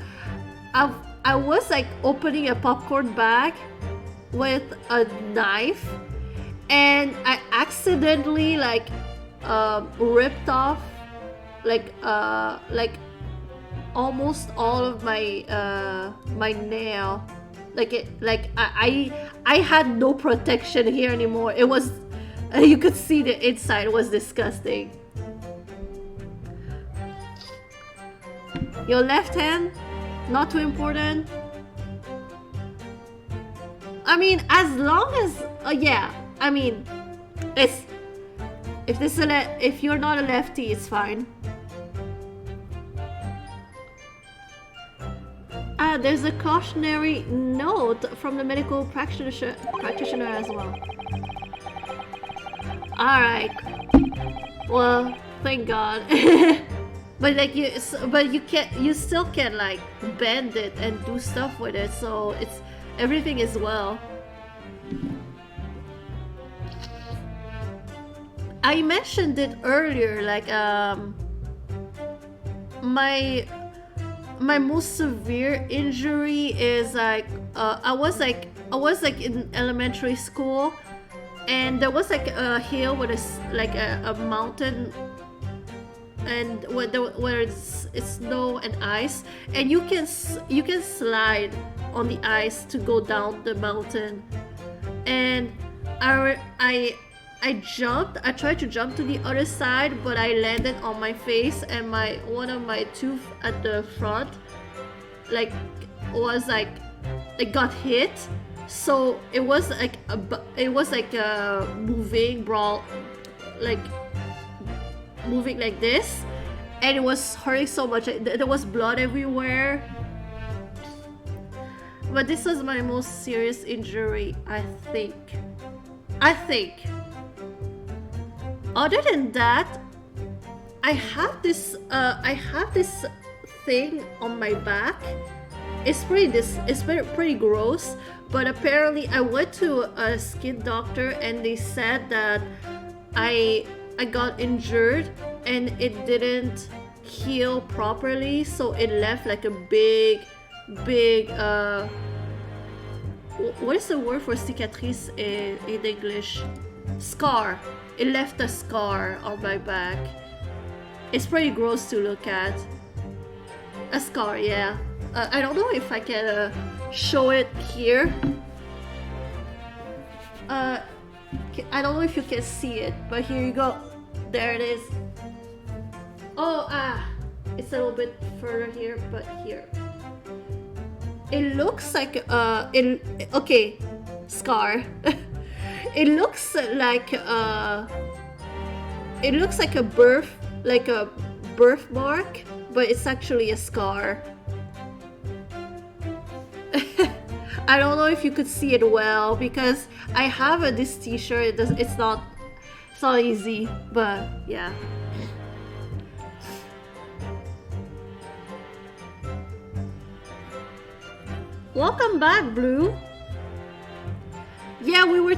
I was like opening a popcorn bag with a knife, and I accidentally like ripped off like almost all of my my nail. I had no protection here anymore. It was you could see the inside. It was disgusting. Your left hand, not too important. I mean, as long as yeah. I mean, it's if you're not a lefty, it's fine. There's a cautionary note from the medical practitioner as well. Alright. Well, thank God. But like you still can like bend it and do stuff with it, so everything is well. I mentioned it earlier, like my most severe injury is like I was like in elementary school, and there was like a hill with a mountain, and where it's snow and ice, and you can slide on the ice to go down the mountain. And I jumped. I tried to jump to the other side, but I landed on my face, and one of my tooth at the front it got hit. So it was like a moving brawl, like moving like this, and it was hurting so much. There was blood everywhere. But this was my most serious injury, I think. Other than that, I have this thing on my back. It's pretty gross, but apparently I went to a skin doctor and they said that I got injured and it didn't heal properly, so it left like a big what is the word for cicatrice in English? Scar. It left a scar on my back. It's pretty gross to look at. A scar, yeah. I don't know if I can show it here. I don't know if you can see it, but here you go. There it is. Oh, it's a little bit further here, but here. It looks like okay, scar. It looks like a birthmark, but it's actually a scar. I don't know if you could see it well because I have this t-shirt. It's not easy, but yeah. Welcome back, Blue. Yeah, we were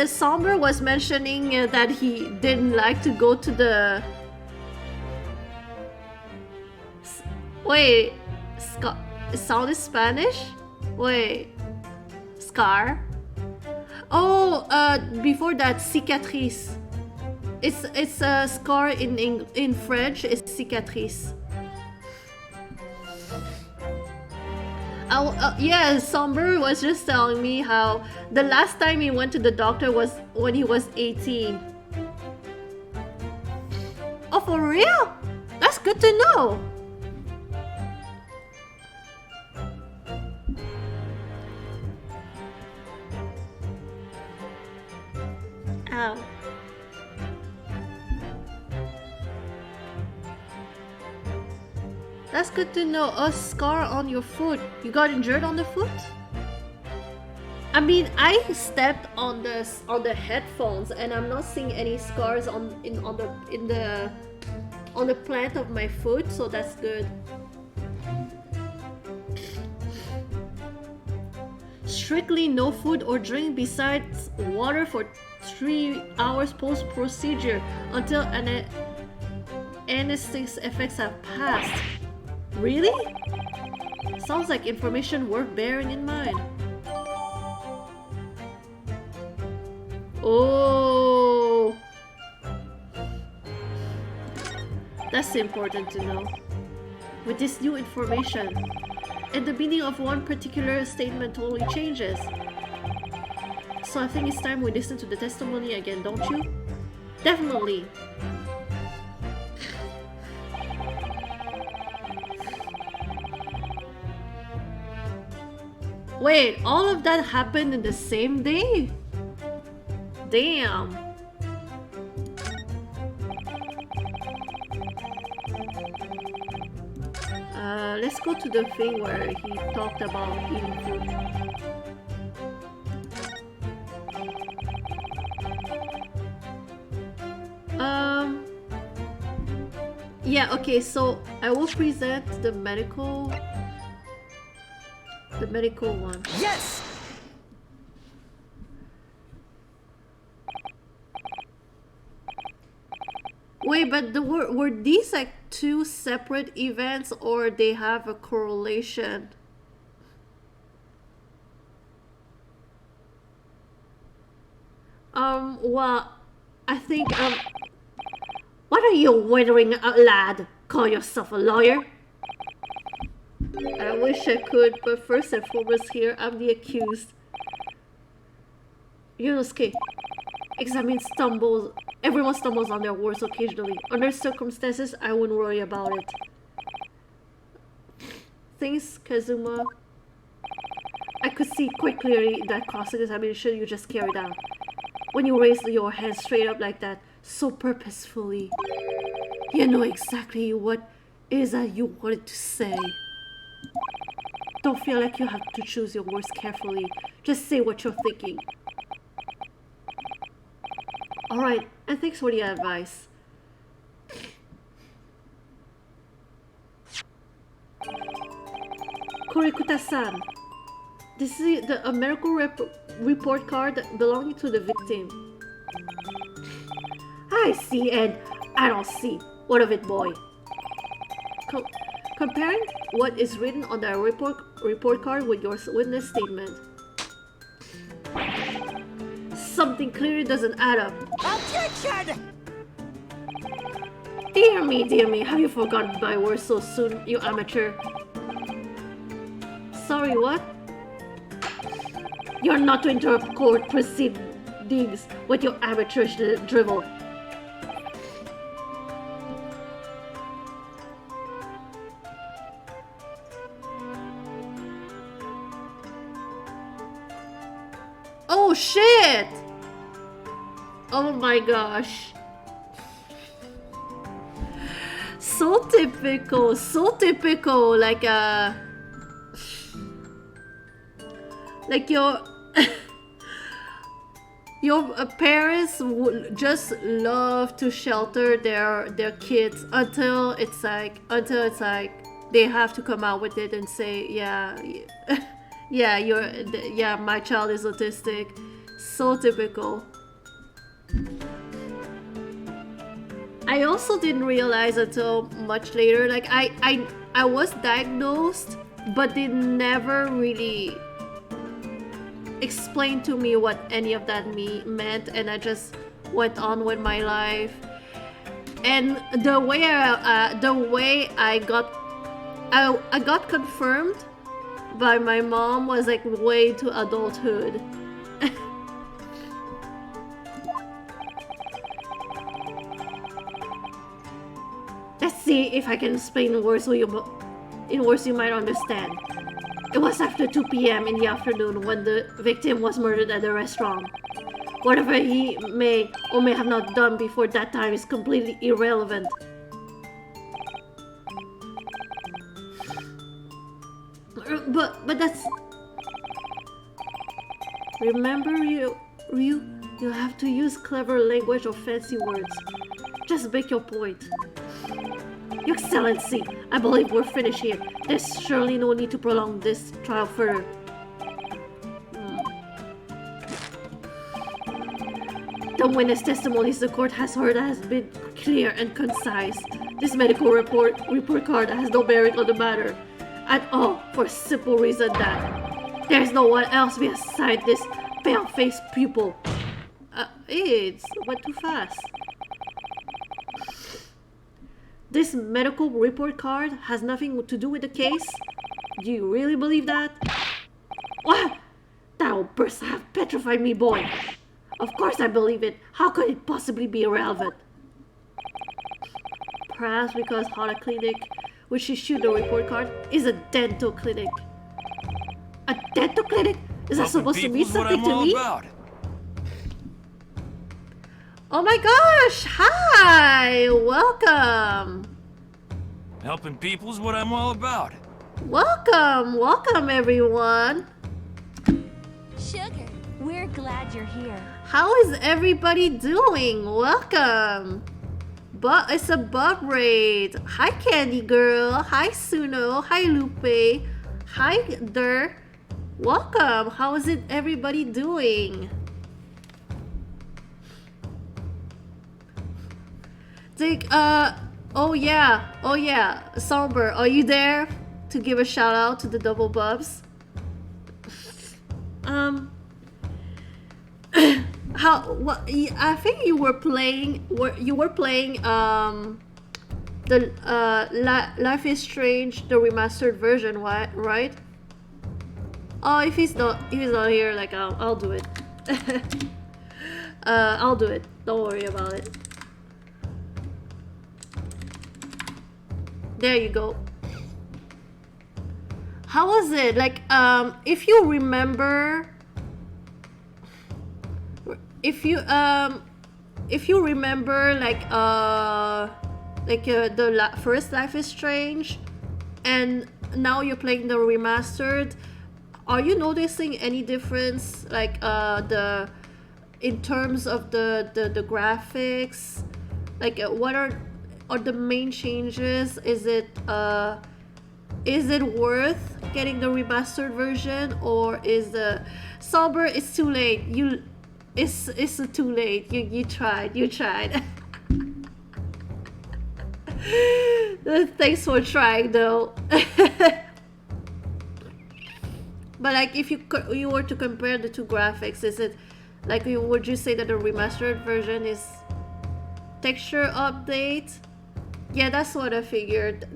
Somber was mentioning that he didn't like to go to the... Wait, it sounded Spanish? Wait, scar? Oh, before that, cicatrice. It's a scar in French. It's cicatrice. Yeah, Somber was just telling me how the last time he went to the doctor was when he was 18. Oh, for real? That's good to know. Ow. That's good to know. A scar on your foot. You got injured on the foot? I mean, I stepped on the headphones, and I'm not seeing any scars on the plant of my foot, so that's good. Strictly no food or drink besides water for 3 hours post procedure until anesthetic effects have passed. Really? Sounds like information worth bearing in mind. Oh, that's important to know. With this new information, and the meaning of one particular statement totally changes. So I think it's time we listen to the testimony again, don't you? Definitely. Wait, all of that happened in the same day? Damn. Let's go to the thing where he talked about eating food. Yeah, okay, so I will present the medical one. Yes! Wait, but were these like two separate events, or they have a correlation? Well, I think what are you withering, lad? Call yourself a lawyer? I wish I could, but first and foremost here, I'm the accused. Ryunosuke, everyone stumbles on their words occasionally. Under circumstances, I wouldn't worry about it. Thanks, Kazuma. I could see quite clearly that cross-examination you just carried out. When you raised your hand straight up like that, so purposefully, you know exactly what it is that you wanted to say. Don't feel like you have to choose your words carefully. Just say what you're thinking. Alright, and thanks for the advice. Kurikuta-san, this is a medical report card belonging to the victim. I see and I don't see. What of it, boy? Comparing what is written on the report card with your witness statement. Something clearly doesn't add up. Objection! Dear me, have you forgotten my words so soon, you amateur? Sorry, what? You're not to interrupt court proceedings with your amateurish drivel. Oh shit! Oh my gosh. So typical, like your your parents would just love to shelter their kids until it's like they have to come out with it and say, yeah, my child is autistic. So typical. I also didn't realize until much later, like I was diagnosed, but they never really explained to me what any of that meant, and I just went on with my life. And the way I got confirmed by my mom was like way to adulthood. Let's see if I can explain in words you might understand. It was after 2 p.m. in the afternoon when the victim was murdered at the restaurant. Whatever he may or may have not done before that time is completely irrelevant. But that's... Remember, you have to use clever language or fancy words. Just make your point. Your Excellency, I believe we're finished here. There's surely no need to prolong this trial further. The witness testimonies the court has heard has been clear and concise. This medical report card has no bearing on the matter at all, for a simple reason that there's no one else beside this pale-faced pupil. It went too fast. This medical report card has nothing to do with the case? Do you really believe that? What? That outburst have petrified me, boy. Of course I believe it. How could it possibly be irrelevant? Perhaps because Hana Clinic, which issued the report card, is a dental clinic. A dental clinic? Is that supposed to mean something to me? Oh my gosh! Hi! Welcome! Helping people is what I'm all about. Welcome everyone! Sugar, we're glad you're here. How is everybody doing? Welcome! But it's a Bob raid. Hi Candy Girl. Hi Suno. Hi Lupe. Hi Der. Welcome. How is it everybody doing? Oh yeah. Somber, are you there to give a shout out to the double How? What? I think you were playing. You were playing the Life is Strange, the remastered version, right? Oh, if he's not here, like I'll do it. I'll do it. Don't worry about it. There you go. How was it? Like, if you remember, the first Life is Strange, and now you're playing the remastered. Are you noticing any difference, like in terms of the graphics? Like, what are the main changes? Is it worth getting the remastered version, or is the Sober? It's too late. It's too late. You tried. Thanks for trying, though. But like, if you were to compare the two graphics, is it like, would you say that the remastered version is texture update? Yeah, that's what I figured.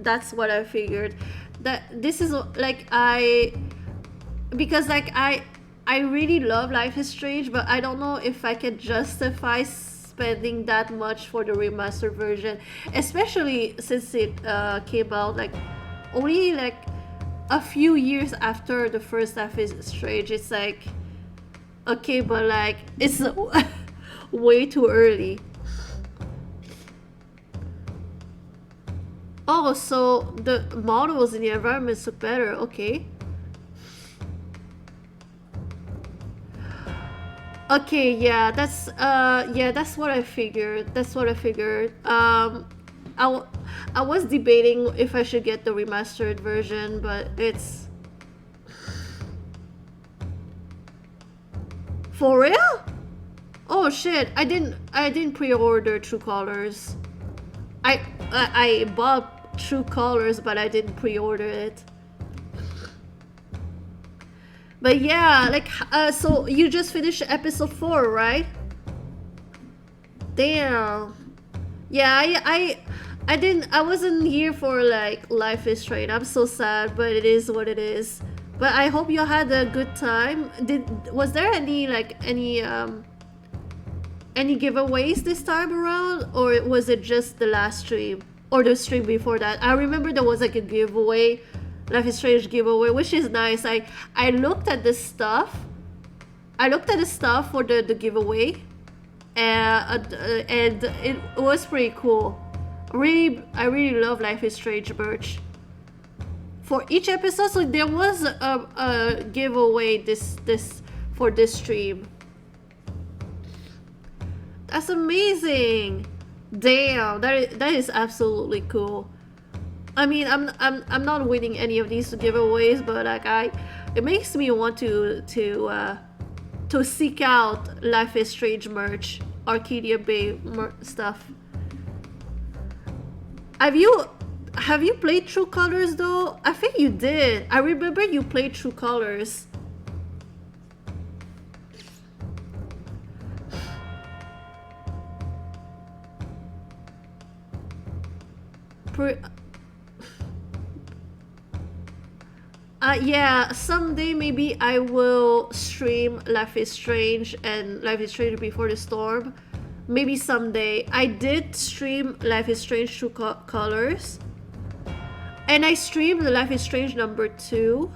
That this is like, because like I really love Life is Strange, but I don't know if I can justify spending that much for the remastered version, especially since it came out like only like a few years after the first Life is Strange. It's like, okay, but like, it's way too early. Oh, so the models in the environments look better. Okay. Okay, yeah, that's what I figured. I was debating if I should get the remastered version, but it's for real? Oh shit! I didn't pre-order True Colors. I bought True Colors, but I didn't pre-order it. But yeah, like, so you just finished episode 4, right? Damn. Yeah, I wasn't here for like Life is Strange. I'm so sad, but it is what it is. But I hope you had a good time. Was there any giveaways this time around, or was it just the last stream or the stream before that? I remember there was like a giveaway, Life is Strange giveaway, which is nice. I looked at the stuff. For the giveaway, and it was pretty cool. I really love Life is Strange merch. For each episode, so there was a giveaway this for this stream. That's amazing. Damn, that is absolutely cool. I mean, I'm not winning any of these giveaways, but like it makes me want to seek out Life is Strange merch, Arcadia Bay stuff. Have you played True Colors though? I think you did. I remember you played True Colors. Yeah, someday maybe I will stream Life is Strange and Life is Strange Before the Storm. Maybe someday. I did stream Life is Strange True Colors. And I streamed the Life is Strange number 2.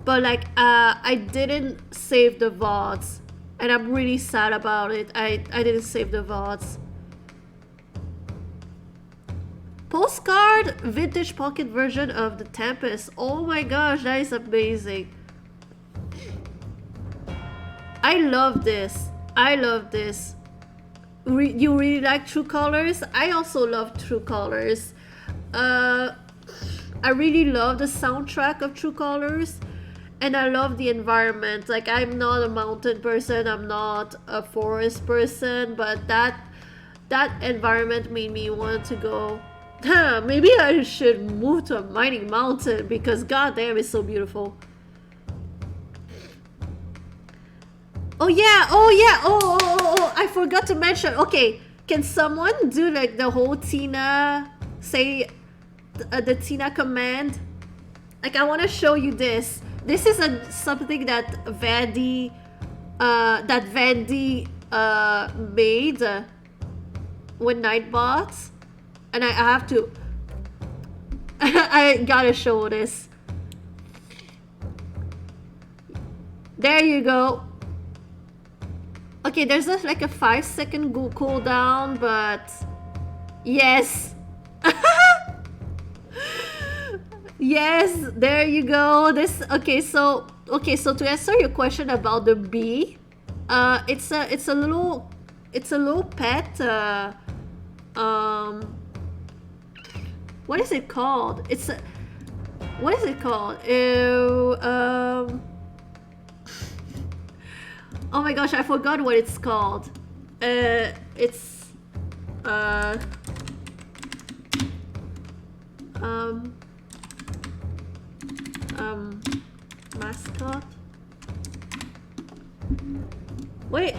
But like, I didn't save the VODs. And I'm really sad about it. I didn't save the VODs. Postcard vintage pocket version of the Tempest. Oh my gosh, that is amazing. I love this. You really like True Colors? I also love True Colors. I really love the soundtrack of True Colors, and I love the environment. Like, I'm not a mountain person, I'm not a forest person, but that environment made me want to go, maybe I should move to a mining mountain, because goddamn, it's so beautiful. Oh yeah, oh yeah, oh, I forgot to mention. Okay, can someone do like the whole Tina, say the Tina command? Like, I want to show you this. This is something that Vandy made with Nightbot, and I have to. I gotta show this. There you go. Okay, there's like a 5-second cooldown, but yes. Yes, there you go. This okay, so to answer your question about the bee, it's a little pet. What is it called? What is it called? Oh my gosh, I forgot what it's called. It's mascot. Wait,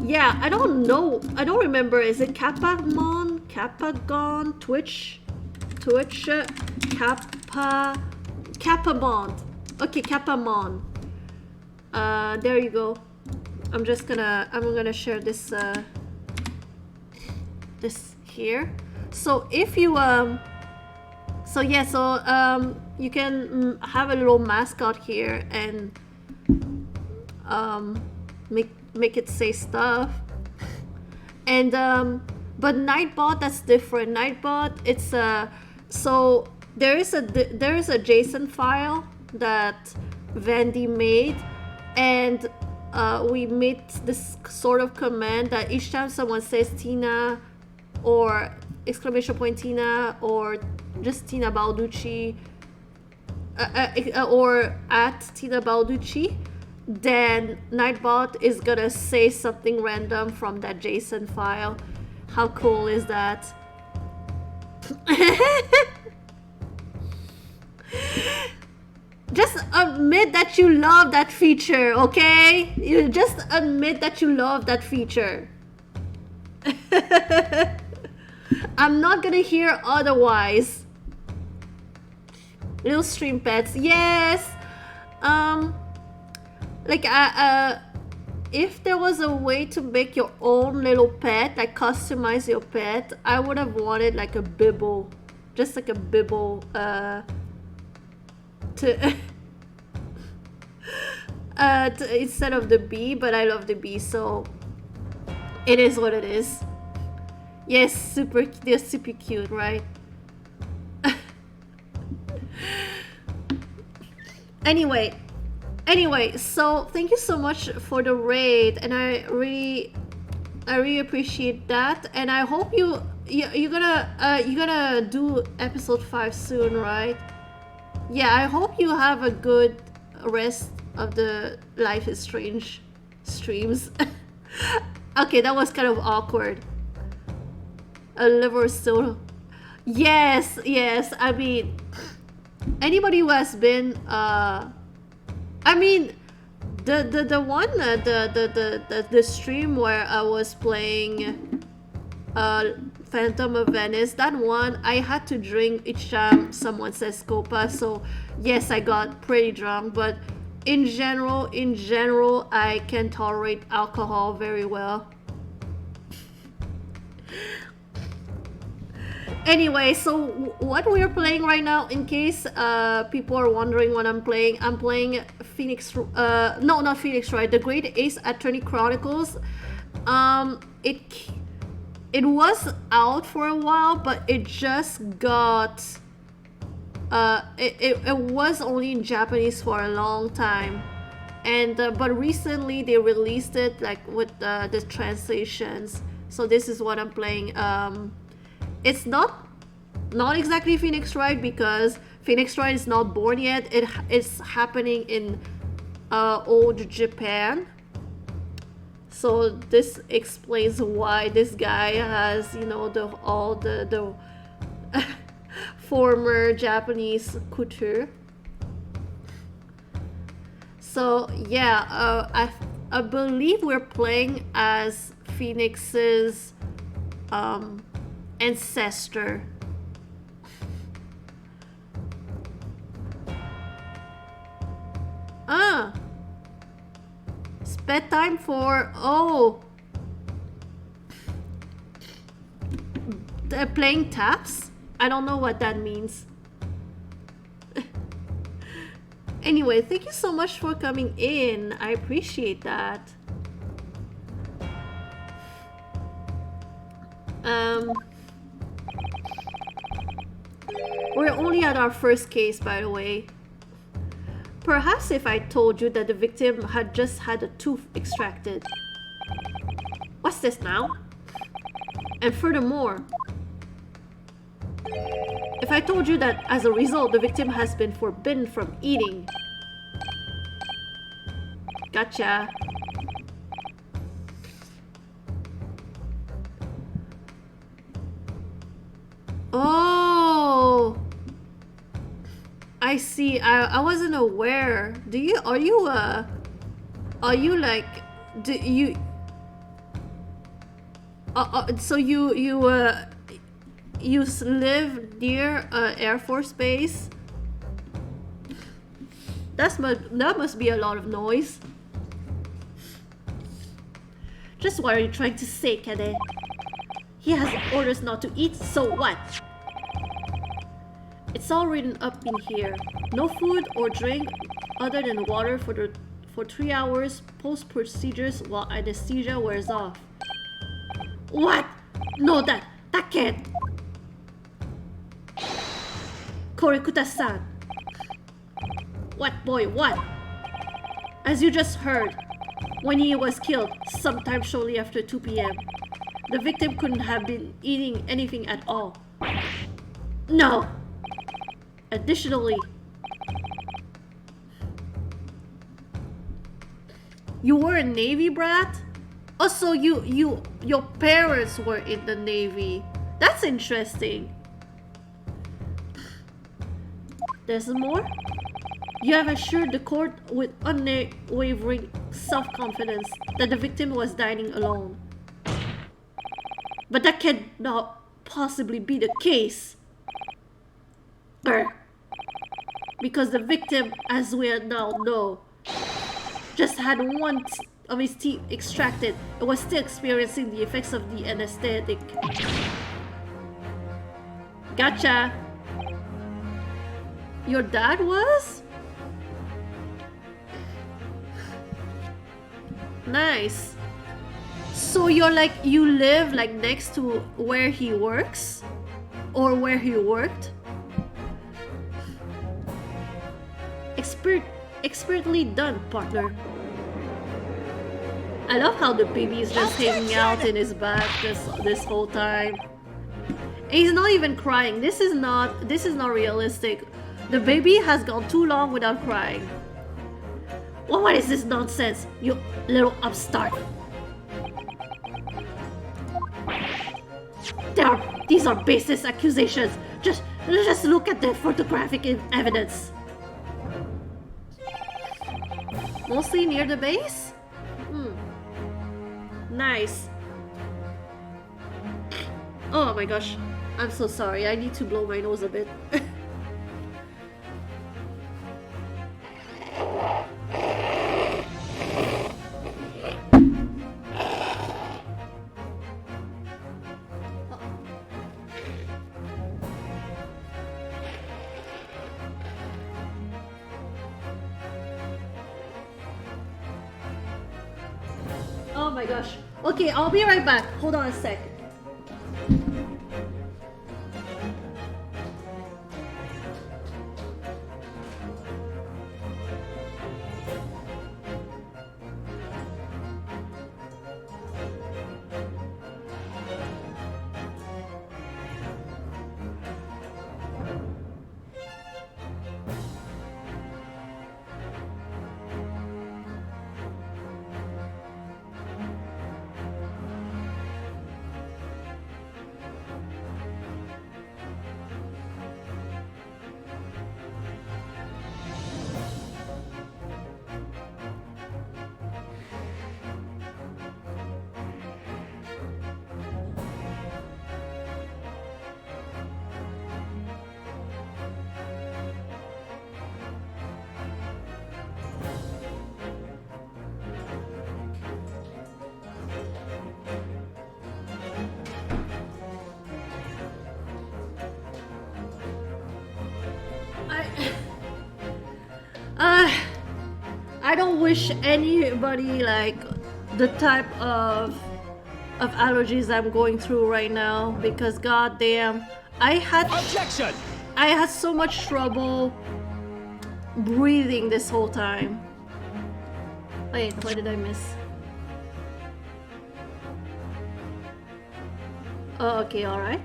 yeah, I don't know. I don't remember. Is it Kapamon? Kapagon? Twitch? Kapamon. Okay, Kapamon. There you go. I'm gonna share this this here. So if you you can have a little mascot here and make it say stuff. And but Nightbot, that's different. Nightbot, it's so there is a JSON file that Vandy made, and we made this sort of command that each time someone says Tina or exclamation point Tina or just Tina Balducci or at Tina Balducci, then Nightbot is gonna say something random from that JSON file. How cool is that? Just admit that you love that feature, okay? You just admit that you love that feature. I'm not gonna hear otherwise. Little stream pets, yes. Like if there was a way to make your own little pet, like customize your pet, I would have wanted like a bibble, just like a bibble to instead of the bee, but I love the bee, so it is what it is. Yes, they're super cute, right? Anyway, so thank you so much for the raid, and I really appreciate that, and I hope you're gonna do episode 5 soon, right? Yeah, I hope you have a good rest of the Life is Strange streams. Okay, that was kind of awkward. A liver still. Yes. I mean, anybody who has been I mean, the one the stream where I was playing Phantom of Venice, that one I had to drink each time someone says Copa, so yes, I got pretty drunk, but in general I can tolerate alcohol very well. Anyway, so what we're playing right now, in case people are wondering what I'm playing Phoenix, no, not Phoenix Wright, The Great Ace Attorney Chronicles. It was out for a while, but it just got it was only in Japanese for a long time, and but recently they released it like with the translations. So this is what I'm playing. It's not exactly Phoenix Wright, because Phoenix Wright is not born yet. It's happening in old Japan. So this explains why this guy has, you know, all the former Japanese couture. So yeah, I believe we're playing as Phoenix's ancestor. It's bedtime for... Oh! They're playing taps? I don't know what that means. Anyway, thank you so much for coming in. I appreciate that. We're only at our first case, by the way. Perhaps if I told you that the victim had just had a tooth extracted. What's this now? And furthermore, if I told you that as a result the victim has been forbidden from eating. Gotcha. Oh, I see. I wasn't aware. Are you like, do you so you live near Air Force Base? That must be a lot of noise. Just what are you trying to say, Kade? He has orders not to eat, so what? It's all written up in here. No food or drink other than water for 3 hours post procedures while anesthesia wears off. What? No, that can't. Korikuta-san. What, boy, what? As you just heard, when he was killed, sometime shortly after 2 p.m., the victim couldn't have been eating anything at all. No! Additionally, you were a Navy brat? Also, your parents were in the Navy. That's interesting. There's more? You have assured the court with unwavering self-confidence that the victim was dining alone. But that cannot possibly be the case. Because the victim, as we now know, just had one of his teeth extracted and was still experiencing the effects of the anesthetic. Gotcha. Your dad was? Nice. So you live like next to where he works? Or where he worked? Expertly done, partner. I love how the baby is just hanging out in his back this whole time. And he's not even crying. This is not realistic. The baby has gone too long without crying. Well, what is this nonsense, you little upstart? These are baseless accusations. Just look at the photographic evidence. Mostly near the base? Nice. Oh my gosh. I'm so sorry. I need to blow my nose a bit. Oh my gosh. Okay, I'll be right back. Hold on a sec. I don't wish anybody like the type of allergies I'm going through right now, because goddamn, I had so much trouble breathing this whole time. Wait, what did I miss? Oh, okay, alright.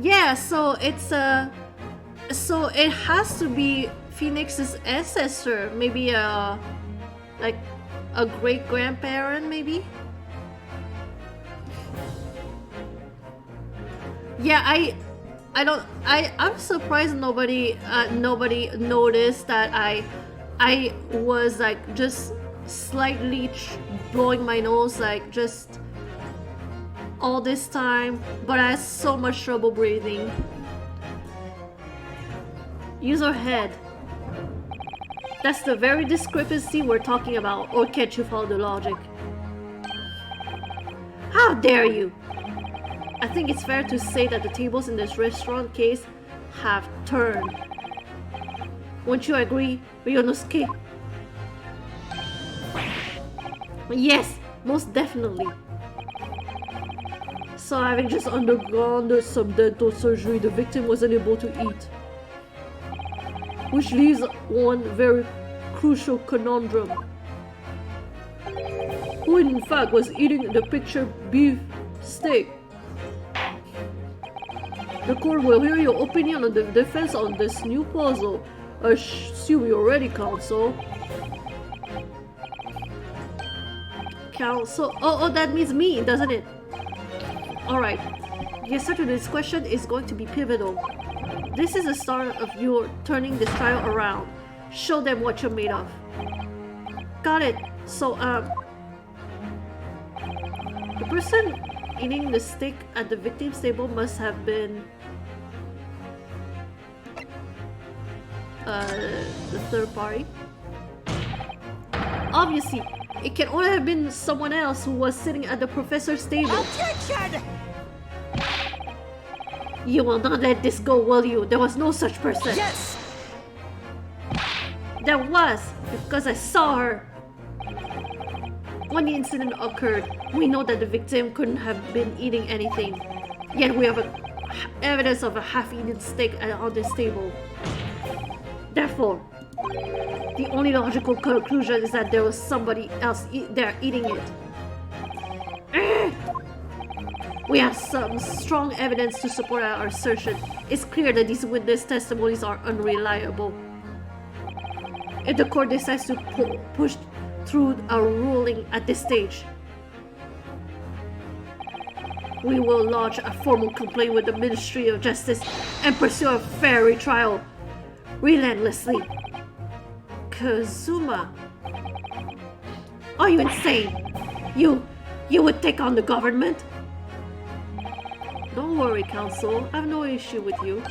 Yeah, so it's so it has to be Phoenix's ancestor, maybe like a great grandparent, maybe. Yeah, I'm surprised nobody noticed that I was like just slightly blowing my nose, like just all this time, but I had so much trouble breathing. Use your head. That's the very discrepancy we're talking about, or can't you follow the logic? How dare you! I think it's fair to say that the tables in this restaurant case have turned. Won't you agree, Ryunosuke? Yes, most definitely. So having just undergone some dental surgery, the victim was unable to eat. Which leaves one very crucial conundrum. Who in fact was eating the picture beef steak? The court will hear your opinion on the defense on this new puzzle. I assume you're ready, counsel. Counsel? Oh, that means me, doesn't it? Alright. The answer to this question is going to be pivotal. This is the start of your turning this trial around. Show them what you're made of. Got it. So, the person eating the steak at the victim's table must have been the third party. Obviously, it can only have been someone else who was sitting at the professor's table. Objection! You will not let this go, will you? There was no such person. Yes! There was, because I saw her. When the incident occurred, we know that the victim couldn't have been eating anything. Yet we have evidence of a half-eaten steak on this table. Therefore, the only logical conclusion is that there was somebody else there eating it. We have some strong evidence to support our assertion. It's clear that these witness testimonies are unreliable. If the court decides to push through a ruling at this stage, we will lodge a formal complaint with the Ministry of Justice and pursue a fair retrial relentlessly. Kazuma, are you insane? You would take on the government? Don't worry, counsel. I have no issue with you.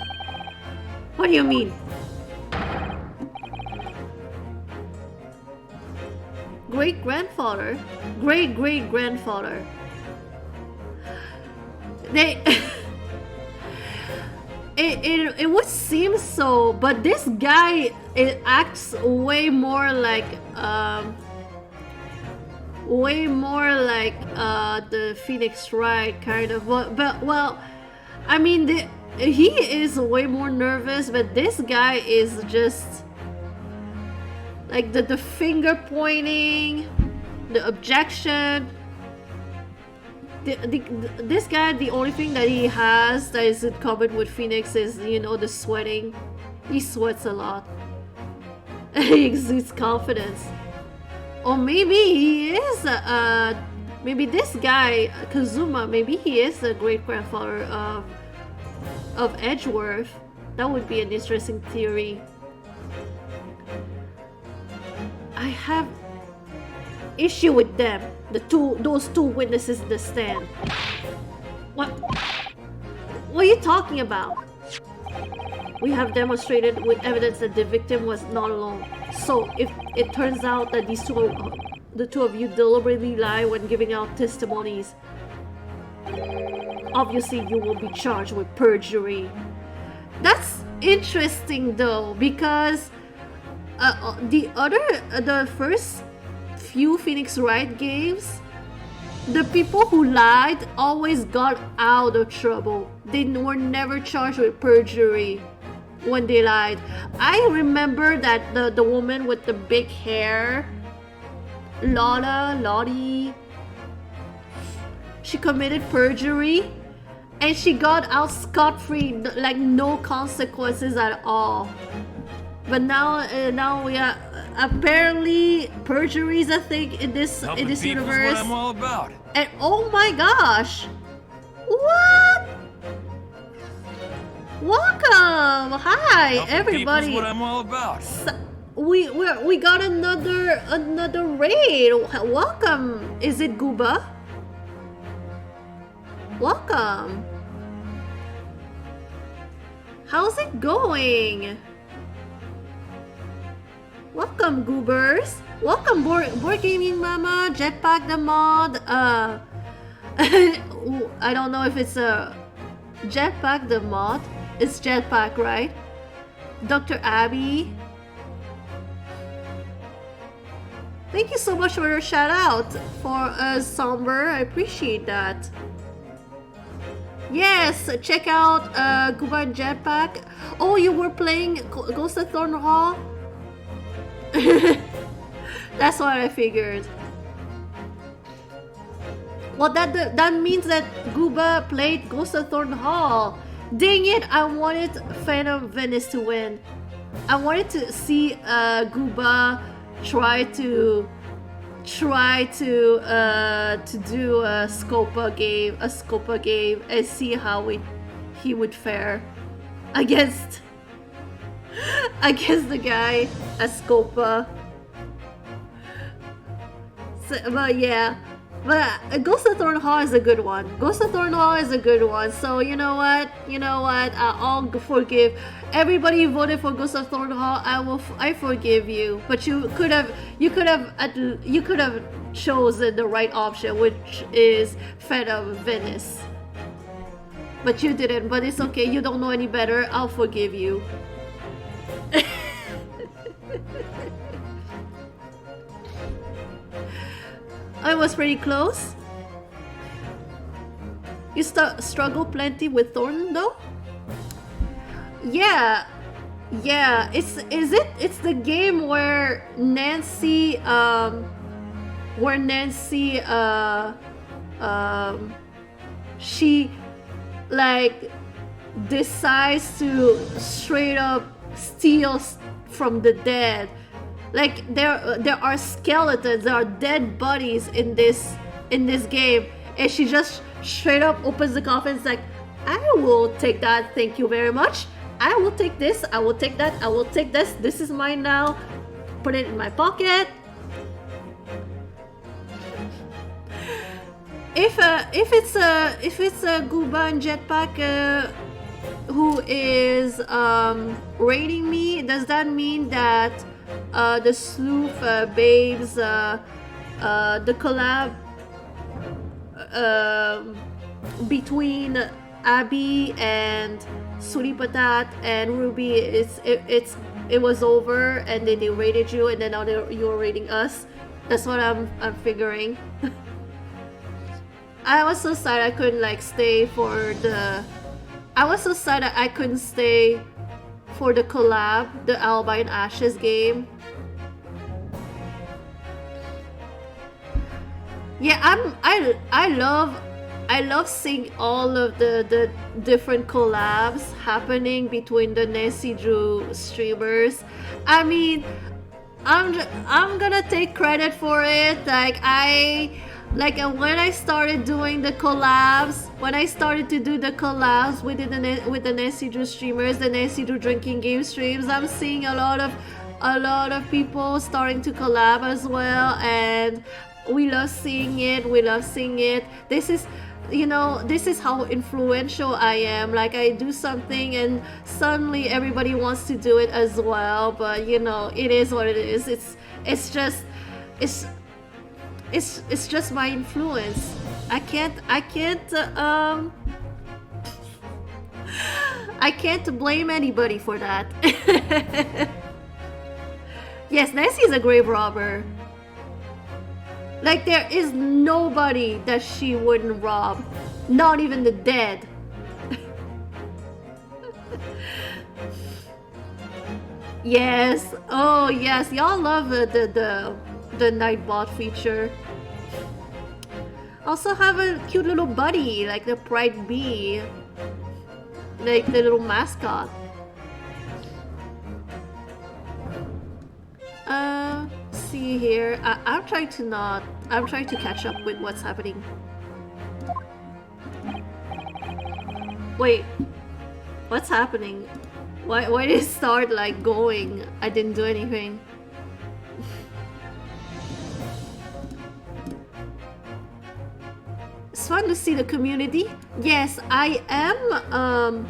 What do you mean? Great-grandfather? Great-great-grandfather. It would seem so, but this guy, it acts way more like the Phoenix Wright kind of. But well, I mean, he is way more nervous, but this guy is just like the finger pointing, the objection. This guy, the only thing that he has that is in common with Phoenix is, you know, the sweating. He sweats a lot. He exudes confidence. Or maybe he is, maybe this guy, Kazuma, maybe he is the great-grandfather of Edgeworth. That would be an interesting theory. I have issue with them, those two witnesses in the stand. What are you talking about? We have demonstrated with evidence that the victim was not alone. So if it turns out that the two of you deliberately lie when giving out testimonies, Obviously, you will be charged with perjury. That's interesting though, because the first few Phoenix Wright games, the people who lied always got out of trouble. They were never charged with perjury when they lied. I remember that the woman with the big hair, Lottie, she committed perjury and she got out scot-free, like no consequences at all. But now we are apparently perjury is a thing in this universe. What I'm all about. And oh my gosh, what? Welcome, hi everybody. What I'm all about. We got another raid. Welcome. Is it Gooba? Welcome. How's it going? Welcome, goobers. Welcome, board gaming mama, Jetpack the mod. I don't know if it's a Jetpack the mod. It's Jetpack, right? Dr. Abby. Thank you so much for your shout out for Somber. I appreciate that. Yes, check out Gooba and Jetpack. Oh, you were playing Ghost of Thorn Hall? That's what I figured. Well, that means that Gooba played Ghost of Thorn Hall. Dang it! I wanted Phantom Venice to win. I wanted to see Gooba try to do a Scopa game and see how he would fare against the guy at Scopa. So, but yeah, but Ghost of Thorn Hall is a good one. So you know what? I'll forgive everybody who voted for Ghost of Thorn Hall. I forgive you. But you could have chosen the right option, which is Phantom Venice. But you didn't. But it's okay. You don't know any better. I'll forgive you. I was pretty close. You struggle plenty with Thorn though? Yeah. It's the game where Nancy she like decides to straight up steal from the dead. Like there are skeletons, there are dead bodies in this game, and she just straight up opens the coffin. It's like, I will take that, thank you very much. I will take this, I will take that, I will take this. This is mine now. Put it in my pocket. If it's a Gooba and Jetpack who is rating me, does that mean that the sleuth babes, the collab between Abby and Sweetie Patat and Ruby, it was over, and then they rated you, and then now you're rating us? That's what I'm figuring. I was so sad I couldn't stay for the. I was so sad that I couldn't stay for the collab, the Alibi and Ashes game. Yeah, I love seeing all of the different collabs happening between the Nancy Drew streamers. I mean, I'm gonna take credit for it. When I started doing the collabs, when I started to do the collabs with the Nancy Drew streamers, the Nancy Drew drinking game streams, I'm seeing a lot of people starting to collab as well, and we love seeing it. This is how influential I am. Like, I do something and suddenly everybody wants to do it as well, but it is what it is. it's just my influence. I can't I can't blame anybody for that. Yes, Nancy is a grave robber. Like, there is nobody that she wouldn't rob. Not even the dead. Yes. Oh, yes. Y'all love the Nightbot feature. Also have a cute little buddy, like the Pride Bee. Like the little mascot. See here. I'm trying to catch up with what's happening. Wait. What's happening? Why did it start like going? I didn't do anything. It's fun to see the community. Yes, I am.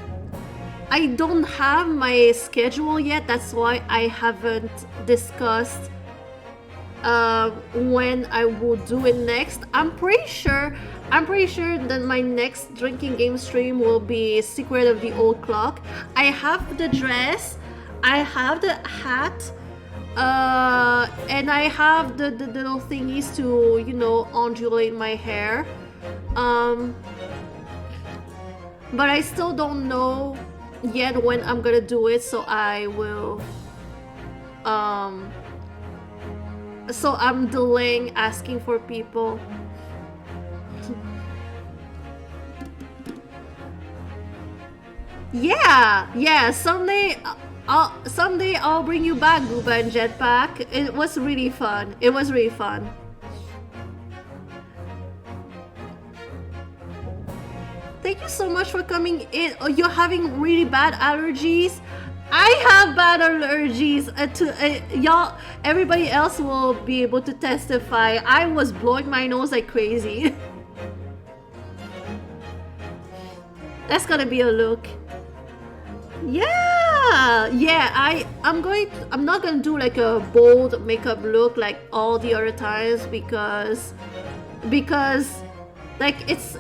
I don't have my schedule yet. That's why I haven't discussed when I will do it next. I'm pretty sure that my next drinking game stream will be Secret of the Old Clock. I have the dress, I have the hat, and I have the little thingies to, you know, ondulate my hair. But I still don't know yet when I'm gonna do it, so I will so I'm delaying asking for people. Yeah, someday I'll bring you back, Gooba and Jetpack. It was really fun. Thank you so much for coming in. Oh, you're having really bad allergies? I have bad allergies y'all. Everybody else will be able to testify. I was blowing my nose like crazy. That's gonna be a look. I'm not gonna do like a bold makeup look like all the other times because like it's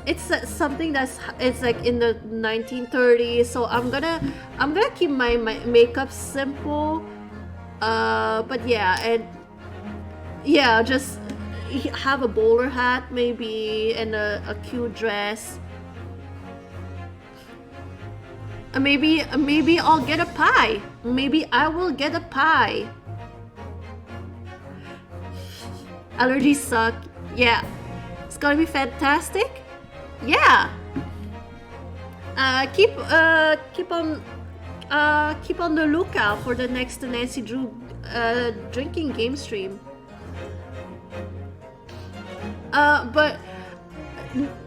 something it's like in the 1930s, so I'm gonna keep my makeup simple, but just have a bowler hat maybe and a cute dress. Maybe I'll get a pie. Maybe I will get a pie. Allergies suck. Yeah. It's gonna be fantastic. Yeah. Keep on the lookout for the next Nancy Drew drinking game stream. But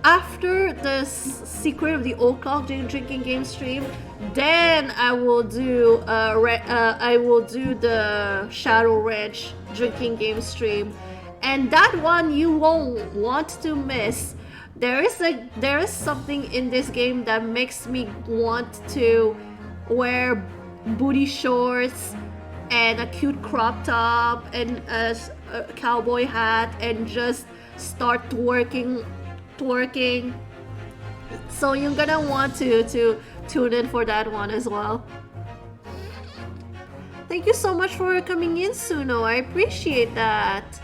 after the Secret of the Old Clock drinking game stream, then I will do the Shadow Ranch drinking game stream. And that one you won't want to miss. There is something in this game that makes me want to wear booty shorts and a cute crop top and a cowboy hat and just start twerking. So you're gonna want to tune in for that one as well. Thank you so much for coming in, Suno. I appreciate that.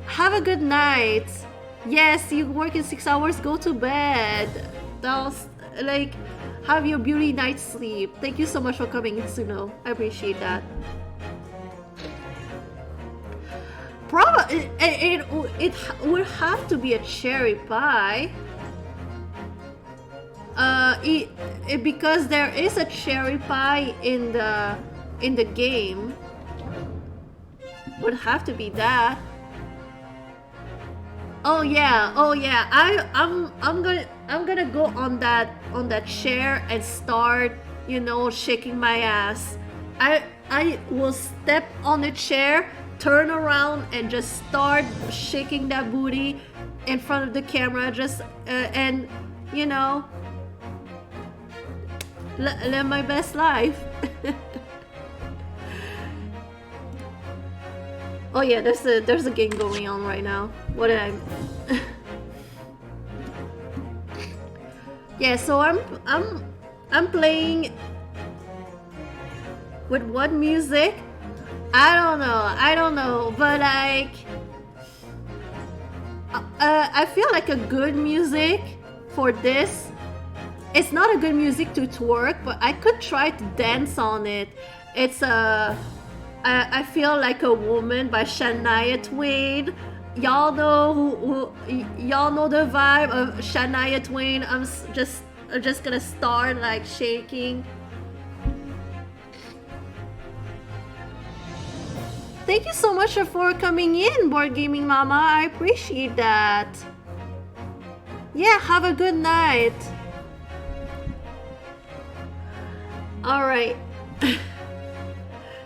Have a good night. Yes, you work in 6 hours, go to bed. That's like, have your beauty night sleep. Thank you so much for coming in, Suno. I appreciate that. Probably it would have to be a cherry pie. Because there is a cherry pie in the game. Would have to be that. Oh yeah. I'm gonna go on that chair and start, you know, shaking my ass. I will step on the chair, turn around, and just start shaking that booty in front of the camera, just and you know, live my best life. Oh yeah, there's a game going on right now. What did I? Yeah, so I'm playing with what music? I don't know, but like I feel like a good music for this. It's not a good music to twerk, but I could try to dance on it. It's I Feel Like a Woman by Shania Twain. Y'all know y'all know the vibe of Shania Twain. I'm just gonna start like shaking. Thank you so much for coming in, Board Gaming Mama. I appreciate that. Yeah, have a good night. Alright.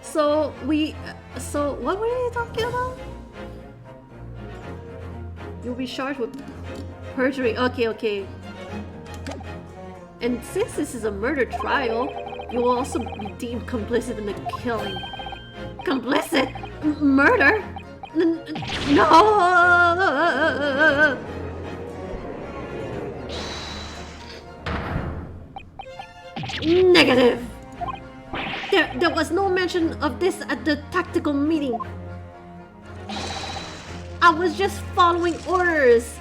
So what were you talking about? You'll be charged with perjury. Okay. And since this is a murder trial, you will also be deemed complicit in the killing. Complicit? Murder? No! Negative! There was no mention of this at the tactical meeting. I was just following orders.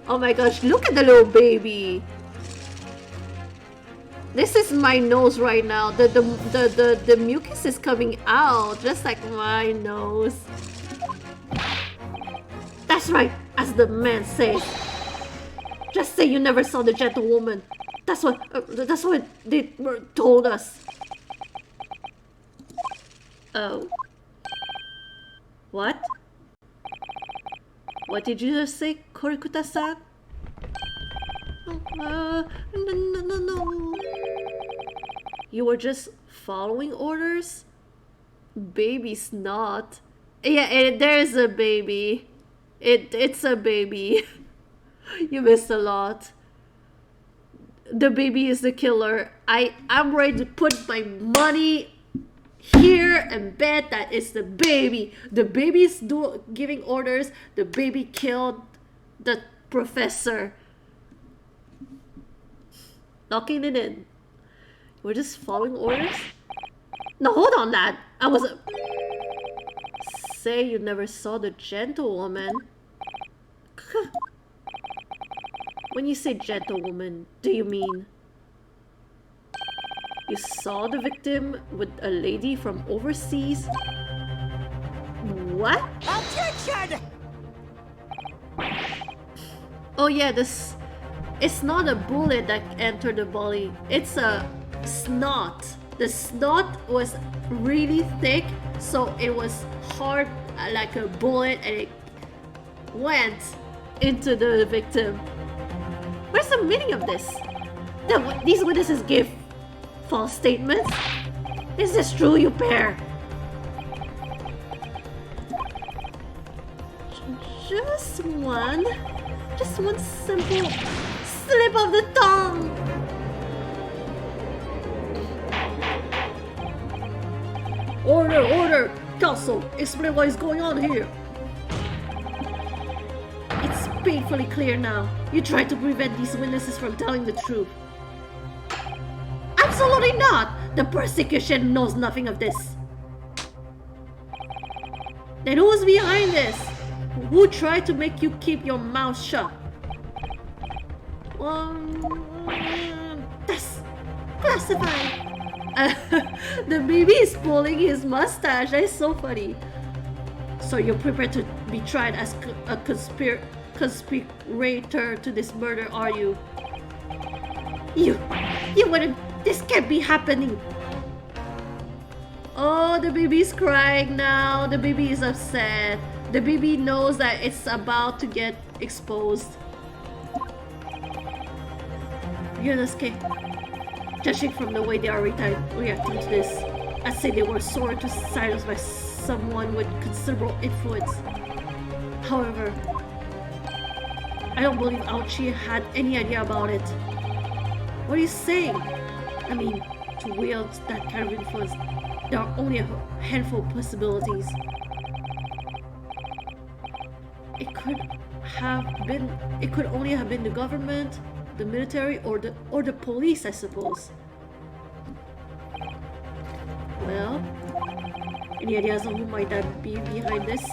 Oh my gosh, look at the little baby. This is my nose right now. The mucus is coming out, just like my nose. That's right, as the man says. Just say you never saw the gentlewoman. That's what they told us. Oh. What? What did you just say, Korikuta-san? No. You were just following orders? Baby's not. Yeah, there's a baby. It's a baby. You missed a lot. The baby is the killer. I'm ready to put my money here and bet that it's the baby. The baby's giving orders. The baby killed the professor. Locking it in. We're just following orders? No, hold on that. I was Say you never saw the gentlewoman. When you say gentlewoman, do you mean you saw the victim with a lady from overseas? What? Attention! Oh yeah, it's not a bullet that entered the body. It's a snot. The snot was really thick, so it was hard like a bullet, and it went into the victim. Where's the meaning of this? These witnesses give false statements? Is this true, you pair? Just one simple slip of the tongue. Order! Counsel, explain what is going on here. It's painfully clear now. You tried to prevent these witnesses from telling the truth. Absolutely not! The prosecution knows nothing of this. Then who's behind this? Who tried to make you keep your mouth shut? That's classified. The baby is pulling his mustache. That's so funny. So you're prepared to be tried as a conspirator to this murder, are you? You wouldn't. This can't be happening. Oh, the baby's crying now. The baby is upset. The baby knows that it's about to get exposed. Ryunosuke, judging from the way they are reacting to this, I'd say they were sworn to silence by someone with considerable influence. However, I don't believe Aochi had any idea about it. What are you saying? I mean, to wield that kind of influence, there are only a handful of possibilities. it could only have been the government, the military, or the police, I suppose. Well, any ideas on who might that be behind this?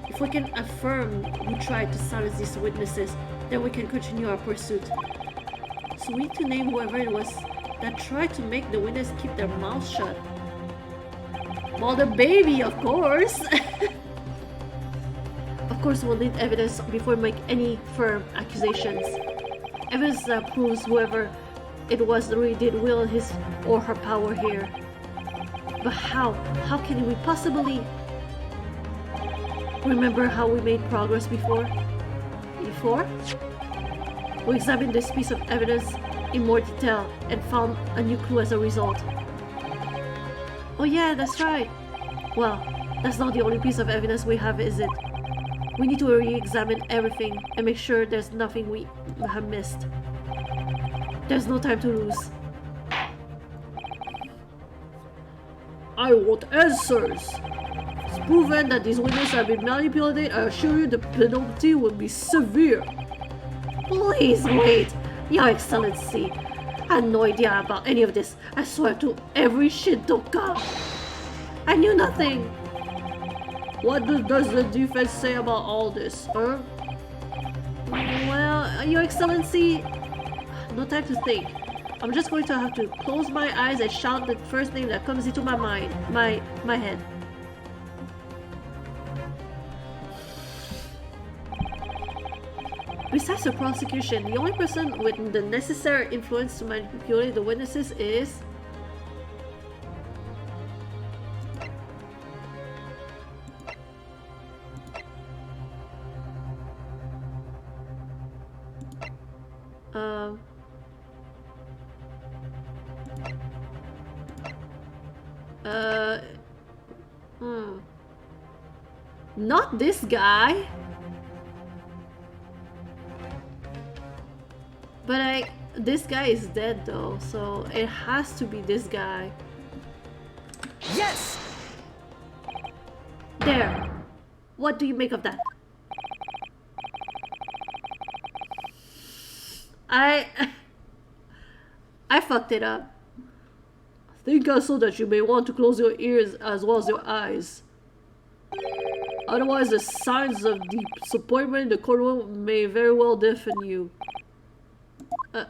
If we can affirm who tried to silence these witnesses, then we can continue our pursuit. So we need to name whoever it was that tried to make the witness keep their mouths shut. Well, the baby, of course! Of course, we'll need evidence before we make any firm accusations. Evidence that proves whoever it was really did wield his or her power here. But how? How can we possibly remember how we made progress before? We examined this piece of evidence in more detail and found a new clue as a result. Oh yeah, that's right. Well, that's not the only piece of evidence we have, is it? We need to re-examine everything and make sure there's nothing we have missed. There's no time to lose. I want answers! It's proven that these witnesses have been manipulated. I assure you the penalty will be severe. Please wait, Your Excellency. I had no idea about any of this. I swear to every Shintoka. I knew nothing. What does the defense say about all this, huh? Well, Your Excellency, no time to think. I'm just going to have to close my eyes and shout the first name that comes into my mind, my head. Besides the prosecution, the only person with the necessary influence to manipulate the witnesses is... Not this guy. But this guy is dead though, so it has to be this guy. Yes! There. What do you make of that? I fucked it up. Think also that you may want to close your ears as well as your eyes. Otherwise, the signs of disappointment in the courtroom may very well deafen you. If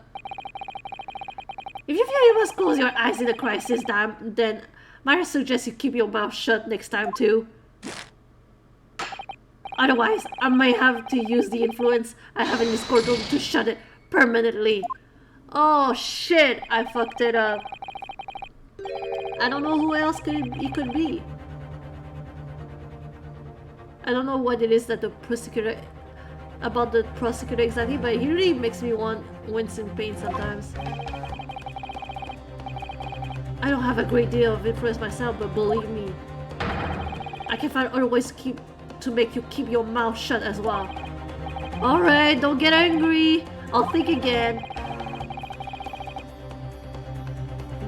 you feel you must close your eyes in a crisis, then might I suggest you keep your mouth shut next time too? Otherwise, I may have to use the influence I have in this courtroom to shut it permanently. Oh shit, I fucked it up. I don't know who else it could be. I don't know what it is that the prosecutor exactly, but he really makes me wince in pain sometimes. I don't have a great deal of influence myself, but believe me, I can find other ways to make you keep your mouth shut as well. Alright, don't get angry. I'll think again.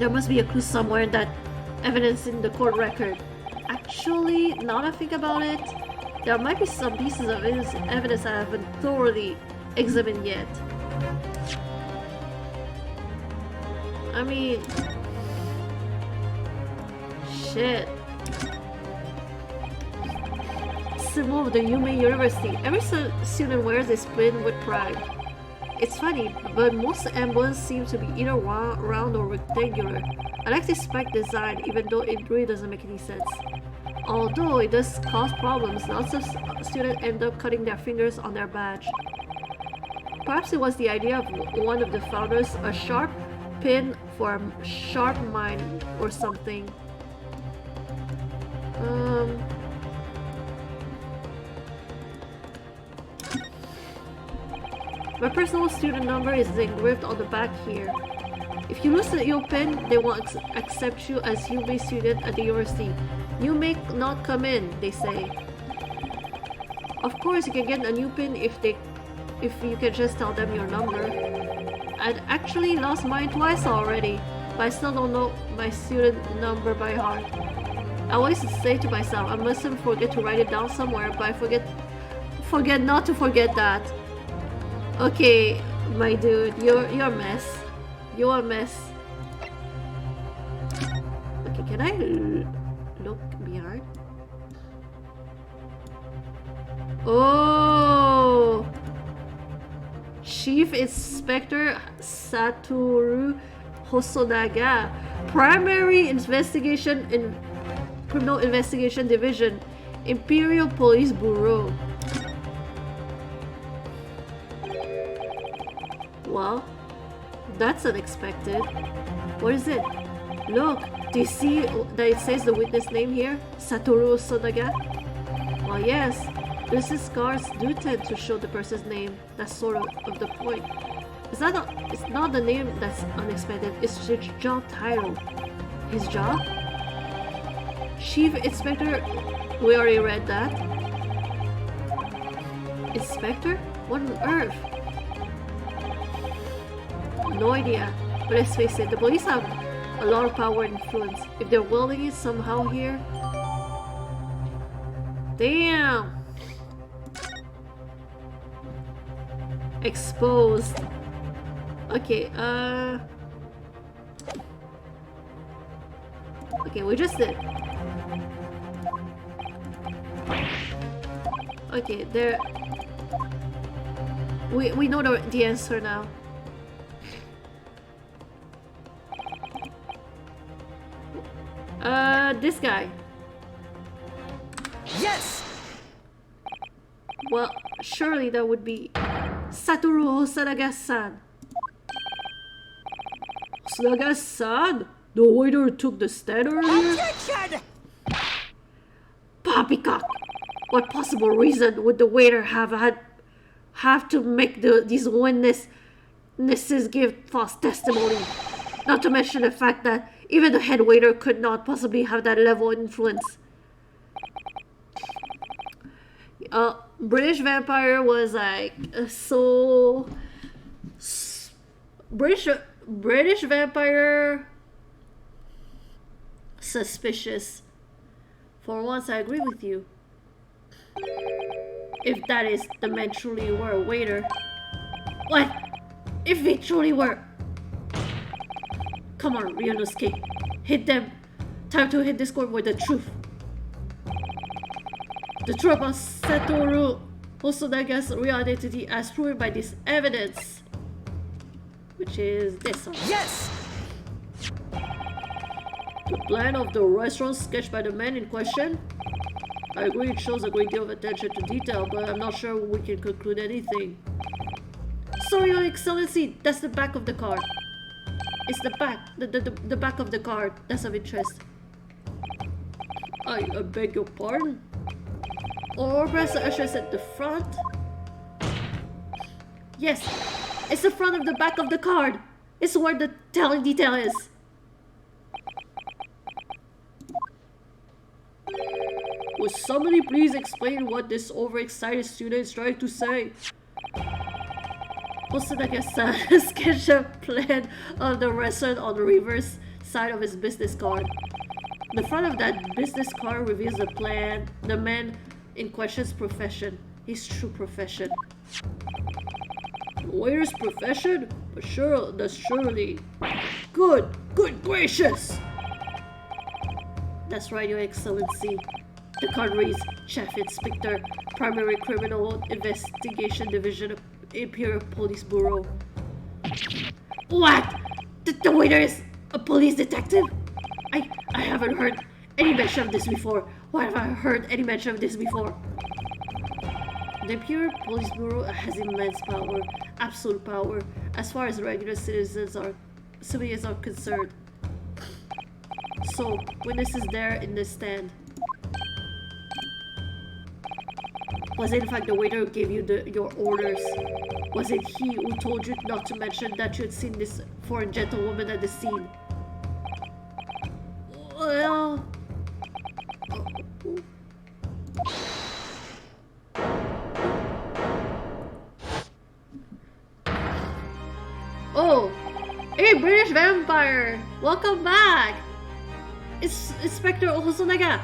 There must be a clue somewhere in that evidence in the court record. Actually, now that I think about it, there might be some pieces of evidence I haven't thoroughly examined yet. I mean... shit. Symbol of the Yume University. Every student wears a pin with pride. It's funny, but most emblems seem to be either round or rectangular. I like this spike design, even though it really doesn't make any sense. Although it does cause problems, lots of students end up cutting their fingers on their badge. Perhaps it was the idea of one of the founders, a sharp pin for a sharp mind or something. My personal student number is engraved on the back here. If you lose your pin, they won't accept you as Yume student at the university. You may not come in, they say. Of course, you can get a new pin if you can just tell them your number. I'd actually lost mine twice already, but I still don't know my student number by heart. I always say to myself, I mustn't forget to write it down somewhere, but I Forget not to forget that. Okay, my dude, you're a mess. You're a mess. Okay, can I look behind? Oh! Chief Inspector Satoru Hosonaga, Primary Investigation in Criminal Investigation Division, Imperial Police Bureau. Well, that's unexpected. What is it? Look, do you see that it says the witness name here? Satoru Hosonaga? Well, yes. Business cards do tend to show the person's name. That's sort of the point. It's not the name that's unexpected, it's his job title. His job? Chief Inspector? We already read that. Inspector? What on earth? No idea. But let's face it, the police have a lot of power and influence. If they're wielding it somehow here... Damn! Exposed. Okay, okay, we just did. Okay, there... We know the answer now. This guy. Yes! Well, surely that would be Satoru Hosonaga-san. Hosonaga-san? The waiter took the stand earlier? Objection! Poppycock! What possible reason would the waiter have to make these witnesses give false testimony? Not to mention the fact that even the head waiter could not possibly have that level of influence. British Vampire was like so British Vampire suspicious. For once, I agree with you. If that is the man truly were a waiter. What? If he truly were? Come on, Ryunosuke. Hit them. Time to hit this court with the truth. The truth about Satoru Hosonaga's real identity as proven by this evidence. Which is this one. Yes! The plan of the restaurant sketched by the man in question? I agree it shows a great deal of attention to detail, but I'm not sure we can conclude anything. Sorry, Your Excellency, that's the back of the card. It's the back of the card that's of interest. I beg your pardon? Or perhaps the usher at the front? Yes, it's the front of the back of the card. It's where the telling detail is. Would somebody please explain what this overexcited student is trying to say? Hosonaga-san sketched a plan of the restaurant on the reverse side of his business card. The front of that business card reveals the plan, the man in question's profession, his true profession. Waiter's profession? But sure, that's surely... Good gracious! That's right, Your Excellency. The card reads, Chief Inspector, Primary Criminal Investigation Division, Imperial Police Bureau. What? The waiter is a police detective? I haven't heard any mention of this before. Why have I heard any mention of this before? The Imperial Police Bureau has immense power, absolute power, as far as regular civilians are concerned. So, witnesses there in the stand. Was it in fact the waiter who gave you your orders? Was it he who told you not to mention that you had seen this foreign gentlewoman at the scene? Well... Oh! Hey, British Vampire! Welcome back! It's Inspector Hosonaga!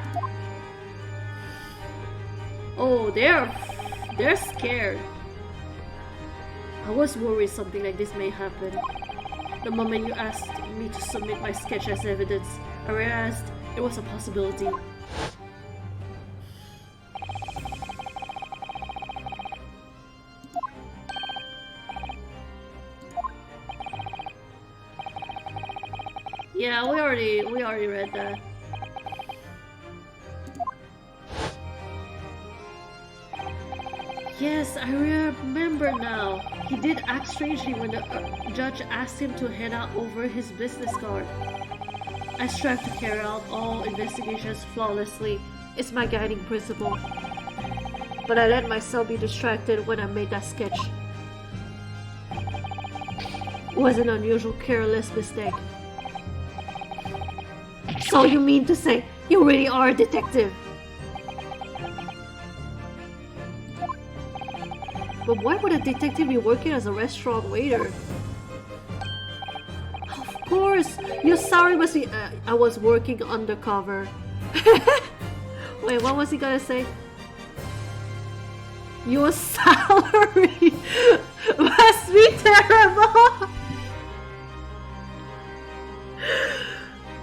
Oh, They're scared. I was worried something like this may happen. The moment you asked me to submit my sketch as evidence, I realized it was a possibility. Yeah, we already read that. Yes, I remember now. He did act strangely when the judge asked him to hand out over his business card. I strive to carry out all investigations flawlessly. It's my guiding principle. But I let myself be distracted when I made that sketch. It was an unusual, careless mistake. So you mean to say you really are a detective? But why would a detective be working as a restaurant waiter? Of course! Your salary must be... I was working undercover. Wait, what was he gonna say? Your salary must be terrible!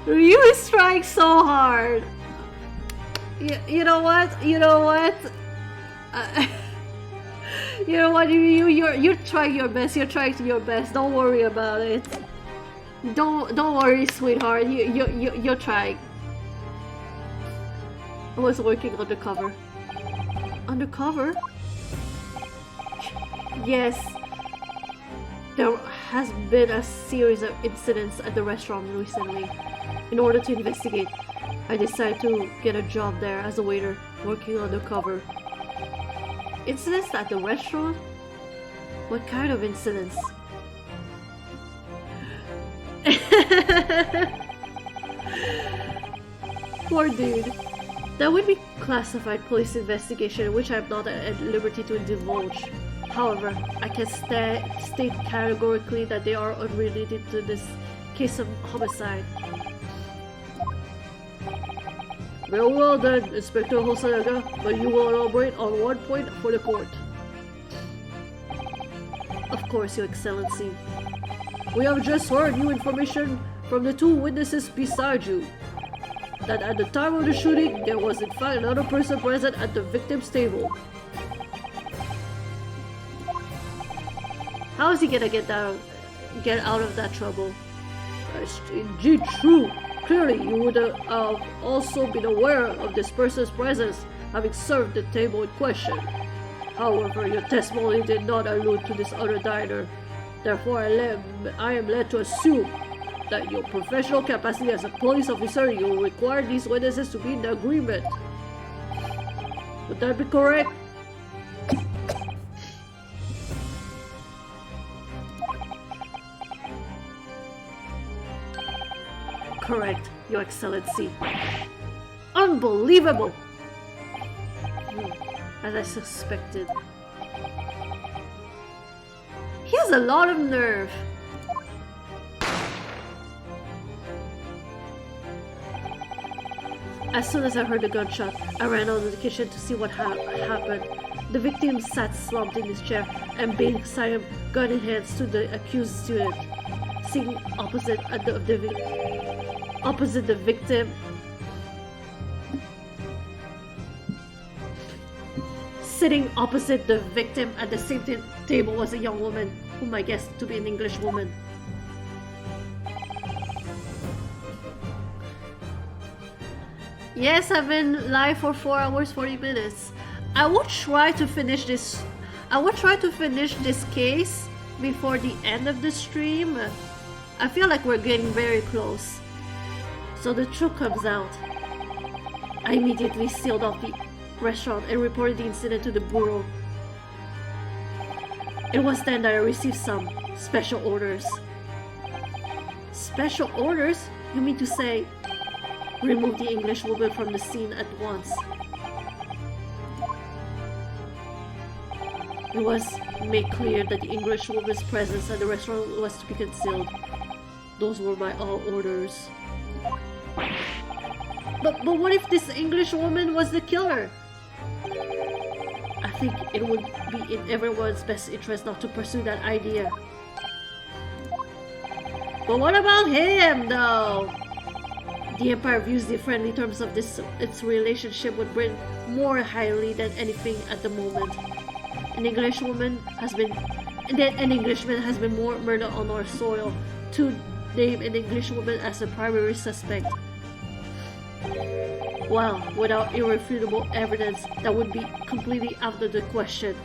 Ryu is trying so hard. You know what? You know what? You know what? You're trying your best. You're trying your best. Don't worry about it. Don't worry, sweetheart. You're trying. I was working undercover. Undercover? Yes. There has been a series of incidents at the restaurant recently. In order to investigate, I decided to get a job there as a waiter, working undercover. Incidents at the restaurant? What kind of incidents? Poor dude. That would be classified police investigation, which I'm not at liberty to divulge. However, I can state categorically that they are unrelated to this case of homicide. Very well then, Inspector Hosonaga, but you will elaborate on one point for the court. Of course, Your Excellency. We have just heard new information from the two witnesses beside you. That at the time of the shooting, there was in fact another person present at the victim's table. How is he gonna get out of that trouble? That's indeed true. Clearly, you would have also been aware of this person's presence, having served the table in question. However, your testimony did not allude to this other diner. Therefore, I am led to assume that your professional capacity as a police officer, you will require these witnesses to be in agreement. Would that be correct? Correct, Your Excellency. Unbelievable! As I suspected. He has a lot of nerve. As soon as I heard the gunshot, I ran out of the kitchen to see what happened. The victim sat slumped in his chair and being silent, gun in hand, stood the accused student, sitting opposite the victim. Sitting opposite the victim at the same table was a young woman, whom I guessed to be an English woman. Yes, I've been live for 4 hours 40 minutes. I will try to finish this. I will try to finish this case before the end of the stream. I feel like we're getting very close. So the truth comes out. I immediately sealed off the restaurant and reported the incident to the bureau. It was then that I received some special orders. Special orders? You mean to say, remove the English woman from the scene at once? It was made clear that the English woman's presence at the restaurant was to be concealed. Those were my all orders. But what if this English woman was the killer? I think it would be in everyone's best interest not to pursue that idea. But what about him, though? The Empire views differently in terms of its relationship with Britain more highly than anything at the moment. An Englishman has been murdered on our soil. To name an Englishwoman as the primary suspect, well, without irrefutable evidence, that would be completely out of the question.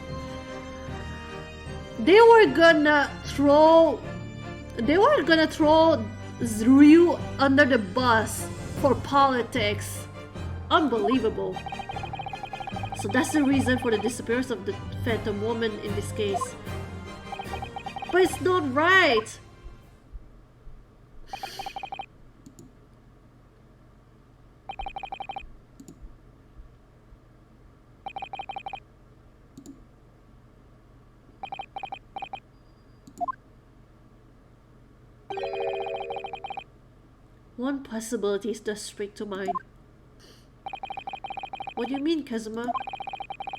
They were gonna throw Ryu under the bus for politics. Unbelievable. So that's the reason for the disappearance of the Phantom Woman in this case. But it's not right. One possibility is just spring to mind. What do you mean, Kazuma?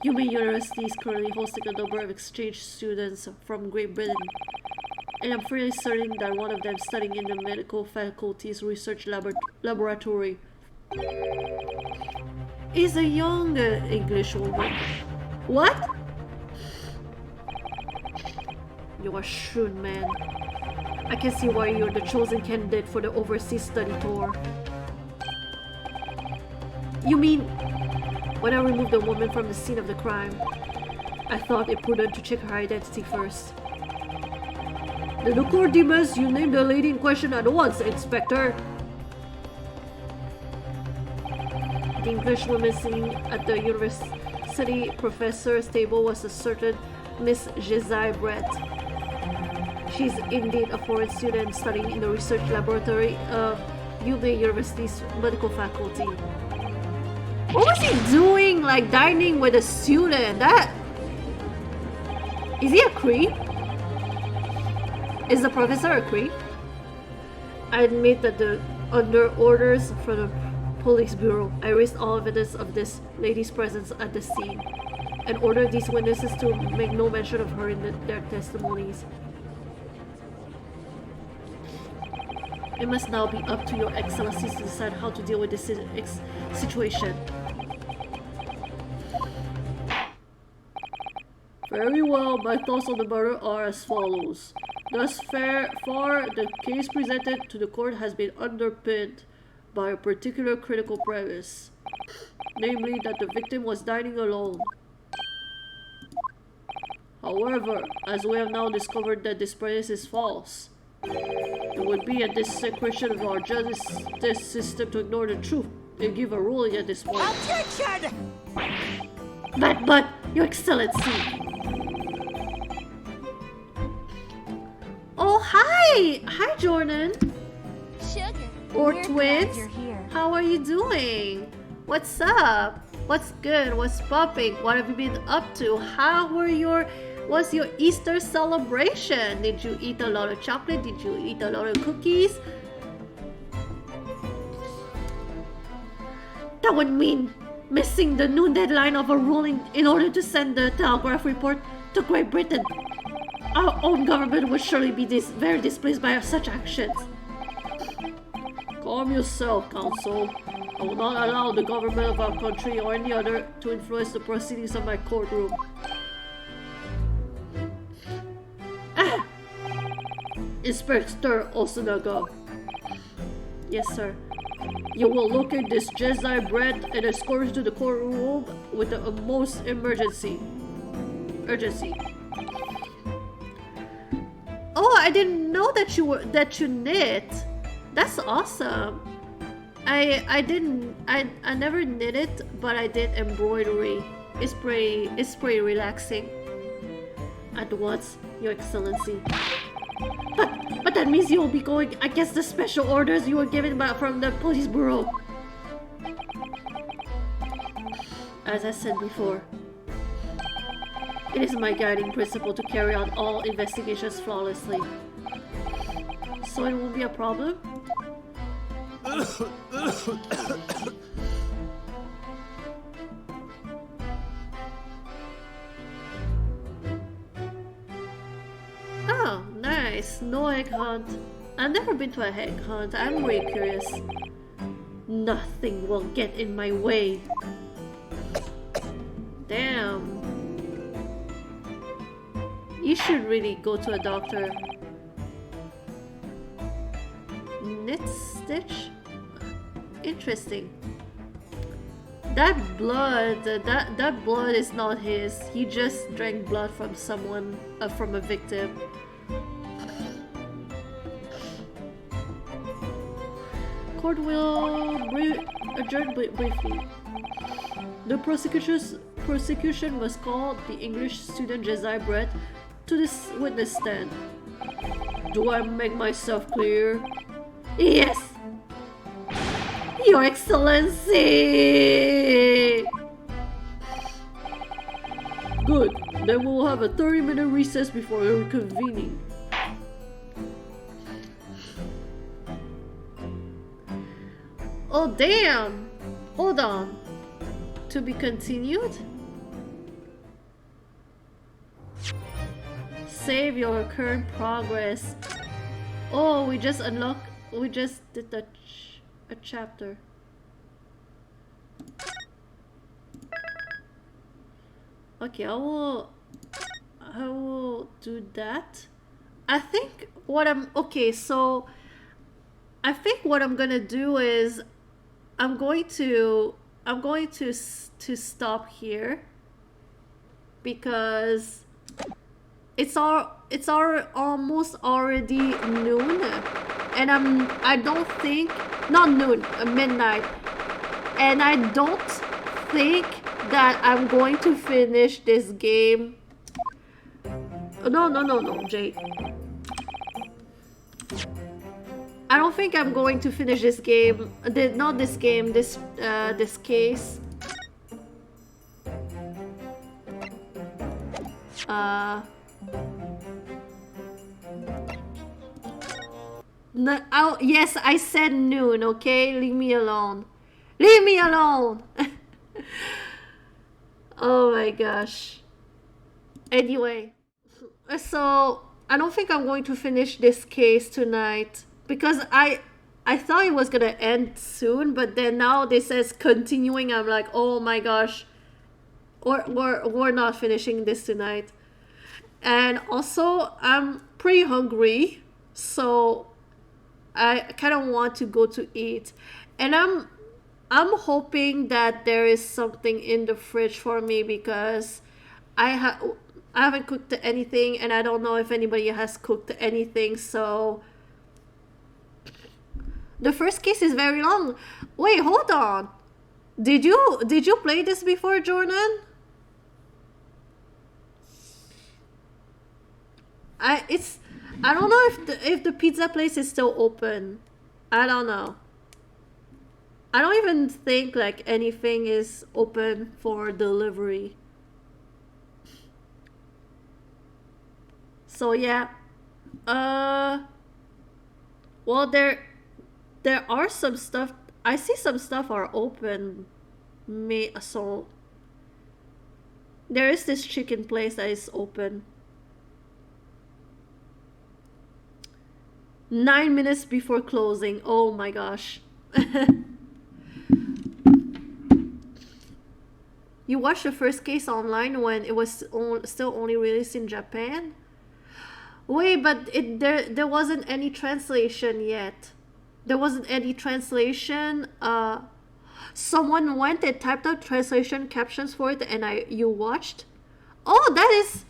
Yuma University is currently hosting a number of exchange students from Great Britain, and I'm fairly certain that one of them studying in the medical faculty's research laboratory is a young English woman. What? You are shrewd, man. I can see why you're the chosen candidate for the overseas study tour. You mean, when I removed the woman from the scene of the crime, I thought it prudent to check her identity first. The court demands you name the lady in question at once, Inspector. The English woman sitting at the university professor's table was a certain Miss Jezai Brett. She's indeed a foreign student studying in the research laboratory of Yuma University's medical faculty. What was he doing, like dining with a student? Is he a creep? Is the professor a creep? I admit that under orders from the police bureau, I raised all evidence of this lady's presence at the scene and ordered these witnesses to make no mention of her in their testimonies. It must now be up to your excellencies to decide how to deal with this situation. Very well, my thoughts on the murder are as follows. Thus far, the case presented to the court has been underpinned by a particular critical premise, namely that the victim was dining alone. However, as we have now discovered that this premise is false, it would be a desecration of our justice system to ignore the truth and give a ruling at this point. Objection! But, Your Excellency! Oh, hi! Hi, Jordan! Sugar, Or we're twins? glad you're here. How are you doing? What's up? What's good? What's popping? What have you been up to? What's your Easter celebration? Did you eat a lot of chocolate? Did you eat a lot of cookies? That would mean missing the noon deadline of a ruling in order to send the telegraph report to Great Britain. Our own government would surely be very displeased by such actions. Calm yourself, Counsel. I will not allow the government of our country or any other to influence the proceedings of my courtroom. Inspector Osunaga. Yes, sir. You will locate this Jezai Brett and escort her to the courtroom with the utmost urgency. Oh, I didn't know that you knit. That's awesome. I never knit it, but I did embroidery. It's pretty relaxing. At once, Your Excellency. But that means you will be going against the special orders you were given from the police bureau. As I said before, it is my guiding principle to carry out all investigations flawlessly. So it won't be a problem? Nice. No egg hunt. I've never been to a egg hunt. I'm really curious. Nothing will get in my way. Damn. You should really go to a doctor. Knit stitch? Interesting. That blood, that blood is not his. He just drank blood from someone, from a victim. Court will adjourn briefly. The prosecution was called the English student Josiah Brett to this witness stand. Do I make myself clear? Yes! Your Excellency! Good. Then we'll have a 30-minute recess before reconvening. Oh damn! Hold on. To be continued? Save your current progress. Oh, we just did a chapter. Okay, I will do that. I think what I'm gonna do is I'm going to stop here because it's almost already noon, and midnight, and I don't think that I'm going to finish this game. No, Jake. I don't think I'm going to finish this game. Not this game. This case. No, yes, I said noon. Okay, leave me alone. Leave me alone. Oh my gosh. Anyway, so I don't think I'm going to finish this case tonight because I thought it was gonna end soon, but then now this says continuing. I'm like, oh my gosh, we're not finishing this tonight. And also, I'm pretty hungry, so I kind of want to go to eat, and I'm hoping that there is something in the fridge for me because I haven't cooked anything, and I don't know if anybody has cooked anything. So the first case is very long. Wait, hold on. Did you play this before, Jordan? I don't know if the pizza place is still open. I don't know. I don't even think like anything is open for delivery. So yeah. Well, there are some stuff. I see some stuff are open. So there is this chicken place that is open. 9 minutes before closing. Oh my gosh. You watched the first case online when it was still only released in Japan? Wait, but there wasn't any translation yet. There wasn't any translation. Someone went and typed out translation captions for it, and you watched. Oh, that's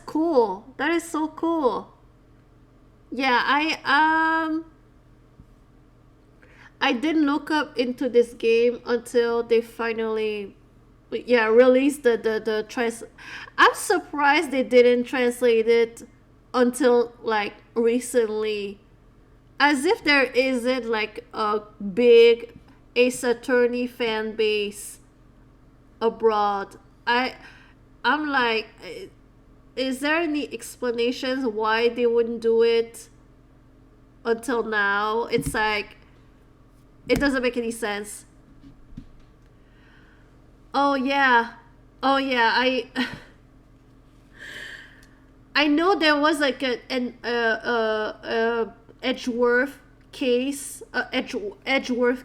cool. That is so cool. Yeah, I didn't look up into this game until they finally released the I'm surprised they didn't translate it until like recently, as if there isn't like a big Ace Attorney fan base abroad. I'm like, is there any explanations why they wouldn't do it until now? It's like, it doesn't make any sense. Oh yeah, I I know there was like an Edgeworth case, Edgeworth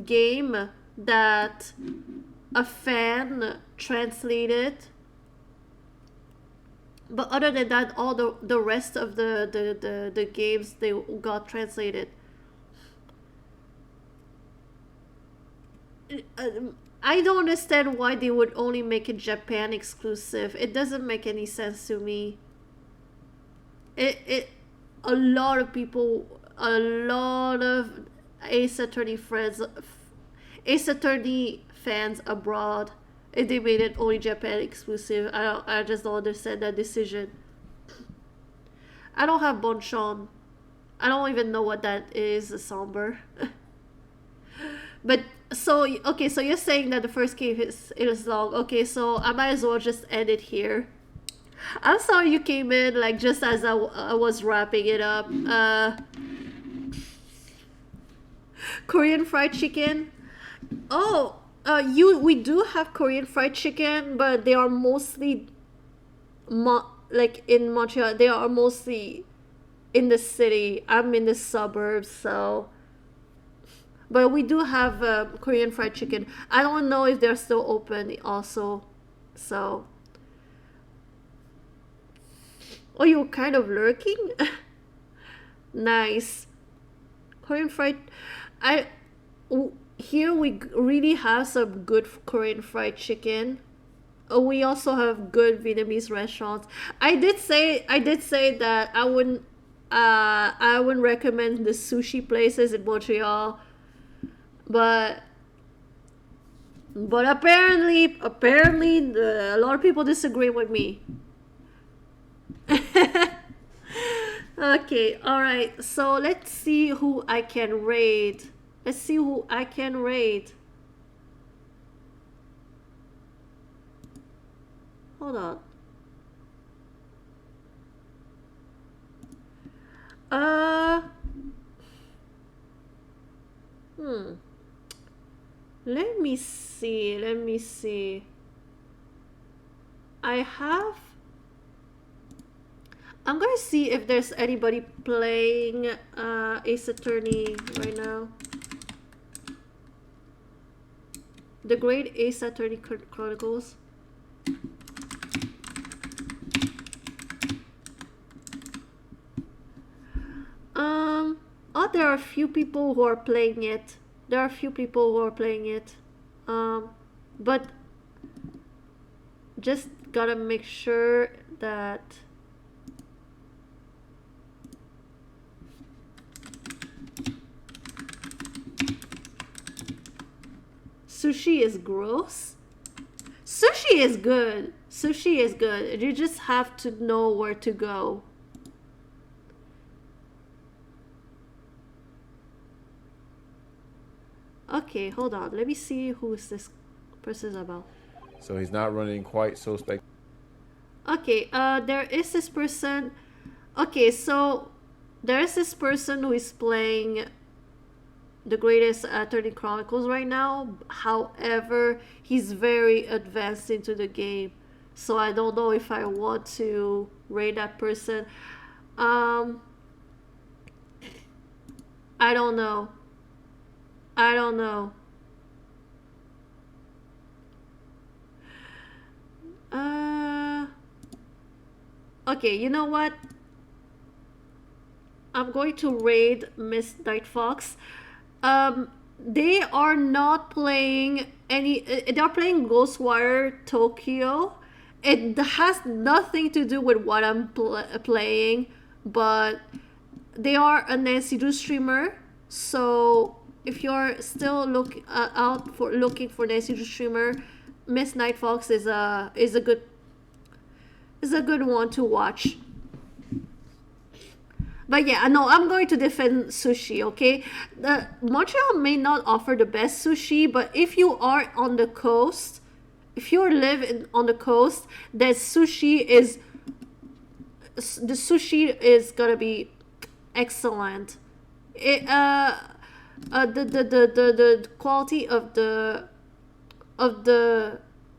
game that a fan translated. But other than that, all the rest of the games, they got translated. I don't understand why they would only make it Japan exclusive. It doesn't make any sense to me. A lot of people, a lot of Ace Attorney fans abroad, and they made it only Japan exclusive. I just don't understand that decision. I don't have Bonchon. I don't even know what that is, a somber. But so okay, so you're saying that the first game is long. Okay, so I might as well just end it here. I'm sorry you came in like just as I was wrapping it up. Korean fried chicken. Oh, we do have Korean fried chicken, but they are mostly like in Montreal. They are mostly in the city. I'm in the suburbs, so. But we do have Korean fried chicken. I don't know if they're still open also, so. Oh, you're kind of lurking? Nice. Korean fried... Here we really have some good Korean fried chicken. We also have good Vietnamese restaurants. I did say that I wouldn't recommend the sushi places in Montreal. But apparently a lot of people disagree with me. Okay, alright, so let's see who I can raid. Hold on. Let me see. I'm gonna see if there's anybody playing Ace Attorney right now. The Great Ace Attorney Chronicles. Oh, there are a few people who are playing it. But just gotta make sure that sushi is gross. Sushi is good. You just have to know where to go. Okay, hold on. Let me see who is this person about. So he's not running quite so spec. Okay, there is this person. Okay, so there is this person who is playing the Greatest Attorney Chronicles right now. However, he's very advanced into the game, so I don't know if I want to raid that person. I don't know. Okay, you know what? I'm going to raid Miss Night Fox. They are not playing any. They're playing Ghostwire Tokyo. It has nothing to do with what I'm playing, but they are a Nancy Drew streamer. So if you're still looking for Nancy Drew streamer, Miss Night Fox is a good one to watch. But yeah, no, I'm going to defend sushi, okay? Montreal may not offer the best sushi, but if you are on the coast, if you live on the coast, then the sushi is gonna be excellent. The quality of the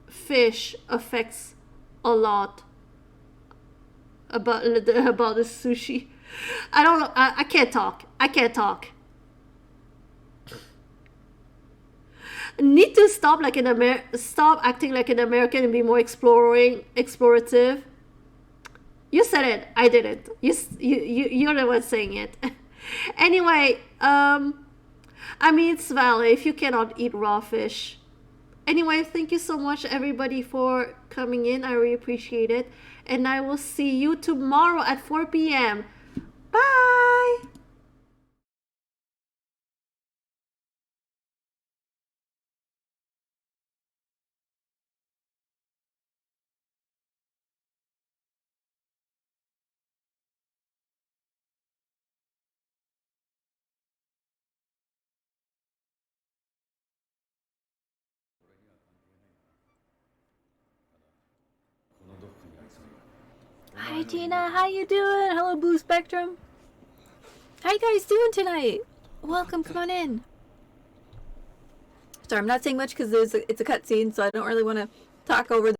fish affects a lot. about the sushi. I don't know. I can't talk. I can't talk. Need to stop like stop acting like an American and be more explorative. You said it. I didn't. You're the one saying it. Anyway, I mean, it's valid if you cannot eat raw fish. Anyway, thank you so much, everybody, for coming in. I really appreciate it. And I will see you tomorrow at 4 p.m. Bye! Hi Tina, how you doing? Hello Blue Spectrum. How you guys doing tonight? Welcome, come on in. Sorry, I'm not saying much because it's a cutscene, so I don't really want to talk over